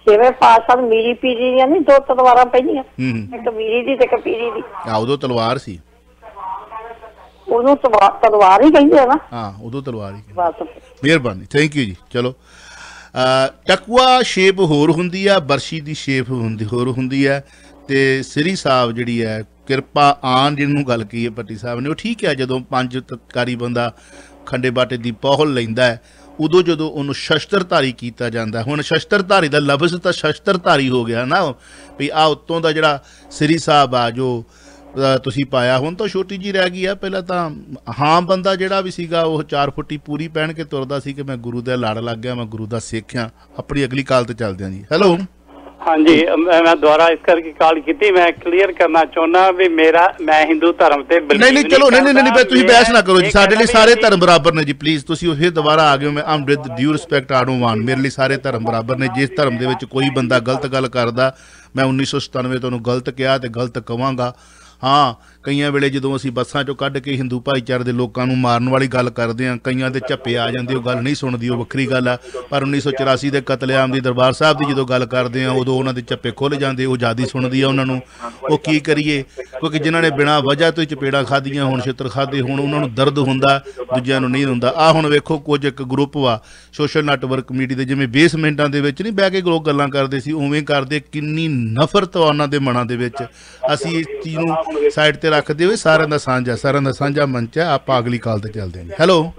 F: ਛੇਵੇਂ ਪਾਤਸ਼ਾਹ ਮੀਰੀ ਪੀਰੀ ਦੀਆਂ ਨਹੀਂ ਦੋ ਤਲਵਾਰਾਂ ਪਈਆਂ, ਇੱਕ ਮੀਰੀ ਦੀ ਤੇ ਇੱਕ ਪੀਰੀ ਦੀ।
B: ਉਦੋਂ ਤਲਵਾਰ ਸੀ,
F: ਉਹਨੂੰ ਤਲਵਾਰ ਹੀ ਕਹਿੰਦੇ ਆ ਨਾ।
B: ਹਾਂ ਉਦੋਂ ਤਲਵਾਰ ਹੀ।
F: ਬਸ
B: ਮਿਹਰਬਾਨੀ, ਥੈਂਕ ਯੂ ਜੀ। ਚਲੋ ਟਕੂਆ ਸ਼ੇਪ ਹੋਰ ਹੁੰਦੀ ਆ, ਬਰਸ਼ੀ ਦੀ ਸ਼ੇਪ ਹੋਰ ਹੁੰਦੀ ਹੈ, ਤੇ ਸ੍ਰੀ ਸਾਹਿਬ ਜਿਹੜੀ ਹੈ ਕਿਰਪਾ ਆਨ ਜਿਹਨੂੰ ਗੱਲ ਕਹੀ ਹੈ ਪੱਟੀ ਸਾਹਿਬ ਨੇ, ਉਹ ਠੀਕ ਹੈ। ਜਦੋਂ ਪੰਜ ਤਤਕਾਰੀ ਬੰਦਾ ਖੰਡੇ ਬਾਟੇ ਦੀ ਪਹੁਲ ਲੈਂਦਾ ਹੈ ਉਦੋਂ ਜਦੋਂ ਉਹਨੂੰ ਸ਼ਸਤਰਧਾਰੀ ਕੀਤਾ ਜਾਂਦਾ। ਹੁਣ ਸ਼ਸਤਰਧਾਰੀ ਦਾ ਲਫ਼ਜ਼ ਤਾਂ ਸ਼ਸਤਰਧਾਰੀ ਹੋ ਗਿਆ ਨਾ, ਵੀ ਆਹ ਉੱਤੋਂ ਦਾ ਜਿਹੜਾ ਸ੍ਰੀ ਸਾਹਿਬ ਆ ਜੋ ਤੁਸੀਂ ਪਾਇਆ ਹੁਣ ਤਾਂ ਛੋਟੀ ਜੀ ਰਹਿ ਗਈ ਆ। ਪਹਿਲਾਂ ਤਾਂ ਹਾਂ ਬੰਦਾ ਜਿਹੜਾ ਵੀ ਸੀਗਾ ਉਹ 4 ਫੁੱਟੀ ਪੂਰੀ ਪਹਿਨ ਕੇ ਤੁਰਦਾ ਸੀ ਕਿ ਮੈਂ ਗੁਰੂ ਦਾ ਲੜ ਲੱਗ ਗਿਆ, ਮੈਂ ਗੁਰੂ ਦਾ ਸਿੱਖ ਹਾਂ। ਆਪਣੀ ਅਗਲੀ ਕਾਲ ਤੇ ਚੱਲਦੇ ਹਾਂ ਜੀ। ਹੈਲੋ
D: ਹਾਂਜੀ, ਮੈਂ ਦੁਬਾਰਾ ਇਸ ਕਰਕੇ ਕਾਲ ਕੀਤੀ। ਮੈਂ ਕਲੀਅਰ ਕਰਨਾ ਚਾਹੁੰਦਾ ਵੀ ਮੈਂ ਹਿੰਦੂ ਧਰਮ ਤੇ
B: ਨਹੀਂ ਚਲੋ ਨਹੀਂ ਤੁਸੀਂ ਬਹਿਸ ਨਾ ਕਰੋ ਜੀ। ਸਾਡੇ ਲਈ ਸਾਰੇ ਧਰਮ ਬਰਾਬਰ ਨੇ ਜੀ। ਪਲੀਜ਼ ਤੁਸੀਂ ਫਿਰ ਦੁਬਾਰਾ ਆ ਗਏ ਹੋ। ਮੈਂ am with due respect I don't want, ਮੇਰੇ ਲਈ ਸਾਰੇ ਧਰਮ ਬਰਾਬਰ ਨੇ। ਜਿਸ ਧਰਮ ਦੇ ਵਿੱਚ ਕੋਈ ਬੰਦਾ ਗਲਤ ਗੱਲ ਕਰਦਾ, ਮੈਂ 1997 ਤੁਹਾਨੂੰ ਗਲਤ ਕਿਹਾ ਤੇ ਗਲਤ ਕਵਾਂਗਾ। ਹਾਂ ਕਈਆਂ ਵੇਲੇ ਜਦੋਂ ਅਸੀਂ ਬੱਸਾਂ ਚੋਂ ਕੱਢ ਕੇ ਹਿੰਦੂ ਭਾਈਚਾਰੇ ਦੇ ਲੋਕਾਂ ਨੂੰ ਮਾਰਨ ਵਾਲੀ ਗੱਲ ਕਰਦੇ ਹਾਂ, ਕਈਆਂ ਦੇ ਝੱਪੇ ਆ ਜਾਂਦੇ, ਉਹ ਗੱਲ ਨਹੀਂ ਸੁਣਦੀ, ਉਹ ਵੱਖਰੀ ਗੱਲ ਆ। ਪਰ 1984 ਦੇ ਕਤਲੇਆਮ ਦੀ ਦਰਬਾਰ ਸਾਹਿਬ ਦੀ ਜਦੋਂ ਗੱਲ ਕਰਦੇ ਹਾਂ ਉਦੋਂ ਉਹਨਾਂ ਦੇ ਝੱਪੇ ਖੁੱਲ੍ਹ ਜਾਂਦੇ, ਉਹ ਜ਼ਿਆਦਾ ਸੁਣਦੀ ਆ ਉਹਨਾਂ ਨੂੰ। ਉਹ ਕੀ ਕਰੀਏ, ਕਿਉਂਕਿ ਜਿਨ੍ਹਾਂ ਨੇ ਬਿਨਾਂ ਵਜ੍ਹਾ ਤੋਂ ਹੀ ਚਪੇੜਾਂ ਖਾਧੀਆਂ, ਹੁਣ ਛਿੱਤਰ ਖਾਧੇ, ਹੁਣ ਉਹਨਾਂ ਨੂੰ ਦਰਦ ਹੁੰਦਾ, ਦੂਜਿਆਂ ਨੂੰ ਨਹੀਂ ਹੁੰਦਾ। ਆਹ ਹੁਣ ਵੇਖੋ ਕੁਝ ਇੱਕ ਗਰੁੱਪ ਵਾ ਸੋਸ਼ਲ ਨੈਟਵਰਕ ਮੀਡੀਆ ਦੇ, ਜਿਵੇਂ ਬੇਸਮੈਂਟਾਂ ਦੇ ਵਿੱਚ ਨਹੀਂ ਬਹਿ ਕੇ ਲੋਕ ਗੱਲਾਂ ਕਰਦੇ ਸੀ, ਉਵੇਂ ਕਰਦੇ। ਕਿੰਨੀ ਨਫ਼ਰਤ ਉਹਨਾਂ ਦੇ ਮਨਾਂ ਦੇ ਵਿੱਚ। ਅਸੀਂ ਇਸ ਚੀਜ਼ ਨੂੰ ਸਾਈਡ ਤੇ ਰੱਖਦੇ ਹੋਏ ਸਾਰਿਆਂ ਦਾ ਸਾਂਝਾ ਮੰਚ ਹੈ। ਆਪਾਂ ਅਗਲੀ ਕਾਲ ਤੇ ਚੱਲਦੇ ਹਾਂ। ਹੈਲੋ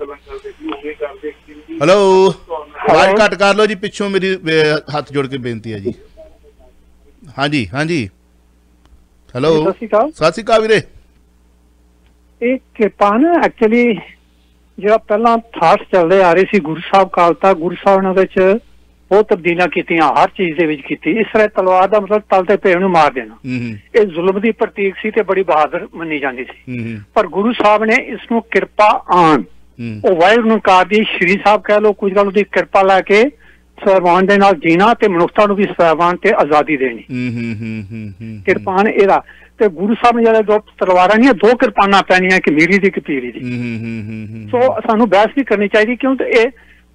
B: ਆਵਾਜ਼ ਘੱਟ ਕਰ ਲਓ ਜੀ ਪਿੱਛੋਂ, ਮੇਰੀ ਹੱਥ ਜੋੜ ਕੇ ਬੇਨਤੀ ਹੈ ਜੀ। ਹਾਂਜੀ ਹੈਲੋ ਸਤਿ ਸ਼੍ਰੀ ਅਕਾਲ ਵੀਰੇ।
G: ਇਹ ਕਿਰਪਾਨ ਐਕਚੁਅਲੀ ਜਿਹੜਾ ਪਹਿਲਾਂ ਥਾਟਸ ਚੱਲਦੇ ਆ ਰਹੇ ਸੀ ਗੁਰੂ ਸਾਹਿਬ ਕਾਲ ਤੱਕ, ਗੁਰੂ ਸਾਹਿਬ ਨੇ ਉਹਦੇ ਚ ਬਹੁਤ ਤਬਦੀਲੀਆਂ ਕੀਤੀਆਂ, ਹਰ ਚੀਜ਼ ਦੇ ਵਿੱਚ ਕੀਤੀ। ਇਸ ਤਰ੍ਹਾਂ ਤਲਵਾਰ ਦਾ ਮਤਲਬ ਤਲ ਤੇ ਭੇਡ ਨੂੰ ਮਾਰ ਦੇਣਾ, ਇਹ ਜ਼ੁਲਮ ਦੀ ਪ੍ਰਤੀਕ ਸੀ ਤੇ ਬੜੀ ਬਹਾਦਰ ਮੰਨੀ ਜਾਂਦੀ ਸੀ। ਪਰ ਗੁਰੂ ਸਾਹਿਬ ਨੇ ਇਸ ਨੂੰ ਕਿਰਪਾ ਆਨ, ਉਹ ਵਾਹਿਗੁਰੂ ਨਿਕਾਰ ਦੀ ਸ਼੍ਰੀ ਸਾਹਿਬ ਕਹਿ ਲਓ, ਕੁਝ ਗੱਲ ਉਹਦੀ ਕਿਰਪਾ ਲੈ ਕੇ ਸਵੈਮਾਨ ਦੇ ਨਾਲ ਜੀਣਾ ਤੇ ਮਨੁੱਖਤਾ ਨੂੰ ਵੀ ਸਵੈਮਾਨ ਤੇ ਆਜ਼ਾਦੀ ਦੇਣੀ। ਕਿਰਪਾਨ ਇਹਦਾ। ਤੇ ਗੁਰੂ ਸਾਹਿਬ ਨੇ ਜਿਹੜੇ ਦੋ ਤਲਵਾਰਾਂ ਨਹੀਂ, ਦੋ ਕਿਰਪਾਨਾਂ ਪੈਣੀਆਂ, ਇੱਕ ਮੀਰੀ ਦੀ ਇੱਕ ਪੀਰੀ ਦੀ। ਸੋ ਸਾਨੂੰ ਬਹਿਸ ਵੀ ਕਰਨੀ ਚਾਹੀਦੀ, ਕਿਉਂਕਿ ਇਹ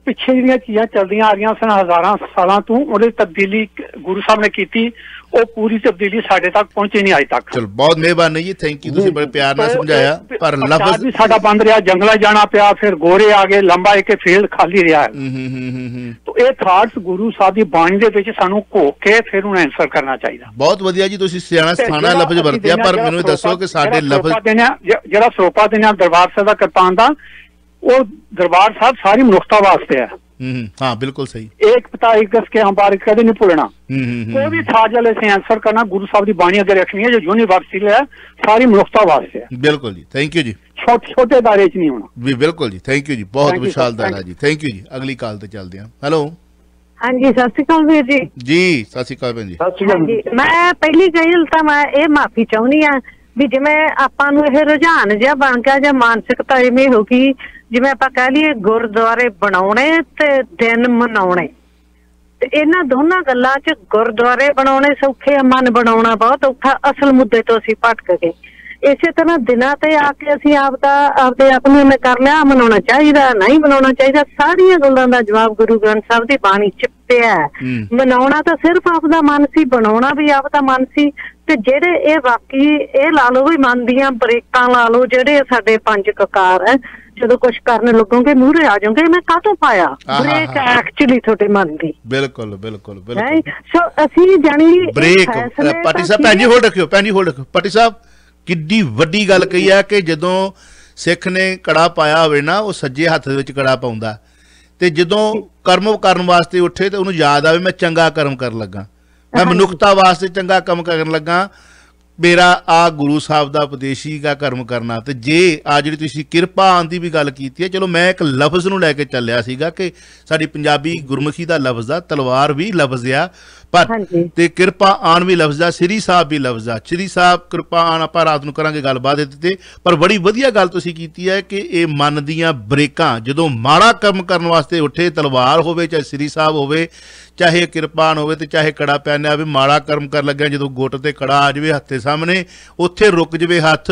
G: ਪਿੱਛੇ ਜਿਹੜੀਆਂ ਚੀਜ਼ਾਂ ਚੱਲਦੀਆਂ ਆ ਰਹੀਆਂ ਸਨ ਹਜ਼ਾਰਾਂ ਸਾਲਾਂ ਤੋਂ, ਉਹਦੇ ਤਬਦੀਲੀ ਗੁਰੂ ਸਾਹਿਬ ਨੇ ਕੀਤੀ। ਉਹ ਪੂਰੀ ਤਬਦੀਲੀ ਸਾਡੇ ਤੱਕ ਪਹੁੰਚੀ ਨਹੀਂ ਅੱਜ ਤੱਕ।
B: ਚਲੋ ਬਹੁਤ ਮਿਹਰਬਾਨੀ ਜੀ, ਥੈਂਕ ਯੂ, ਤੁਸੀਂ ਬੜੇ ਪਿਆਰ ਨਾਲ ਸਮਝਾਇਆ। ਪਰ ਲਫ਼ਜ਼
G: ਵੀ ਸਾਡਾ ਬੰਦ ਰਿਹਾ, ਜੰਗਲਾਂ ਜਾਣਾ ਪਿਆ, ਫਿਰ ਗੋਰੇ ਆ ਗਏ, ਲੰਬਾ ਇੱਕ ਫੀਲਡ ਖਾਲੀ ਰਿਹਾ। ਤਾਂ ਇਹ ਥਾਟਸ ਗੁਰੂ ਸਾਹਿਬ ਦੀ ਬਾਣੀ ਦੇ ਵਿੱਚ ਸਾਨੂੰ ਘੋਕ ਕੇ ਫਿਰ ਉਹਨੂੰ ਆਨਸਰ ਕਰਨਾ ਚਾਹੀਦਾ।
B: ਬਹੁਤ ਵਧੀਆ ਜੀ, ਤੁਸੀਂ ਸਿਆਣਾ ਸਥਾਨਾ ਲਫ਼ਜ਼ ਵਰਤਿਆ। ਪਰ ਮੈਨੂੰ ਦੱਸੋ ਕਿ ਸਾਡੇ ਲਫ਼ਜ਼
G: ਜਿਹੜਾ ਸਰੋਪਾ ਦੇਣਾ ਦਰਬਾਰ ਸਾਹਿਬ ਦਾ ਕਿਰਪਾਨ ਦਾ, ਉਹ ਦਰਬਾਰ ਸਾਹਿਬ ਸਾਰੀ ਮਨੁੱਖਤਾ ਵਾਸਤੇ ਹੈ।
B: हाँ बिल्कुल सही।
G: एक पता एक दस के हम बार कदे नहीं भूलना, कोई भी था जले से आंसर करना। गुरु साहब की बाणी अगर रखनी है जो यूनिवर्सिटी है सारी मनुष्यता वास्ते है।
B: बिल्कुल जी, थैंक यू जी।
G: छोटे दायरे च नहीं होना
B: भी। बिल्कुल जी, थैंक यू जी, बहुत विशाल दायरा जी, थैंक यू जी। अगली कॉल ते चलते हैं। हेलो
F: हाँ जी, सत श्री अकाल वीर जी।
B: जी सत श्री अकाल भैन जी।
F: मैं पहली गल तो मैं ये माफी चाहनी हाँ भी जिवें आपां नूं इह रुझान जिहा बन गया ਜਾਂ मानसिकता इवें हो गई जिवें आपां कह लईए गुरुद्वारे बनाउणे ते दिन मनाउणे। ते इन्हां दोनों गल्लां च गुरुद्वारे बनाउणे सौखे, मन बनाउणा बहुत औखा। असल मुद्दे तो असीं भटक गए। ਇਸੇ ਤਰ੍ਹਾਂ ਦਿਨਾਂ ਤੇ ਆ ਕੇ ਅਸੀਂ ਆਪਦੇ ਆਪ ਨੂੰ ਕਰ ਲਿਆ, ਮਨਾਉਣਾ ਚਾਹੀਦਾ ਨਹੀਂ ਮਨਾਉਣਾ ਚਾਹੀਦਾ, ਸਾਰੀਆਂ ਗੱਲਾਂ ਦਾ ਜਵਾਬ ਗੁਰੂ ਗ੍ਰੰਥ ਸਾਹਿਬ ਦੀ ਬਾਣੀ ਚ ਪਿਆ। ਮਨਾਉਣਾ ਤਾਂ ਸਿਰਫ ਆਪਦਾ ਮਨ ਸੀ, ਬਣਾਉਣਾ ਵੀ ਆਪਦਾ ਮਨ ਸੀ। ਤੇ ਜਿਹੜੇ ਇਹ ਬਾਕੀ ਇਹ ਲਾ ਲਓ ਵੀ ਮਨ ਦੀਆਂ ਬ੍ਰੇਕਾਂ ਲਾ ਲਓ, ਜਿਹੜੇ ਸਾਡੇ 5 ਕਕਾਰ ਹੈ, ਜਦੋਂ ਕੁਛ ਕਰਨ ਲੱਗੋਗੇ ਮੂਹਰੇ ਆ ਜਾਓਗੇ, ਮੈਂ ਕਾਹਤੋਂ ਪਾਇਆ ਬ੍ਰੇਕ ਐਕਚੁਅਲੀ ਤੁਹਾਡੇ ਮਨ ਦੀ।
B: ਬਿਲਕੁਲ ਬਿਲਕੁਲ
F: ਸੋ ਅਸੀਂ ਜਾਣੀ
B: ਬ੍ਰੇਕ। ਪਾਟੀ ਸਾਹਿਬ ਭੈਣ ਜੀ ਹੋਲਡ ਰੱਖਿਓ, ਭੈਣ ਜੀ ਹੋਲਡ ਰੱਖਿਓ। ਪਾਟੀ ਸਾਹਿਬ ਕਿੱਡੀ ਵੱਡੀ ਗੱਲ ਕਹੀ ਹੈ ਕਿ ਜਦੋਂ ਸਿੱਖ ਨੇ ਕੜਾ ਪਾਇਆ ਹੋਵੇ ਨਾ, ਉਹ ਸੱਜੇ ਹੱਥ ਦੇ ਵਿੱਚ ਕੜਾ ਪਾਉਂਦਾ, ਤੇ ਜਦੋਂ ਕਰਮ ਕਰਨ ਵਾਸਤੇ ਉੱਠੇ ਤੇ ਉਹਨੂੰ ਯਾਦ ਆਵੇ ਮੈਂ ਚੰਗਾ ਕਰਮ ਕਰਨ ਲੱਗਾ, ਮੈਂ ਮਨੁੱਖਤਾ ਵਾਸਤੇ ਚੰਗਾ ਕੰਮ ਕਰਨ ਲੱਗਾ, ਮੇਰਾ ਆ ਗੁਰੂ ਸਾਹਿਬ ਦਾ ਉਪਦੇਸ਼ੀ ਦਾ ਕਰਮ ਕਰਨਾ। ਤੇ ਜੇ ਆ ਜਿਹੜੀ ਤੁਸੀਂ ਕਿਰਪਾ ਆਉਣ ਦੀ ਵੀ ਗੱਲ ਕੀਤੀ ਹੈ, ਚਲੋ ਮੈਂ ਇੱਕ ਲਫ਼ਜ਼ ਨੂੰ ਲੈ ਕੇ ਚੱਲਿਆ ਸੀਗਾ ਕਿ ਸਾਡੀ ਪੰਜਾਬੀ ਗੁਰਮੁਖੀ ਦਾ ਲਫ਼ਜ਼ ਆ, ਤਲਵਾਰ ਵੀ ਲਫ਼ਜ਼ ਆ, ਪਰ ਤੇ ਕਿਰਪਾ ਆਉਣ ਵੀ ਲਫ਼ਜ਼ ਆ, ਸ੍ਰੀ ਸਾਹਿਬ ਵੀ ਲਫ਼ਜ਼ ਆ। ਸ੍ਰੀ ਸਾਹਿਬ ਕਿਰਪਾ ਆਉਣ ਆਪਾਂ ਰਾਤ ਨੂੰ ਕਰਾਂਗੇ ਗੱਲਬਾਤ ਤੇ, ਪਰ ਬੜੀ ਵਧੀਆ ਗੱਲ ਤੁਸੀਂ ਕੀਤੀ ਹੈ ਕਿ ਇਹ ਮਨ ਦੀਆਂ ਬ੍ਰੇਕਾਂ, ਜਦੋਂ ਮਾੜਾ ਕੰਮ ਕਰਨ ਵਾਸਤੇ ਉੱਠੇ, ਤਲਵਾਰ ਹੋਵੇ ਚਾਹੇ ਸ੍ਰੀ ਸਾਹਿਬ ਹੋਵੇ, ਚਾਹੇ ਕਿਰਪਾਨ ਹੋਵੇ ਤੇ ਚਾਹੇ ਕੜਾ ਪਹਿਨਿਆ ਹੋਵੇ, ਮਾੜਾ ਕਰਮ ਕਰ ਲੱਗਿਆ ਜਦੋਂ ਗੁੱਟ ਤੇ ਕੜਾ ਆ ਜਾਵੇ ਹੱਥ ਦੇ ਸਾਹਮਣੇ, ਉੱਥੇ ਰੁਕ ਜਾਵੇ ਹੱਥ,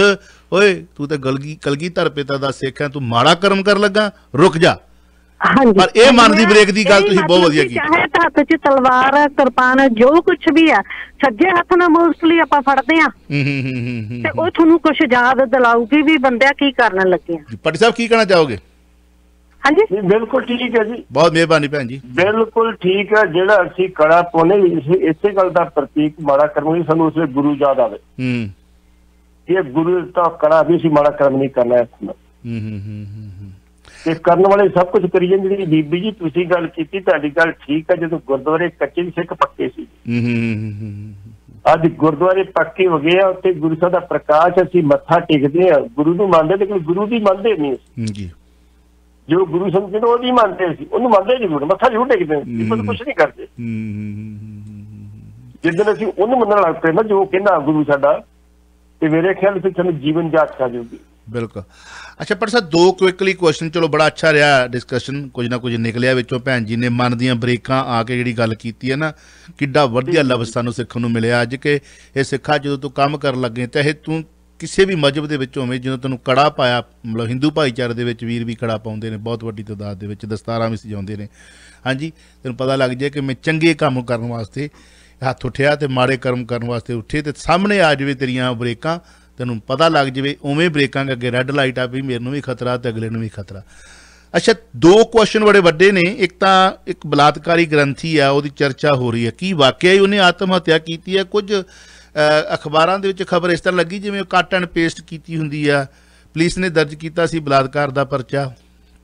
B: ਓਏ ਤੂੰ ਤੇ ਕਲਗੀਧਰ ਪਿਤਾ ਦਾ ਸਿੱਖ ਹੈ, ਤੂੰ ਮਾੜਾ ਕਰਮ ਕਰ ਲੱਗਾ, ਰੁਕ ਜਾ। ਪਰ ਇਹ ਮਨ ਦੀ ਬ੍ਰੇਕ ਦੀ ਗੱਲ ਤੁਸੀਂ ਬਹੁਤ ਵਧੀਆ ਕੀਤੀ।
F: ਚਾਹੇ ਹੱਥ 'ਚ ਤਲਵਾਰ ਹੈ, ਕਿਰਪਾਨ, ਜੋ ਕੁਛ ਵੀ ਆ, ਸੱਜੇ ਹੱਥ ਨਾਲ ਮੋਸਟਲੀ ਆਪਾਂ ਫੜਦੇ ਆ, ਤੇ ਉਹ ਤੁਹਾਨੂੰ ਕੁਛ ਯਾਦ ਦਿਲਾਊਗੀ ਵੀ ਬੰਦਿਆ ਕੀ ਕਰਨ ਲੱਗੇ ਆ।
B: ਪਾਟੀ ਸਾਹਿਬ ਕੀ ਕਹਿਣਾ ਚਾਹੋਗੇ?
C: ਹਾਂਜੀ ਬਿਲਕੁਲ ਠੀਕ ਹੈ ਜੀ,
B: ਬਹੁਤ ਮਿਹਰਬਾਨੀ ਭੈਣ ਜੀ,
C: ਬਿਲਕੁਲ ਠੀਕ ਹੈ। ਜਿਹੜਾ ਅਸੀਂ ਕੜਾ ਪਾਉਨੇ ਇਸੇ ਗੱਲ ਦਾ ਪ੍ਰਤੀਕ ਮਾੜਾ ਕਰਮ ਨਹੀਂ, ਸਾਨੂੰ ਉਸਲੇ ਗੁਰੂ ਯਾਦ ਆਵੇ। ਇਹ ਗੁਰੂ ਦਾ ਕੜਾ ਵੀ ਅਸੀਂ ਮਾੜਾ ਕਰਮ ਨਹੀਂ ਕਰਨਾ ਇਸ ਨਾਲ, ਤੇ ਕਰਨ ਵਾਲੇ ਸਭ ਕੁਝ ਕਰੀ ਜਾਂਦੇ। ਜਿਹੜੀ ਬੀਬੀ ਜੀ ਤੁਸੀਂ ਗੱਲ ਕੀਤੀ, ਤੁਹਾਡੀ ਗੱਲ ਠੀਕ ਹੈ। ਜਦੋਂ ਗੁਰਦੁਆਰੇ ਕੱਚੇ ਸਿੱਖ ਪੱਕੇ ਸੀ, ਅੱਜ ਗੁਰਦੁਆਰੇ ਪੱਕੇ ਹੋ ਗਏ ਆ, ਉੱਥੇ ਗੁਰੂ ਸਾਹਿਬ ਦਾ ਪ੍ਰਕਾਸ਼ ਅਸੀਂ ਮੱਥਾ ਟੇਕਦੇ ਆ, ਗੁਰੂ ਨੂੰ ਮੰਨਦੇ, ਲੇਕਿਨ ਗੁਰੂ ਦੀ ਮੰਨਦੇ ਨਹੀਂ। ਜੋ ਗੁਰੂ ਸਮਝਦੇ ਉਹਦੀ ਮੰਨਦੇ ਸੀ, ਉਹਨੂੰ ਮੰਨਦੇ ਜ਼ਰੂਰ, ਮੱਥਾ ਜ਼ਰੂਰ ਟੇਕਦੇ, ਕੁਛ ਨਹੀਂ ਕਰਦੇ। ਜਿੱਦਣ ਅਸੀਂ ਉਹਨੂੰ ਮੰਨਣ ਲੱਗ ਪਏ ਨਾ, ਜੋ ਕਹਿੰਦਾ ਗੁਰੂ ਸਾਡਾ, ਤੇ ਮੇਰੇ ਖਿਆਲ ਵਿੱਚ ਸਾਨੂੰ ਜੀਵਨ ਜਾਚ ਆ ਜਾਊਗੀ।
B: ਬਿਲਕੁਲ। ਅੱਛਾ ਪਰ ਸਾਹਿਬ, 2 ਕੁਇਕਲੀ ਕੁਐਸਚਨ, ਚਲੋ ਬੜਾ ਅੱਛਾ ਰਿਹਾ ਡਿਸਕਸ਼ਨ, ਕੁਝ ਨਾ ਕੁਝ ਨਿਕਲਿਆ ਵਿੱਚੋਂ। ਭੈਣ ਜੀ ਨੇ ਮਨ ਦੀਆਂ ਬ੍ਰੇਕਾਂ ਆ ਕੇ ਜਿਹੜੀ ਗੱਲ ਕੀਤੀ ਹੈ ਨਾ, ਕਿੱਡਾ ਵਧੀਆ ਲਫ਼ਜ਼ ਸਾਨੂੰ ਸਿੱਖਣ ਨੂੰ ਮਿਲਿਆ ਅੱਜ ਕਿ ਇਹ ਸਿੱਖਾ ਜਦੋਂ ਤੂੰ ਕੰਮ ਕਰਨ ਲੱਗੇ, ਚਾਹੇ ਤੂੰ ਕਿਸੇ ਵੀ ਮਜ਼ਹਬ ਦੇ ਵਿੱਚ ਹੋਵੇਂ, ਜਦੋਂ ਤੈਨੂੰ ਕੜਾ ਪਾਇਆ, ਮਤਲਬ ਹਿੰਦੂ ਭਾਈਚਾਰੇ ਦੇ ਵਿੱਚ ਵੀਰ ਵੀ ਕੜਾ ਪਾਉਂਦੇ ਨੇ ਬਹੁਤ ਵੱਡੀ ਤਾਦਾਦ ਦੇ ਵਿੱਚ, ਦਸਤਾਰਾਂ ਵੀ ਸਜਾਉਂਦੇ ਨੇ। ਹਾਂਜੀ, ਤੈਨੂੰ ਪਤਾ ਲੱਗ ਜਾਏ ਕਿ ਮੈਂ ਚੰਗੇ ਕੰਮ ਕਰਨ ਵਾਸਤੇ ਹੱਥ ਉੱਠਿਆ ਤੇ ਮਾੜੇ ਕਰਮ ਕਰਨ ਵਾਸਤੇ ਉੱਠੇ, ਤੇ ਸਾਹਮਣੇ ਆ ਜਾਵੇ ਤੇਰੀਆਂ ਬ੍ਰੇਕਾਂ, ਤੈਨੂੰ ਪਤਾ ਲੱਗ ਜਾਵੇ ਉਵੇਂ ਬ੍ਰੇਕਾਂ ਅੱਗੇ ਰੈੱਡ ਲਾਈਟ ਆ ਵੀ ਮੇਰੇ ਨੂੰ ਵੀ ਖਤਰਾ ਤੇ ਅਗਲੇ ਨੂੰ ਵੀ ਖਤਰਾ। ਅੱਛਾ, 2 ਕੁਐਸਚਨ ਬੜੇ ਵੱਡੇ ਨੇ। ਇੱਕ ਤਾਂ ਇੱਕ ਬਲਾਤਕਾਰੀ ਗ੍ਰੰਥੀ ਆ, ਉਹਦੀ ਚਰਚਾ ਹੋ ਰਹੀ ਹੈ, ਕੀ ਵਾਕਿਆ ਹੀ ਉਹਨੇ ਆਤਮ ਹੱਤਿਆ ਕੀਤੀ ਹੈ? ਕੁਝ ਅਖਬਾਰਾਂ ਦੇ ਵਿੱਚ ਖਬਰ ਇਸ ਤਰ੍ਹਾਂ ਲੱਗੀ ਜਿਵੇਂ ਕੱਟ ਐਂਡ ਪੇਸਟ ਕੀਤੀ ਹੁੰਦੀ ਆ। ਪੁਲਿਸ ਨੇ ਦਰਜ ਕੀਤਾ ਸੀ ਬਲਾਤਕਾਰ ਦਾ ਪਰਚਾ।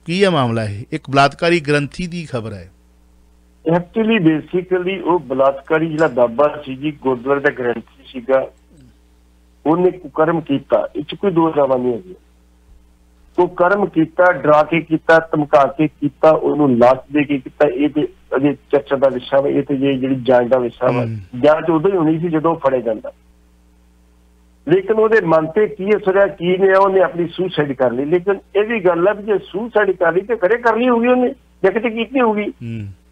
B: ਕੀ ਹੈ ਮਾਮਲਾ? ਇਹ ਇੱਕ ਬਲਾਤਕਾਰੀ ਗ੍ਰੰਥੀ ਦੀ ਖਬਰ ਹੈ।
C: ਐਕਚੁਅਲੀ ਬੇਸਿਕਲੀ ਉਹ ਬਲਾਤਕਾਰੀ ਜਿਹੜਾ ਬਾਬਾ ਸੀ ਜੀ, ਗੁਰਦੁਆਰੇ ਦਾ ਗ੍ਰੰਥੀ ਸੀਗਾ, ਉਹਨੇ ਕੁਕਰਮ ਕੀਤਾ, ਇਹ 'ਚ ਕੋਈ ਦੋ ਰਾਵਾਂ ਨਹੀਂ ਹੈਗੀ। ਕੁਕਰਮ ਕੀਤਾ, ਡਰਾ ਕੇ ਕੀਤਾ, ਧਮਕਾ ਕੇ ਕੀਤਾ, ਉਹਨੂੰ ਲਾਸ਼ ਦੇ ਕੇ ਕੀਤਾ। ਇਹ ਤੇ ਅਜੇ ਚਰਚਾ ਦਾ ਵਿਸ਼ਾ ਵਾ, ਇਹ ਤੇ ਜਿਹੜੀ ਜਾਂਚ ਦਾ ਵਿਸ਼ਾ ਵਾ। ਜਾਂਚ ਉਦੋਂ ਹੀ ਹੋਣੀ ਸੀ ਜਦੋਂ ਫੜਿਆ ਜਾਂਦਾ, ਲੇਕਿਨ ਉਹਦੇ ਮਨ ਤੇ ਕੀ ਅਸਰ ਕੀ ਨੇ, ਉਹਨੇ ਆਪਣੀ ਸੁਸਾਈਡ ਕਰ ਲਈ। ਲੇਕਿਨ ਇਹ ਵੀ ਗੱਲ ਹੈ ਵੀ ਜੇ ਸੁਸਾਈਡ ਕਰ ਲਈ ਤੇ ਘਰੇ ਕਰ ਲਈ ਹੋਊਗੀ ਉਹਨੇ, ਜਾਂ ਕਿਤੇ ਕੀਤੀ ਹੋਊਗੀ।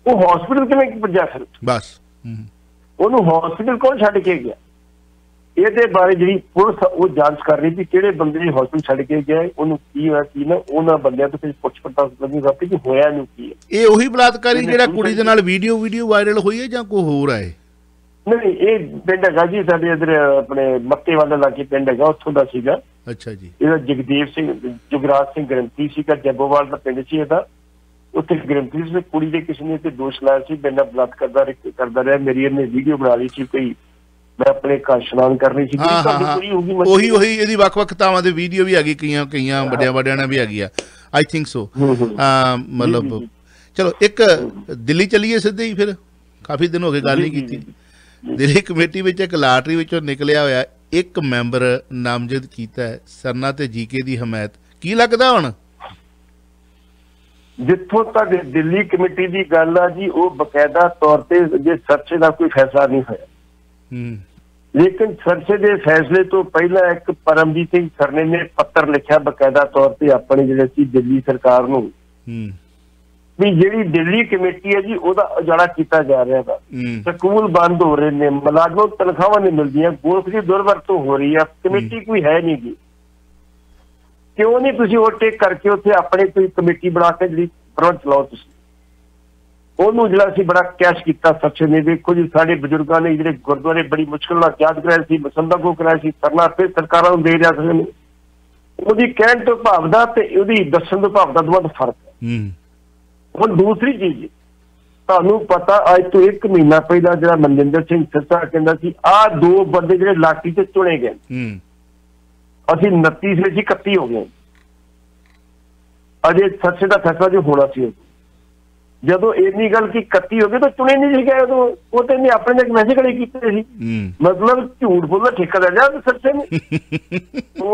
C: ਉਹ ਹਸਪੀਟਲ ਕਿਵੇਂ ਪਹੁੰਚਾ ਸਕਦਾ? ਬਸ ਉਹਨੂੰ ਹਸਪੀਟਲ ਕੌਣ ਛੱਡ ਕੇ ਗਿਆ? ਇਹਦੇ ਬਾਰੇ ਜਿਹੜੀ ਪੁਲਿਸ ਉਹ ਜਾਂਚ ਕਰ ਰਹੀ ਸੀ, ਕਿਹੜੇ ਬੰਦੇ ਨੇ ਹਸਪੀਟਲ ਛੱਡ ਕੇ ਗਏ, ਉਹਨੂੰ ਕੀ ਹੋਇਆ ਕੀ ਨਾ, ਉਹਨਾਂ ਬੰਦਿਆਂ ਤੋਂ ਫਿਰ ਪੁੱਛ ਪੜਤਾਲ ਕਰਨੀ ਵਾਪਸ ਕਿ ਹੋਇਆ ਇਹਨੂੰ ਕੀ ਹੈ। ਇਹ ਉਹੀ ਬਲਾਤਕਾਰੀ ਜਿਹੜਾ ਕੁੜੀ ਦੇ ਨਾਲ ਵੀਡੀਓ ਵਾਇਰਲ ਹੋਈ ਹੈ ਜਾਂ ਕੋਈ ਹੋਰ ਹੈ? ਨਹੀਂ, ਇਹ ਪਿੰਡ ਹੈਗਾ ਜੀ ਸਾਡੇ ਇੱਧਰ ਆਪਣੇ ਮੱਕੇ ਵਾਲੇ ਇਲਾਕੇ ਪਿੰਡ ਹੈਗਾ, ਉੱਥੋਂ ਦਾ ਸੀਗਾ। ਅੱਛਾ ਜੀ। ਇਹਦਾ ਜੁਗਰਾਜ ਸਿੰਘ ਗ੍ਰੰਥੀ ਸੀਗਾ, ਜੱਬੋਵਾਲ ਦਾ ਪਿੰਡ ਸੀ ਇਹਦਾ। ਉੱਥੇ ਗ੍ਰੰਥੀ ਸੀ, ਕੁੜੀ ਦੇ ਕਿਸੇ ਨੇ ਤੇ ਦੋਸ਼ ਲਾਇਆ ਸੀ ਮੇਰੇ ਨਾਲ ਬਲਾਤਕਾਰ ਕਰਦਾ ਰਿਹਾ। ਮੇਰੀ ਇਹਨੇ ਵੀਡੀਓ ਬਣਾ ਲਈ ਸੀ, ਕੋਈ ਮੈਂ ਆਪਣੇ ਘਰ ਇਸ਼ਨਾਨ ਕਰਨੀ ਸੀ। ਉਹੀ ਇਹਦੀ ਵੱਖ-ਵੱਖ ਥਾਵਾਂ ਦੇ ਵੀਡੀਓ ਵੀ ਹੈਗੀ, ਕਈਆਂ ਵੱਡਿਆਂ ਨਾਲ ਵੀ ਹੈਗੀ ਆ, ਆਈ ਥਿੰਕ ਸੋ। ਮਤਲਬ ਚਲੋ ਇੱਕ ਦਿੱਲੀ ਚੱਲੀਏ ਸਿੱਧੇ ਹੀ, ਫਿਰ ਕਾਫੀ ਦਿਨ ਹੋ ਗਏ ਗੱਲ ਨਹੀਂ ਕੀਤੀ। ਦਿੱਲੀ ਕਮੇਟੀ ਵਿੱਚ ਇੱਕ ਲਾਟਰੀ ਵਿੱਚੋਂ ਨਿਕਲਿਆ ਹੋਇਆ ਇੱਕ ਮੈਂਬਰ ਨਾਮਜ਼ਦ ਕੀਤਾ ਹੈ ਸਰਨਾ ਤੇ ਜੀਕੇ ਦੀ ਹਮਾਇਤ। ਕੀ ਲੱਗਦਾ ਹੁਣ? ਜਿੱਥੋਂ ਤੱਕ ਦਿੱਲੀ ਕਮੇਟੀ ਦੀ ਗੱਲ ਆ ਜੀ, ਉਹ ਬਕਾਇਦਾ ਤੌਰ ਤੇ ਜੇ ਸਰਚੇ ਦਾ ਕੋਈ ਫੈਸਲਾ ਨਹੀਂ ਹੋਇਆ, ਲੇਕਿਨ ਸਰਚੇ ਦੇ ਫੈਸਲੇ ਤੋਂ ਪਹਿਲਾਂ ਇੱਕ ਪਰਮਜੀਤ ਸਿੰਘ ਸਰਨੇ ਨੇ ਪੱਤਰ ਲਿਖਿਆ ਬਕਾਇਦਾ ਤੌਰ ਤੇ ਆਪਣੇ ਜਿਹੜੇ ਸੀ ਦਿੱਲੀ ਸਰਕਾਰ ਨੂੰ, भी ਜਿਹੜੀ ਦਿੱਲੀ ਕਮੇਟੀ ਹੈ ਜੀ ਉਹਦਾ ਉਜਾੜਾ ਕੀਤਾ ਜਾ ਰਿਹਾ ਵਾ। ਸਕੂਲ ਬੰਦ ਹੋ ਰਹੇ ਨੇ, ਮੁਲਾਜ਼ਮਾਂ ਨੂੰ ਤਨਖਾਹਾਂ ਨਹੀਂ ਮਿਲਦੀਆਂ, ਗੋਲਕ ਦੀ ਦੁਰਵਰਤੋਂ ਹੋ ਰਹੀ ਹੈ, ਕਮੇਟੀ ਕੋਈ ਹੈ ਨਹੀਂ ਗੀ। ਕਿਉਂ ਨਹੀਂ ਤੁਸੀਂ ਓਵਰਟੇਕ ਕਰਕੇ ਉੱਥੇ ਆਪਣੇ ਕੋਈ ਕਮੇਟੀ ਬਣਾ ਕੇ ਜਿਹੜੀ ਪ੍ਰਬੰਧ ਚਲਾਓ ਤੁਸੀਂ। ਉਹਨੂੰ ਜਿਹੜਾ ਅਸੀਂ ਬੜਾ ਕੈਸ਼ ਕੀਤਾ ਸੈਕਸ਼ਨ ਨੇ। ਦੇਖੋ ਜੀ ਸਾਡੇ ਬਜ਼ੁਰਗਾਂ ਨੇ ਜਿਹੜੇ ਗੁਰਦੁਆਰੇ ਬੜੀ ਮੁਸ਼ਕਿਲ ਨਾਲ ਯਾਦ ਕਰਾਏ ਸੀ, ਮਸੰਦਾ ਕੋ ਕਰਾਇਆ ਸੀ, ਕਰਨਾ ਫਿਰ ਸਰਕਾਰਾਂ ਨੂੰ ਦੇ ਰਿਹਾ ਸੀ। ਉਹਦੀ ਕਹਿਣ ਤੋਂ ਭਾਵ ਦਾ ਤੇ ਉਹਦੀ ਦੱਸਣ ਤੋਂ ਭਾਵ ਦਾ ਦੋਵਾਂ ਦਾ ਫਰਕ ਹੈ। ਹੁਣ ਦੂਸਰੀ ਚੀਜ਼, ਤੁਹਾਨੂੰ ਪਤਾ ਅੱਜ ਤੋਂ 1 ਮਹੀਨਾ ਪਹਿਲਾਂ ਜਿਹੜਾ ਮਨਜਿੰਦਰ ਸਿੰਘ ਸਿਰਸਾ ਕਹਿੰਦਾ ਸੀ ਆਹ 2 ਬੰਦੇ ਜਿਹੜੇ ਲਾਠੀ ਤੇ ਚੁਣੇ ਗਏ, ਅਸੀਂ 29 ਸੀ 31 ਹੋ ਗਏ। ਅਜੇ ਸੱਚੇ ਦਾ ਫੈਸਲਾ ਜੋ ਹੋਣਾ ਸੀ, ਜਦੋਂ ਇੰਨੀ ਗੱਲ ਕੀ 31 ਹੋ ਗਏ ਤਾਂ ਚੁਣੇ ਨਹੀਂ ਸੀ ਗਏ। ਉਦੋਂ ਉਹ ਤੇ ਇਹਨੇ ਆਪਣੇ ਨੇ ਮੈਸੇਜ ਕੜੇ ਕੀਤੇ ਸੀ, ਮਤਲਬ ਝੂਠ ਬੋਲਦਾ ਠੇਕਾ ਲੈ ਜਾ ਸੱਚੇ ਨੇ।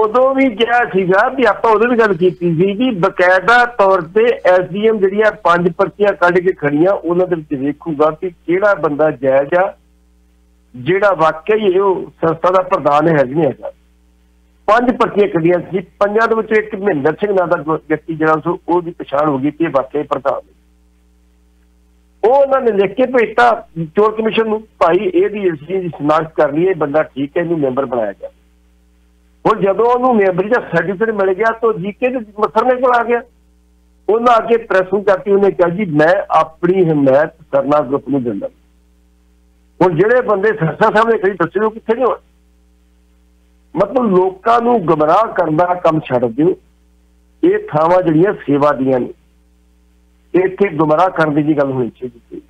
C: ਉਦੋਂ ਵੀ ਕਿਹਾ ਸੀਗਾ ਵੀ ਆਪਾਂ ਉਦੋਂ ਵੀ ਗੱਲ ਕੀਤੀ ਸੀ ਵੀ ਬਕਾਇਦਾ ਤੌਰ ਤੇ SDM ਜਿਹੜੀਆਂ 5 ਪਰਚੀਆਂ ਕੱਢ ਕੇ ਖੜੀਆਂ ਉਹਨਾਂ ਦੇ ਵਿੱਚ ਵੇਖੂਗਾ ਕਿ ਕਿਹੜਾ ਬੰਦਾ ਜਾਇਜ਼ ਆ, ਜਿਹੜਾ ਵਾਕਿਆ ਹੀ ਉਹ ਸੰਸਥਾ ਦਾ ਪ੍ਰਧਾਨ ਹੈ ਨਹੀਂ ਹੈਗਾ। 5 ਪਰਚੀਆਂ ਕੱਢੀਆਂ ਸੀ, 5 ਦੇ ਵਿੱਚੋਂ ਇੱਕ ਮਹਿੰਦਰ ਸਿੰਘ ਨਾਂ ਦਾ ਵਿਅਕਤੀ ਜਿਹੜਾ ਸੀ ਉਹਦੀ ਪਛਾਣ ਹੋ ਗਈ ਕਿ ਇਹ ਵਾਕਿਆ ਪ੍ਰਧਾਨ। ਉਹ ਉਹਨਾਂ ਨੇ ਲਿਖ ਕੇ ਭੇਜਤਾ ਚੋਣ ਕਮਿਸ਼ਨ ਨੂੰ, ਭਾਈ ਇਹਦੀ ਅਸੀਂ ਸ਼ਨਾਖਤ ਕਰ ਲਈ, ਇਹ ਬੰਦਾ ਠੀਕ ਹੈ, ਇਹਨੂੰ ਮੈਂਬਰ ਬਣਾਇਆ ਗਿਆ। ਹੁਣ ਜਦੋਂ ਉਹਨੂੰ ਮੈਂਬਰੀ ਦਾ ਸਰਟੀਫਿਕੇਟ ਮਿਲ ਗਿਆ ਤਾਂ ਜੀਕੇ ਦੇ ਮਸਰਨੇ ਕੋਲ ਆ ਗਿਆ। ਉਹਨਾਂ ਅੱਗੇ ਪ੍ਰੈਸਿੰਗ ਕਰਤੀ, ਉਹਨੇ ਕਿਹਾ ਜੀ ਮੈਂ ਆਪਣੀ ਹਮਾਇਤ ਸਰਨਾ ਗਰੁੱਪ ਨੂੰ ਦਿੰਦਾ। ਹੁਣ ਜਿਹੜੇ ਬੰਦੇ ਸਰਸਾ ਸਾਹਮਣੇ ਕਈ ਦੱਸੇ ਉਹ ਕਿੱਥੇ ਨੇ? ਮਤਲਬ ਲੋਕਾਂ ਨੂੰ ਗੁੰਮਰਾਹ ਕਰਨ ਦਾ ਕੰਮ ਛੱਡ ਦਿਓ। ਇਹ ਥਾਵਾਂ ਜਿਹੜੀਆਂ ਸੇਵਾ ਦੀਆਂ ਨੇ, ਇੱਥੇ ਗੁੰਮਰਾਹ ਕਰਨ ਦੀ ਗੱਲ ਹੋਣੀ ਚਾਹੀਦੀ।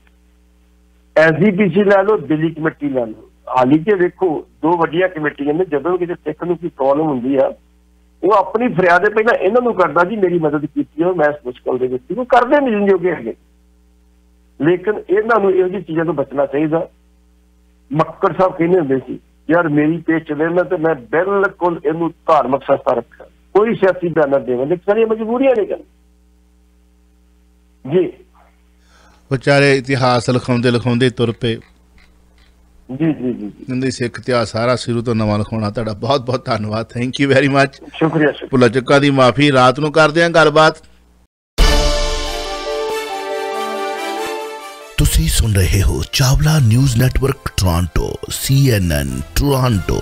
C: SGPC ਲੈ ਲਓ, ਦਿੱਲੀ ਕਮੇਟੀ ਲੈ ਲਓ। ਹਾਲੀ ਕਿ ਦੇਖੋ 2 ਵੱਡੀਆਂ ਕਮੇਟੀਆਂ ਨੇ, ਜਦੋਂ ਕਿਤੇ ਸਿੱਖ ਨੂੰ ਕੋਈ ਪ੍ਰੋਬਲਮ ਹੁੰਦੀ ਆ ਉਹ ਆਪਣੀ ਫਰਿਆਦ ਪਹਿਲਾਂ ਇਹਨਾਂ ਨੂੰ ਕਰਦਾ ਜੀ ਮੇਰੀ ਮਦਦ ਕੀਤੀ ਹੈ, ਮੈਂ ਇਸ ਮੁਸ਼ਕਲ ਦੇ ਵਿੱਚ ਉਹ ਕਰਦੇ ਨਹੀਂ ਜੋਗੇ ਹੈਗੇ। ਲੇਕਿਨ ਇਹਨਾਂ ਨੂੰ ਇਹੋ ਜਿਹੀ ਚੀਜ਼ਾਂ ਤੋਂ ਬਚਣਾ ਚਾਹੀਦਾ। ਮੱਕੜ ਸਾਹਿਬ ਕਹਿੰਦੇ ਹੁੰਦੇ ਸੀ ਯਾਰ ਮੇਰੀ ਪੇਚ ਚੱਲੇ ਨਾ ਤੇ ਮੈਂ ਬਿਲਕੁਲ ਇਹਨੂੰ ਧਾਰਮਿਕ ਸੰਸਥਾ ਰੱਖਾਂ, ਕੋਈ ਸਿਆਸੀ ਬਿਆਨ ਦੇਵਾਂ, ਲੇਕਿਨ ਸਾਡੀਆਂ ਮਜਬੂਰੀਆਂ ਨੇ ਗੱਲ ਜੀ।
B: ਵਿਚਾਰੇ ਇਤਿਹਾਸ ਲਿਖਾਉਂਦੇ ਤੁਰ ਪਏ।
C: ਜੀ ਜੀ ਜੀ
B: ਕਹਿੰਦੇ ਸਿੱਖ ਇਤਿਹਾਸ ਸਾਰਾ ਸ਼ੁਰੂ ਤੋਂ ਨਵਾਂ ਲਿਖਾਉਣਾ। ਤੁਹਾਡਾ ਬਹੁਤ ਬਹੁਤ ਧੰਨਵਾਦ, ਥੈਂਕ ਯੂ ਵੈਰੀ ਮੱਚ।
C: ਸ਼ੁਕਰੀਆ।
B: ਭੁੱਲਾਂ ਚੁੱਕਾਂ ਦੀ ਮਾਫੀ, ਰਾਤ ਨੂੰ ਕਰਦੇ ਹਾਂ ਗੱਲਬਾਤ।
A: ਤੁਸੀਂ ਸੁਣ ਰਹੇ ਹੋ Chawla news network Toronto CNN Toronto.